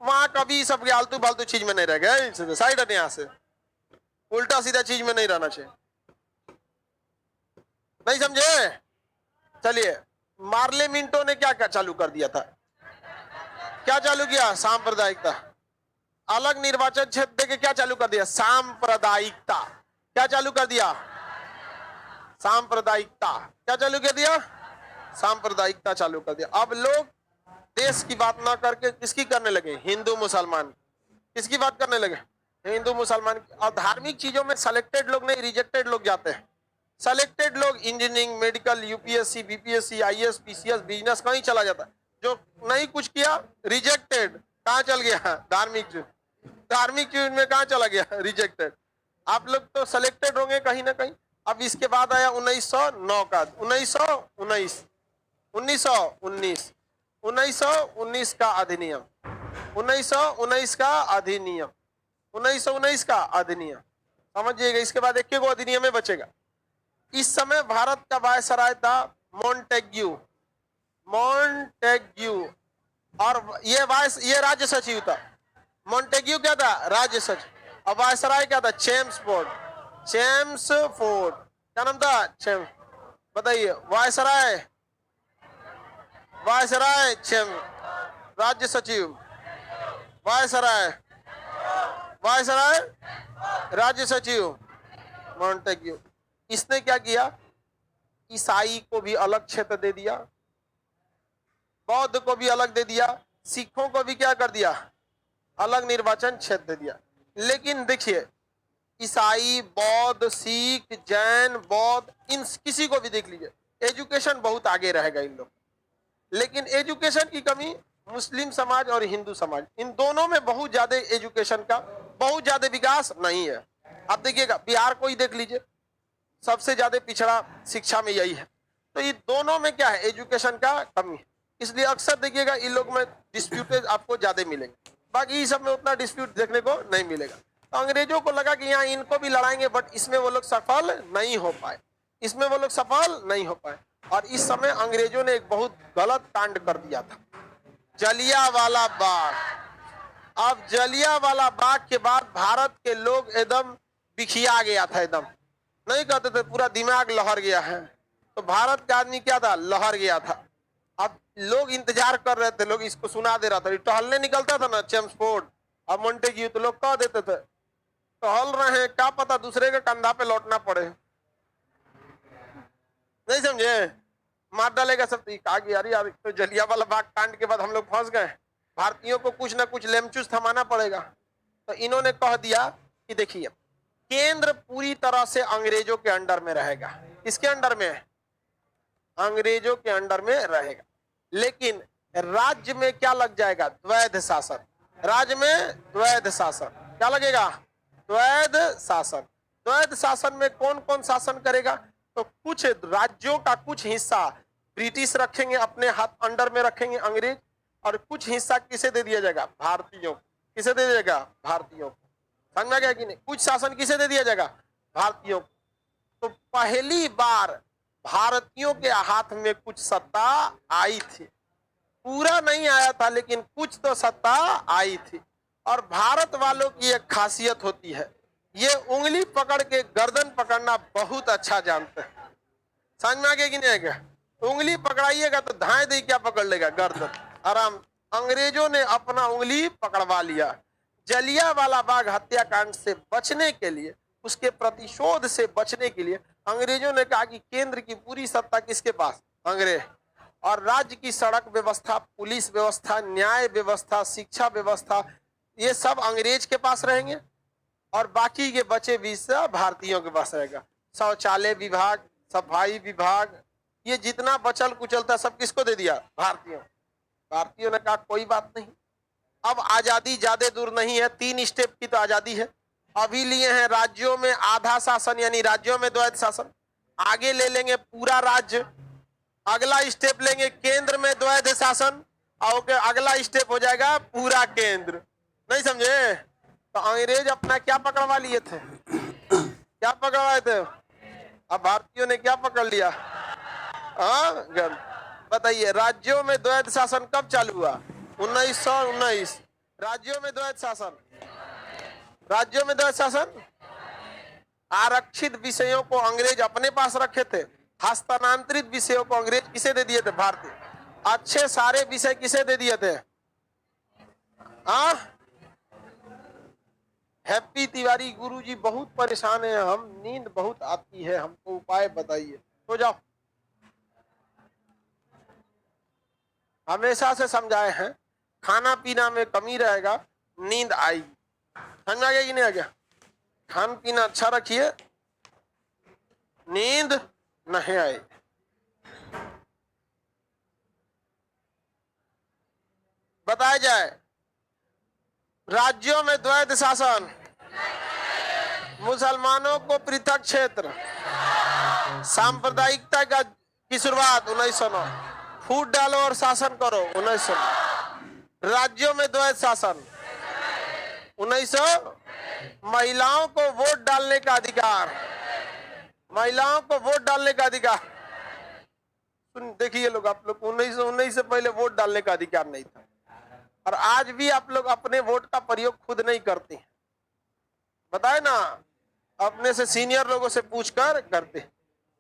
वहां कभी सब आलतू फालतू चीज में नहीं रहेगा। साइड हटे यहाँ से, उल्टा सीधा चीज में नहीं रहना चाहिए। नहीं समझे? चलिए, मार्ले मिंटो ने क्या क्या चालू कर दिया था? क्या चालू किया? सांप्रदायिकता। अलग निर्वाचन क्षेत्र देके क्या चालू कर दिया? सांप्रदायिकता। क्या चालू कर दिया? सांप्रदायिकता। क्या चालू कर दिया? सांप्रदायिकता चालू कर दिया। अब लोग देश की बात ना करके किसकी करने लगे? हिंदू मुसलमान। किसकी बात करने लगे? हिंदू मुसलमान। और धार्मिक चीजों में सेलेक्टेड लोग नहीं, रिजेक्टेड लोग जाते हैं। सेलेक्टेड लोग engineering, medical, UPSC, BPSC, IAS, PCS, business, कहीं चला जाता है। जो नहीं कुछ किया, रिजेक्टेड। कहाँ चल गया? धार्मिक चूज, धार्मिक चूज में कहाँ चला गया? रिजेक्टेड। आप लोग तो सिलेक्टेड होंगे कहीं ना कहीं। अब इसके बाद आया 1909 का, 1919 1919 1919 का अधिनियम, 1919 का अधिनियम, 1919 का अधिनियम, समझिएगा। इसके बाद एक को अधिनियम में बचेगा। इस समय भारत का वायसराय था मोंटेग्यू, मोंटेग्यू, और ये राज्य सचिव था। मोंटेग्यू क्या था? राज्य सचिव। अब वायसराय क्या था? चेम्सफोर्ड, चेम्सफोर्ड, क्या नाम था? चेम्स, बताइए। वायसराय, वायसराय, राज्य सचिव, वायसराय, वायसराय, राज्य सचिव, मोंटेग्यू। इसने क्या किया? ईसाई को भी अलग क्षेत्र दे दिया, बौद्ध को भी अलग दे दिया, सिखों को भी क्या कर दिया? अलग निर्वाचन क्षेत्र दे दिया। लेकिन देखिए, ईसाई, बौद्ध, सिख, जैन, बौद्ध, इन किसी को भी देख लीजिए, एजुकेशन बहुत आगे रहेगा इन लोग। लेकिन एजुकेशन की कमी मुस्लिम समाज और हिंदू समाज, इन दोनों में बहुत ज्यादा एजुकेशन का बहुत ज्यादा विकास नहीं है। आप देखिएगा, बिहार को ही देख लीजिए, सबसे ज्यादा पिछड़ा शिक्षा में यही है। तो ये दोनों में क्या है? एजुकेशन का कमी है। इसलिए अक्सर देखिएगा इन लोग में डिस्प्यूटेड आपको ज्यादा मिलेंगे, बाकी इस सब में उतना डिस्प्यूट देखने को नहीं मिलेगा। तो अंग्रेजों को लगा कि यहाँ इनको भी लड़ाएंगे, बट इसमें वो लोग सफल नहीं हो पाए, इसमें वो लोग सफल नहीं हो पाए। और इस समय अंग्रेजों ने एक बहुत गलत कांड कर दिया था, जलियांवाला बाग। अब जलियांवाला बाग के बाद भारत के लोग एकदम बिखिया गया था, एकदम नहीं कहते थे, पूरा दिमाग लहर गया है। तो भारत का आदमी क्या था? लहर गया था। अब लोग इंतजार कर रहे थे, लोग इसको सुना दे रहा था। टहलने निकलता था ना चेम्सफोर्ड और मोंटेग्यू, तो लोग कह देते थे टहल रहे हैं, क्या पता दूसरे के कंधा पे लौटना पड़े, नहीं समझे, मार डालेगा सब। कहा कि यार तो जलियांवाला बाग कांड के बाद हम लोग फंस गए, भारतीयों को कुछ ना कुछ लेमचूस थमाना पड़ेगा। तो इन्होंने कह दिया कि देखिए, केंद्र पूरी तरह से अंग्रेजों के अंडर में रहेगा। किसके अंडर में? अंग्रेजों के अंडर में रहेगा। लेकिन राज्य में क्या लग जाएगा? द्वैध शासन। राज्य में द्वैध शासन क्या लगेगा? द्वैध शासन। द्वैध शासन में कौन कौन शासन करेगा? तो कुछ राज्यों का कुछ हिस्सा ब्रिटिश रखेंगे, अपने हाथ अंडर में रखेंगे अंग्रेज, और कुछ हिस्सा किसे दे दिया जाएगा? भारतीयों को। किसे दे दिया जाएगा? भारतीयों को। समझ में गया कि नहीं? कुछ शासन किसे दे दिया जाएगा? भारतीयों को। तो पहली बार भारतीयों के हाथ में कुछ सत्ता आई थी, पूरा नहीं आया था, लेकिन कुछ तो सत्ता आई थी। और भारत वालों की एक खासियत होती है, ये उंगली पकड़ के गर्दन पकड़ना बहुत अच्छा जानते हैं। समझ में आ गया कि नहीं आएगा? उंगली पकड़ाइएगा तो धाए दे क्या पकड़ लेगा? गर्दन आराम। अंग्रेजों ने अपना उंगली पकड़वा लिया। जलियांवाला बाग हत्याकांड से बचने के लिए, उसके प्रतिशोध से बचने के लिए अंग्रेजों ने कहा कि केंद्र की पूरी सत्ता किसके पास? अंग्रेज। और राज्य की सड़क व्यवस्था, पुलिस व्यवस्था, न्याय व्यवस्था, शिक्षा व्यवस्था, ये सब अंग्रेज के पास रहेंगे, और बाकी के बचे भी सब भारतीयों के पास रहेगा। शौचालय विभाग, सफाई विभाग, ये जितना बचल कुचल था सब किसको दे दिया? भारतीयों। भारतीयों ने कहा कोई बात नहीं, अब आजादी ज्यादा दूर नहीं है, 3 स्टेप की तो आजादी है। अभी लिए हैं राज्यों में आधा शासन, यानी राज्यों में द्वैध शासन, आगे ले लेंगे पूरा राज्य, अगला स्टेप लेंगे केंद्र में द्वैध शासन, और अगला स्टेप हो जाएगा पूरा केंद्र। नहीं समझे? तो अंग्रेज अपना क्या पकड़वा लिए थे? क्या पकड़वाए थे? अब भारतीयों ने क्या पकड़ लिया? हाँ, बताइए, राज्यों में द्वैध शासन कब चालू हुआ? 1919। राज्यों में द्वैध शासन, राज्यों में द्वैध शासन। आरक्षित विषयों को अंग्रेज अपने पास रखे थे, हस्तांतरित विषयों को अंग्रेज किसे दे दिए थे? भारतीय। अच्छे सारे विषय किसे दे दिए थे? हैप्पी तिवारी गुरुजी बहुत परेशान है, हम नींद बहुत आती है, हमको उपाय बताइए। तो जाओ, हमेशा से समझाए हैं, खाना पीना में कमी रहेगा, नींद आएगी। समझ आ गया कि नहीं आ गया? खान पीना अच्छा रखिए, नींद नहीं आए। बताया जाए राज्यों में द्वैत शासन, मुसलमानों को पृथक क्षेत्र, सांप्रदायिकता की शुरुआत 1909, फूट डालो और शासन करो 1909, राज्यों में द्वैत शासन 1900, महिलाओं को वोट डालने का अधिकार, महिलाओं को वोट डालने का अधिकार। देखिए लोग, आप लोग 1919 से पहले वोट डालने का अधिकार नहीं था, और आज भी आप लोग अपने वोट का प्रयोग खुद नहीं करते हैं। बताए ना, अपने से सीनियर लोगों से पूछकर करते।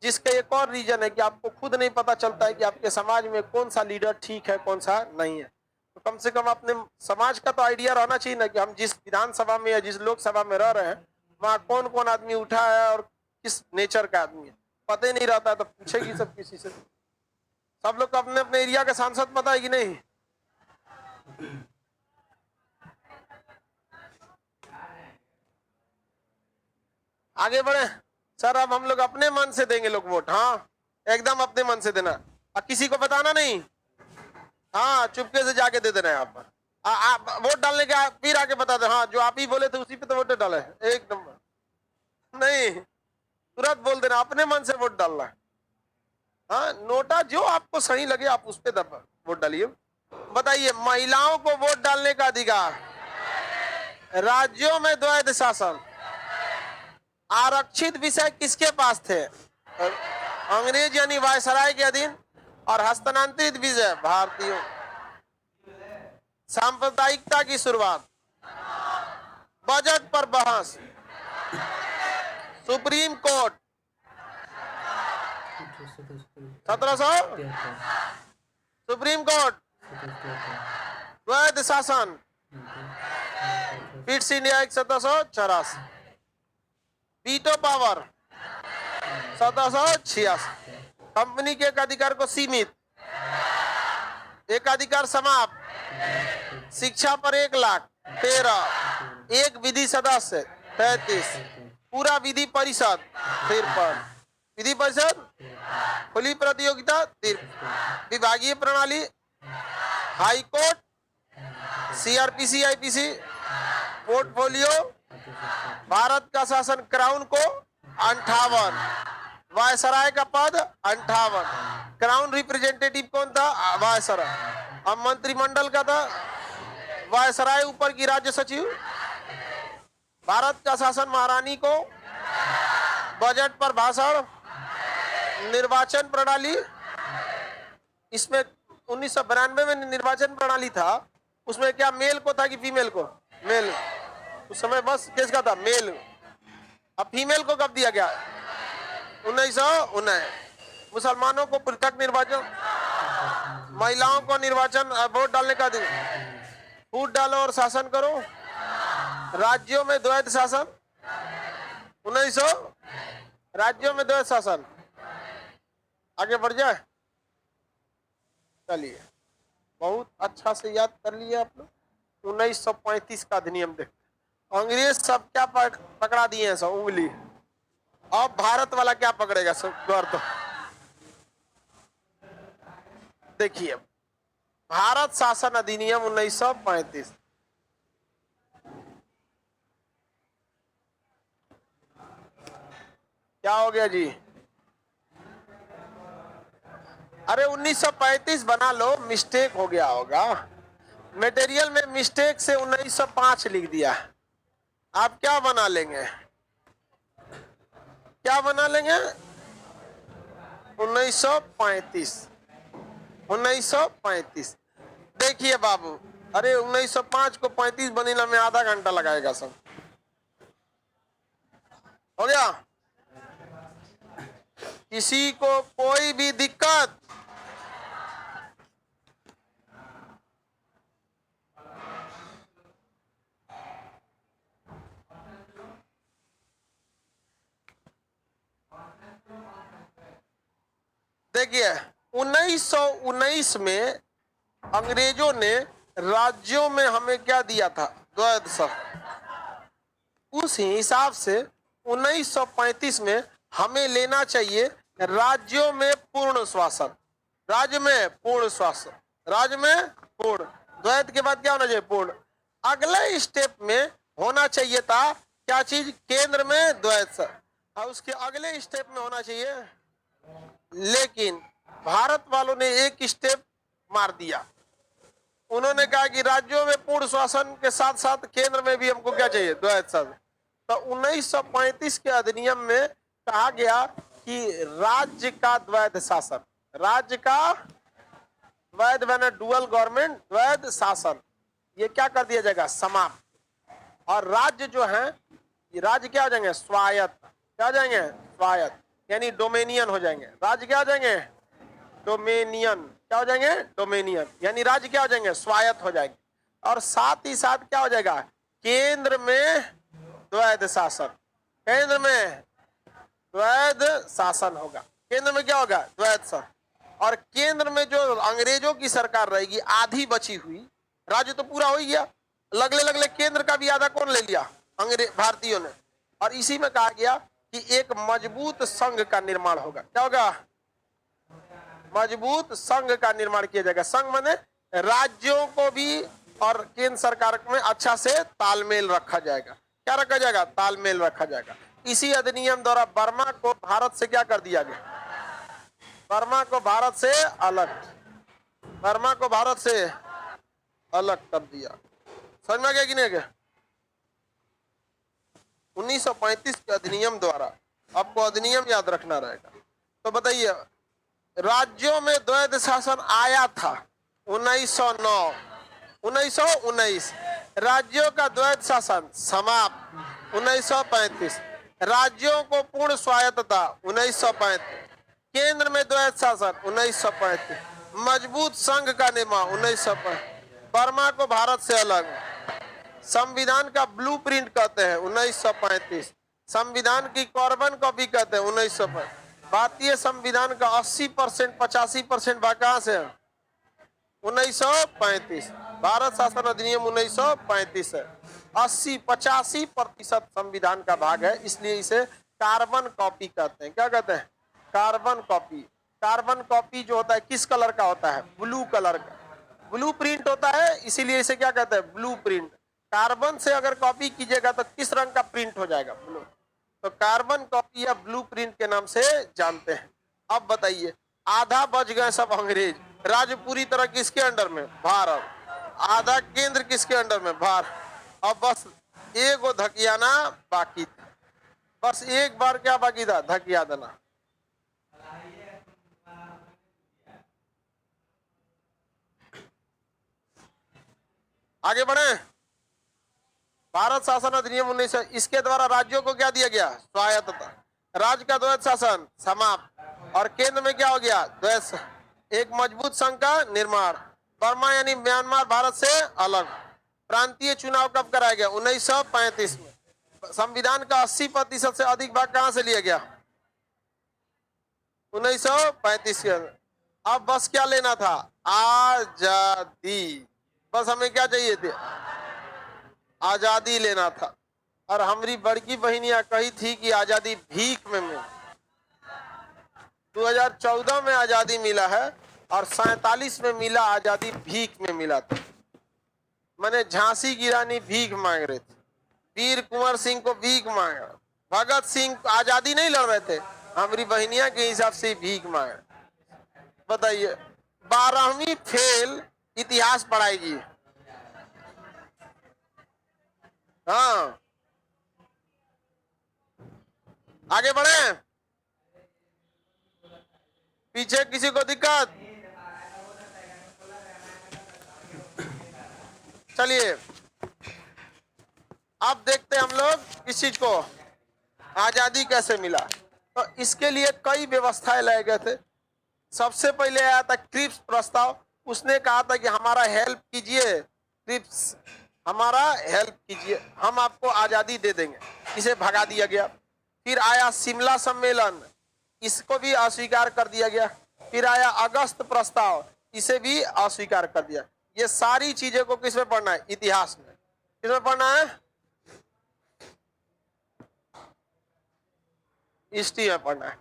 जिसका एक और रीजन है कि आपको खुद नहीं पता चलता है कि आपके समाज में कौन सा लीडर ठीक है, कौन सा नहीं है। तो कम से कम अपने समाज का तो आइडिया रहना चाहिए ना कि हम जिस विधानसभा में या जिस लोकसभा में रह रहे हैं वहाँ कौन कौन आदमी उठा है और किस नेचर का आदमी है। पता ही नहीं रहता है तो पूछेगी सब किसी से। सब लोग को अपने अपने एरिया का सांसद पता है कि नहीं? आगे बढ़े सर। अब हम लोग अपने मन से देंगे लोग वोट। हाँ, एकदम अपने मन से देना और किसी को बताना नहीं। हाँ, चुपके से जाके दे देना है। आप वोट डालने के फिर आके बता दे, हाँ जो आप ही बोले थे उसी पे तो वोट डाले। एक नंबर नहीं, तुरंत बोल देना, अपने मन से वोट डालना है। हाँ, नोटा जो आपको सही लगे आप उस पर वोट डालिए। बताइए, महिलाओं को वोट डालने का अधिकार, राज्यों में द्वैत शासन, आरक्षित विषय किसके पास थे? अंग्रेज यानी वायसराय के अधीन, और हस्तांतरित विषय भारतीयों। सांप्रदायिकता की शुरुआत, बजट पर बहस, सुप्रीम कोर्ट 1700, सुप्रीम कोर्ट, द्वैत शासन, Pitt's India act 1784, veto power 1786, company के एक अधिकार को सीमित, एकाधिकार समाप्त, शिक्षा पर 1 लाख 13, एक विधि सदस्य 33, पूरा विधि परिषद 53, विधि परिषद, खुली प्रतियोगिता 53, विभागीय प्रणाली, high court, CrPC, IPC, portfolio, Bharat का शासन क्राउन को 58, वायसराय का पद 58, क्राउन रिप्रेजेंटेटिव कौन था? वायसराय। अब मंत्रिमंडल का था वायसराय, ऊपर की राज्य सचिव, भारत का शासन महारानी को, बजट पर भाषण, निर्वाचन प्रणाली। इसमें 1992 में निर्वाचन प्रणाली था, उसमें क्या मेल को था कि फीमेल को? मेल। उस समय बस किसका था? मेल। अब फीमेल को कब दिया गया? 1919। मुसलमानों को पृथक निर्वाचन, महिलाओं को निर्वाचन वोट डालने का अधिकार, फूट डालो और शासन करो, राज्यों में द्वैत शासन 1900, राज्यों में द्वैत शासन। आगे बढ़ जाए, चलिए बहुत अच्छा से याद कर लिए आप लोग। 1935 का अधिनियम देख, अंग्रेज सब क्या पकड़ा दिए हैं? सब उंगली। अब भारत वाला क्या पकड़ेगा? सब गौर। तो देखिए, भारत शासन अधिनियम 1935, क्या हो गया जी? अरे 1935 बना लो, मिस्टेक हो गया होगा, मटेरियल में मिस्टेक से 1905 लिख दिया। आप क्या बना लेंगे? क्या बना लेंगे? 1935, 1935। देखिए बाबू, अरे 1905 को 35 बनीला में आधा घंटा लगाएगा। सब हो गया? किसी को कोई भी दिक्कत? देखिए, 1919 में अंग्रेजों ने राज्यों में हमें क्या दिया था? द्वैत शासन। उस हिसाब से 1935 में हमें लेना चाहिए राज्यों में पूर्ण शासन, राज्य में पूर्ण शासन, राज्य में पूर्ण। द्वैत के बाद क्या होना चाहिए? पूर्ण। अगले स्टेप में होना चाहिए था क्या चीज, केंद्र में द्वैध और उसके अगले स्टेप में होना चाहिए, लेकिन भारत वालों ने एक स्टेप मार दिया। उन्होंने कहा कि राज्यों में पूर्ण शासन के साथ साथ केंद्र में भी हमको क्या चाहिए, द्वैध शासन। तो 1935 के अधिनियम में कहा गया कि राज्य का द्वैध शासन, राज्य का द्वैध बने डुअल गवर्नमेंट, द्वैध शासन, ये क्या कर दिया जाएगा, समाप्त। और राज्य जो है, ये राज्य क्या हो जाएंगे, स्वायत्त। क्या हो जाएंगे, स्वायत्त, यानी डोमेनियन हो जाएंगे। राज्य क्या हो जाएंगे, डोमेनियन। क्या हो जाएंगे, डोमेनियन, यानी राज्य क्या हो जाएंगे, स्वायत्त हो जाएंगे। और साथ ही साथ क्या हो जाएगा, केंद्र में द्वैध शासन, केंद्र में द्वैध शासन होगा। केंद्र में क्या होगा, द्वैध शासन। और केंद्र में जो अंग्रेजों की सरकार रहेगी, आधी बची हुई, राज्य तो पूरा हो ही गया, लगले लगले केंद्र का भी आधा कौन ले लिया, अंग्रेज भारतीयों ने। और इसी में कहा गया कि एक मजबूत संघ का निर्माण होगा। क्या होगा, मजबूत संघ का निर्माण किया जाएगा। संघ माने राज्यों को भी और केंद्र सरकार में अच्छा से तालमेल रखा जाएगा। क्या रखा जाएगा, तालमेल रखा जाएगा। इसी अधिनियम द्वारा बर्मा को भारत से क्या कर दिया गया, बर्मा को भारत से अलग, बर्मा को भारत से अलग कर दिया। समझ में गया कि नहीं गया। 1935 के अधिनियम द्वारा, आपको अधिनियम याद रखना रहेगा। तो बताइए, राज्यों में द्वैध शासन आया था 1909, 1919, राज्यों का द्वैध शासन समाप्त 1935, राज्यों को पूर्ण स्वायत्तता 1935, केंद्र में द्वैध शासन 1935, मजबूत संघ का निर्माण 1935, बर्मा को भारत से अलग, संविधान का ब्लूप्रिंट कहते हैं 1935, संविधान की कार्बन कॉपी कहते हैं 1935। भारतीय संविधान का 80% 85% भाग कहां से है, 1935। भारत शासन अधिनियम 1935 है। 85% संविधान का भाग है, इसलिए इसे कार्बन कॉपी कहते हैं। क्या कहते हैं, कार्बन कॉपी। कार्बन कॉपी जो होता है किस कलर का होता है, ब्लू कलर का। ब्लू प्रिंट होता है, इसीलिए इसे क्या कहते हैं, ब्लू प्रिंट। कार्बन से अगर कॉपी कीजिएगा तो किस रंग का प्रिंट हो जाएगा, ब्लू। तो कार्बन कॉपी या ब्लू प्रिंट के नाम से जानते हैं। अब बताइए, आधा बच गए सब अंग्रेज, राज्य पूरी तरह किसके अंडर में, भारत। आधा केंद्र किसके अंडर में, भारत। अब बस एक वो धकियाना बाकी था, बस एक बार क्या बाकी था, धकिया देना। आगे बढ़े। भारत शासन अधिनियम 1900, इसके द्वारा राज्यों को क्या दिया गया, स्वायत्तता। राज्य का द्वैध शासन समाप्त और केंद्र में क्या हो गया, द्वैध, एक मजबूत संघ का निर्माण। बर्मा यानी म्यांमार भारत से अलग। प्रांतीय चुनाव कब कराया गया, 1935 में। संविधान का 80% से अधिक भाग कहां से लिया गया, 1935 के अंदर। अब बस क्या लेना था, आजादी। बस हमें क्या चाहिए थे, आजादी लेना था। और हमारी बड़की बहनियां कही थी कि आजादी भीख में मिली। 2014 में आजादी मिला है और 47 में मिला, आजादी भीख में मिला था। मैंने झांसी की रानी भीख मांग रहे थे, वीर कुंवर सिंह को भीख मांग रहे, भगत सिंह आजादी नहीं लड़ रहे थे, हमारी बहनियां के हिसाब से भीख मांग रहे। बताइए, 12वीं फेल इतिहास पढ़ाएगी। हाँ, आगे बढ़े। पीछे किसी को दिक्कत, चलिए अब देखते हैं हम लोग इस चीज को, आजादी कैसे मिला। तो इसके लिए कई व्यवस्थाएं लाए गए थे। सबसे पहले आया था क्रिप्स प्रस्ताव। उसने कहा था कि हमारा हेल्प कीजिए, क्रिप्स हमारा हेल्प कीजिए, हम आपको आजादी दे देंगे। इसे भगा दिया गया। फिर आया शिमला सम्मेलन, इसको भी अस्वीकार कर दिया गया। फिर आया अगस्त प्रस्ताव, इसे भी अस्वीकार कर दिया। ये सारी चीजें को किसमें पढ़ना है, इतिहास में। किसमें पढ़ना है, हिस्ट्री में पढ़ना है।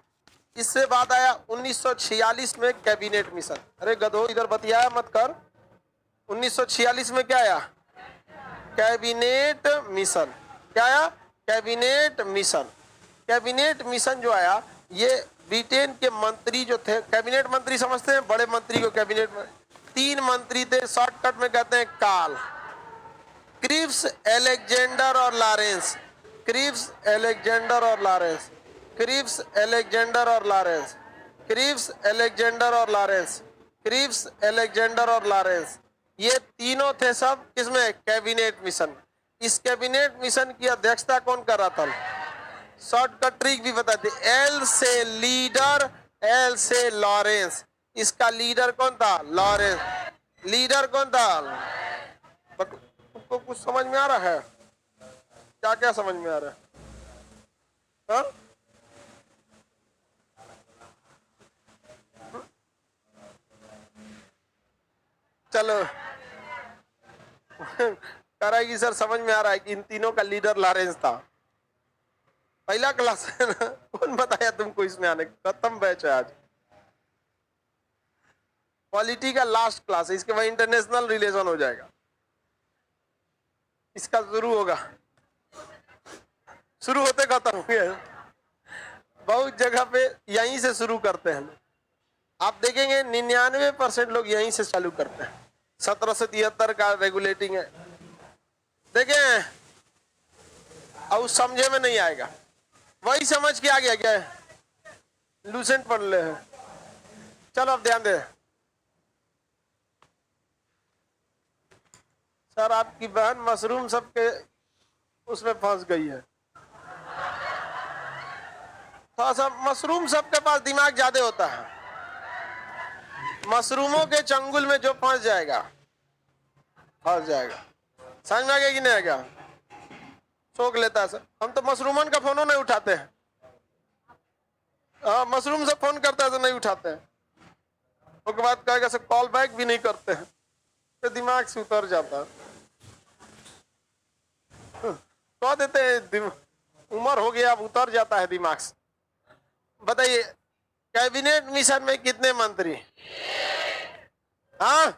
इससे बाद आया 1946 में कैबिनेट मिशन। अरे गधो, इधर बतियाया मत कर। 1946 में क्या आया, कैबिनेट मिशन। क्या आया? Cabinet mission. कैबिनेट मिशन जो आया, ये ब्रिटेन के मंत्री जो थे, कैबिनेट मंत्री समझते हैं, बड़े मंत्री को कैबिनेट में 3 मंत्री थे, शॉर्टकट में कहते हैं काल। क्रिप्स, अलेक्जेंडर और लॉरेंस। क्रिप्स, अलेक्जेंडर और लॉरेंस। क्रिप्स, अलेक्जेंडर और लॉरेंस। क्रिप्स, अलेक्जेंडर और लॉरेंस। क्रिप्स, अलेक्जेंडर और लॉरेंस। ये तीनों थे सब किसमें? Cabinet mission. इस कैबिनेट मिशन की अध्यक्षता कौन कर रहा था? शॉर्टकट ट्रिक भी बताते। एल से लीडर, एल से लॉरेंस। इसका लीडर कौन था? लॉरेंस। लीडर कौन था? तुमको कुछ समझ में आ रहा है? क्या क्या समझ में आ रहा है? हा? चलो करेगी सर, समझ में आ रहा है कि इन तीनों का लीडर लॉरेंस था। पहला क्लास है ना, कौन बताया तुमको इसमें आने? खत्म बैच है आज, पॉलिटी का लास्ट क्लास है, इसके बाद इंटरनेशनल रिलेशन हो जाएगा। इसका शुरू होगा, शुरू होते खत्म हो गया। बहुत जगह पे यहीं से शुरू करते हैं। आप देखेंगे 99% लोग यहीं से चालू करते हैं। 1773 का रेगुलेटिंग है, देखें, और समझे में नहीं आएगा, वही समझ के आ गया क्या है? लूसेंट पढ़ ले हैं। चलो अब ध्यान दे सर, आपकी बहन मशरूम सबके उसमें फंस गई है। थोड़ा सा मशरूम सबके पास दिमाग ज्यादा होता है, मशरूमों के चंगुल में जो फंस जाएगा फंस जाएगा। समझ में आ गया कि नहीं आ गया? सोख लेता है सर। हम तो मशरूमन का फोनो नहीं उठाते हैं। हाँ, मशरूम से फोन करता है तो नहीं उठाते हैं, उसके बाद कहेगा सर कॉल बैक भी नहीं करते हैं, तो दिमाग से उतर जाता है। कह देते हैं उम्र हो गया, अब उतर जाता है दिमाग से। बताइए कैबिनेट मिशन में कितने मंत्री? हाँ,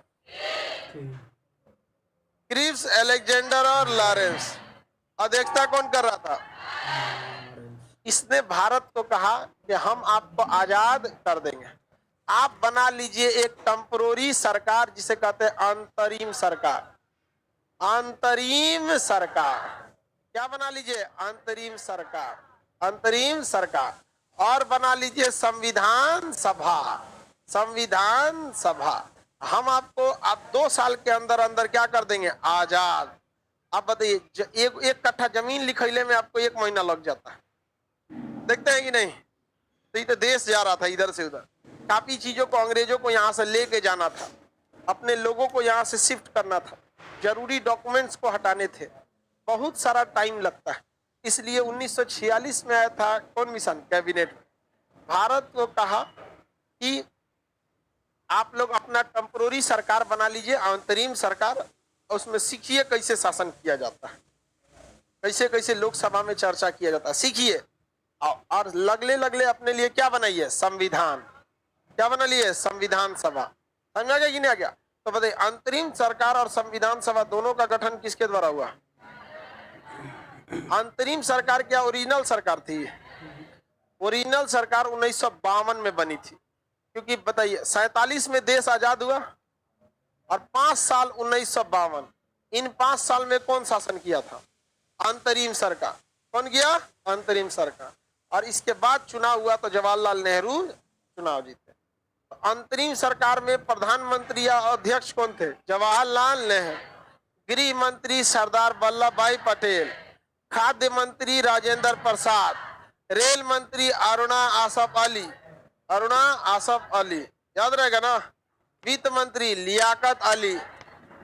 क्रिप्स, अलेक्जेंडर और लॉरेंस। अध्यक्षता कौन कर रहा था? इसने भारत को कहा कि हम आपको आजाद कर देंगे, आप बना लीजिए एक टेम्परोरी सरकार, जिसे कहते हैं अंतरिम सरकार। अंतरिम सरकार क्या बना लीजिए? अंतरिम सरकार, अंतरिम सरकार। और बना लीजिए संविधान सभा, संविधान सभा। हम आपको अब 2 साल के अंदर अंदर क्या कर देंगे? आजाद। आप बताइए, एक कट्ठा जमीन लिखैले में आपको 1 महीना लग जाता है, देखते हैं कि नहीं? तो ये तो देश जा रहा था इधर से उधर, काफी चीजों को अंग्रेजों को यहाँ से लेके जाना था, अपने लोगों को यहाँ से शिफ्ट करना था, जरूरी डॉक्यूमेंट्स को हटाने थे, बहुत सारा टाइम लगता है। इसलिए 1946 में आया था कौन मिशन? कैबिनेट। भारत को कहा कि आप लोग अपना टेम्परोरी सरकार बना लीजिए, अंतरिम सरकार, उसमें सीखिए कैसे शासन किया जाता है, कैसे कैसे लोकसभा में चर्चा किया जाता है, सीखिए। और लगले लगले अपने लिए क्या बनाइए? संविधान। क्या बना लिए? संविधान सभा। समझ आ गया कि नहीं आ गया? तो बताइए अंतरिम सरकार और संविधान सभा दोनों का गठन किसके द्वारा हुआ? अंतरिम सरकार क्या ओरिजिनल सरकार थी? ओरिजिनल सरकार 1952 में बनी थी, क्योंकि बताइए 47 में देश आजाद हुआ और 5 साल 1952, इन 5 साल में कौन शासन किया था? अंतरिम सरकार। कौन किया? अंतरिम सरकार। और इसके बाद चुनाव हुआ तो जवाहरलाल नेहरू चुनाव जीते। तो अंतरिम सरकार में प्रधानमंत्री या अध्यक्ष कौन थे? जवाहरलाल नेहरू। गृह मंत्री सरदार वल्लभ भाई पटेल, खाद्य मंत्री राजेंद्र प्रसाद, रेल मंत्री अरुणा आसफ अली, अरुणा आसफ अली, याद रहेगा ना? वित्त मंत्री लियाकत अली,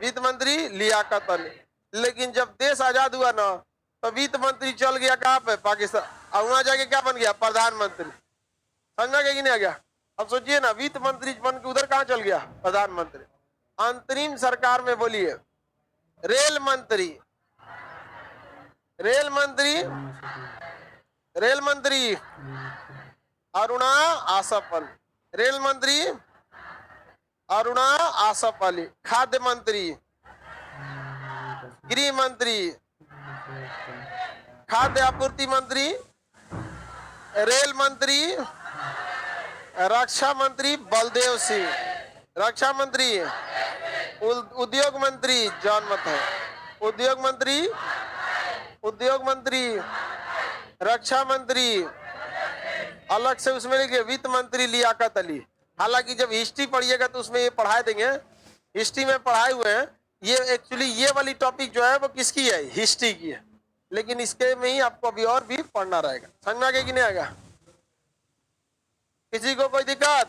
वित्त मंत्री लियाकत अली। लेकिन जब देश आजाद हुआ ना, तो वित्त मंत्री चल गया कहाँ पे? पाकिस्तान। और वहां जाके क्या बन गया? प्रधानमंत्री। समझा गया कि नहीं आ गया? अब सोचिए ना, वित्त मंत्री बन के उधर कहाँ चल गया? प्रधानमंत्री। अंतरिम सरकार में बोलिए रेल मंत्री, रेल मंत्री, रेल मंत्री अरुणा आसफ अली, रेल मंत्री अरुणा आसफ अली। खाद्य मंत्री गृह मंत्री, खाद्य आपूर्ति मंत्री, रेल मंत्री, रक्षा मंत्री बलदेव सिंह, रक्षा मंत्री, उद्योग मंत्री जॉन मत है, उद्योग मंत्री, रक्षा मंत्री, अलग से उसमें लिखिए वित्त मंत्री लियाकत अली। हालांकि जब हिस्ट्री पढ़िएगा तो उसमें ये पढ़ा देंगे, हिस्ट्री में पढ़ाए हुए हैं। ये एक्चुअली ये वाली टॉपिक जो है वो किसकी है, हिस्ट्री की है, लेकिन इसके में ही आपको अभी और भी पढ़ना रहेगा। समझ में आगे कि नहीं आएगा? किसी को कोई दिक्कत?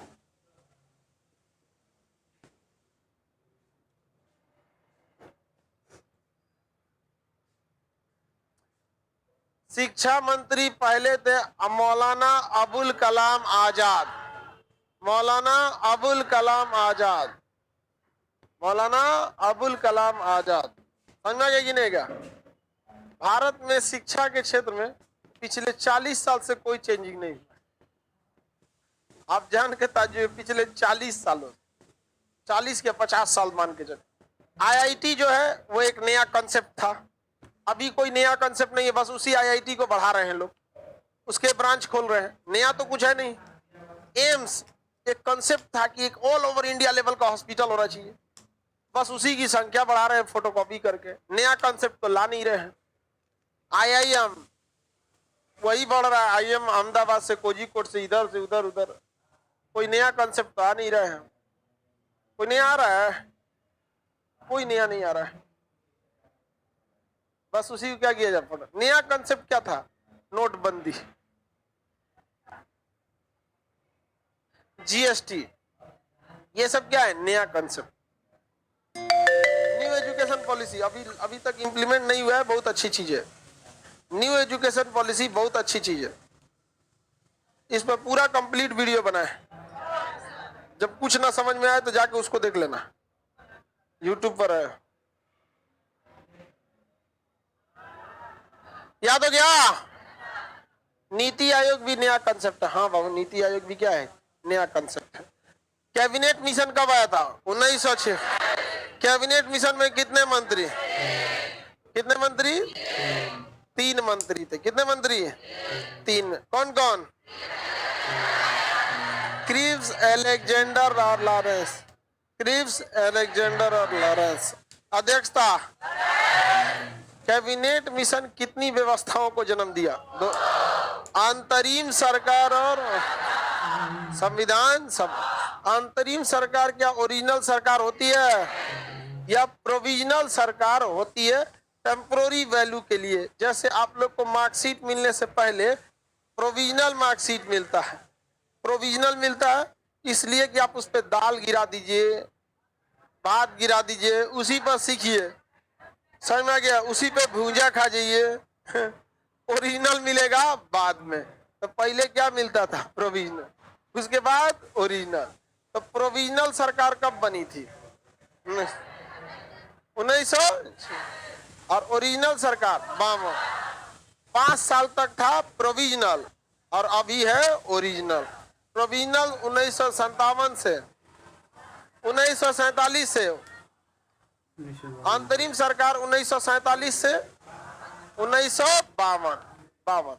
शिक्षा मंत्री पहले थे मौलाना अबुल कलाम आजाद, मौलाना अबुल कलाम आजाद, मौलाना अबुल कलाम आजाद। समझना क्या कि नहीं क्या? भारत में शिक्षा के क्षेत्र में पिछले 40 साल से कोई चेंजिंग नहीं हुआ। आप जान के ताज्जुब, पिछले 40 सालों, 40 के 50 साल मान के चलो। आईआईटी जो है वो एक नया कंसेप्ट था, अभी कोई नया कंसेप्ट नहीं है, बस उसी आईआईटी को बढ़ा रहे हैं लोग, उसके ब्रांच खोल रहे हैं, नया तो कुछ है नहीं। एम्स एक कंसेप्ट था कि एक ऑल ओवर इंडिया लेवल का हॉस्पिटल होना चाहिए, बस उसी की संख्या बढ़ा रहे हैं फोटोकॉपी करके, नया कंसेप्ट तो ला नहीं रहे हैं। आईआईएम वही बढ़ रहा है, आईएम अहमदाबाद से, कोझिकोड से, इधर से उधर उधर, कोई नया कंसेप्ट तो आ नहीं रहे हैं। कोई नया आ रहा है? कोई नया नहीं आ रहा है, बस उसी को क्या किया जाए फोटो। नया कंसेप्ट क्या था? नोटबंदी, जीएसटी, ये सब क्या है? नया कंसेप्ट। न्यू एजुकेशन पॉलिसी अभी तक इंप्लीमेंट नहीं हुआ है, बहुत अच्छी चीज है। न्यू एजुकेशन पॉलिसी बहुत अच्छी चीज है, इस पर पूरा कंप्लीट वीडियो बना है। जब कुछ ना समझ में आए तो जाके उसको देख लेना, यूट्यूब पर है। याद हो गया? नीति आयोग भी नया कंसेप्ट है। हाँ बाबू, नीति आयोग भी क्या है? नया कंसेप्ट है। कैबिनेट मिशन कब आया था? 1906। कैबिनेट मिशन में कितने मंत्री? कितने मंत्री? 3 मंत्री थे। कितने मंत्री? 3। कौन कौन? क्रिप्स, अलेक्जेंडर और लॉरेंस। क्रिप्स, अलेक्जेंडर और लॉरेंस। अध्यक्षता। कैबिनेट मिशन कितनी व्यवस्थाओं को जन्म दिया? 2। अंतरिम सरकार और संविधान सभा। अंतरिम सरकार क्या ओरिजिनल सरकार होती है या प्रोविजनल सरकार होती है? टेम्पोररी वैल्यू के लिए, जैसे आप लोग को मार्कशीट मिलने से पहले प्रोविजनल मार्कशीट मिलता है। प्रोविजनल मिलता है इसलिए कि आप उस पर दाल गिरा दीजिए, भात गिरा दीजिए, उसी पर सीखिए। समझ में आ गया? उसी पे भूंजा खा जाइए। ओरिजिनल मिलेगा बाद में, तो पहले क्या मिलता था? प्रोविजनल, उसके बाद ओरिजिनल। तो प्रोविजनल सरकार कब बनी थी? 1900। और ओरिजिनल सरकार 52। 5 साल तक था प्रोविजनल और अभी है ओरिजिनल। प्रोविजनल 1957 से 1947 से, अंतरिम सरकार 1947 से 1952।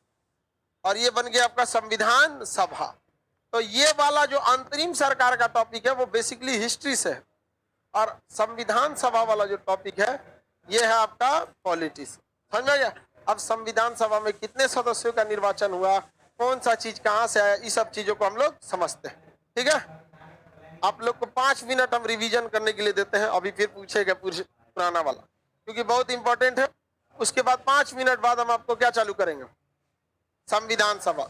और ये बन गया आपका संविधान सभा। तो ये वाला जो अंतरिम सरकार का टॉपिक है वो बेसिकली हिस्ट्री से है, और संविधान सभा वाला जो टॉपिक है ये है आपका पॉलिटिक्स। समझ में गया? अब संविधान सभा में कितने सदस्यों का निर्वाचन हुआ, कौन सा चीज कहां से आया, इस सब चीजों को हम लोग समझते हैं। ठीक है, आप लोग को 5 मिनट हम रिवीजन करने के लिए देते हैं, अभी फिर पूछेगा पुराना वाला क्योंकि बहुत इंपॉर्टेंट है। उसके बाद 5 मिनट बाद हम आपको क्या चालू करेंगे? संविधान सभा।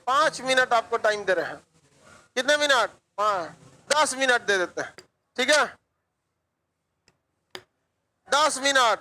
5 मिनट आपको टाइम दे रहे हैं। कितने मिनट? 10 मिनट दे देते हैं। ठीक है, 10 मिनट।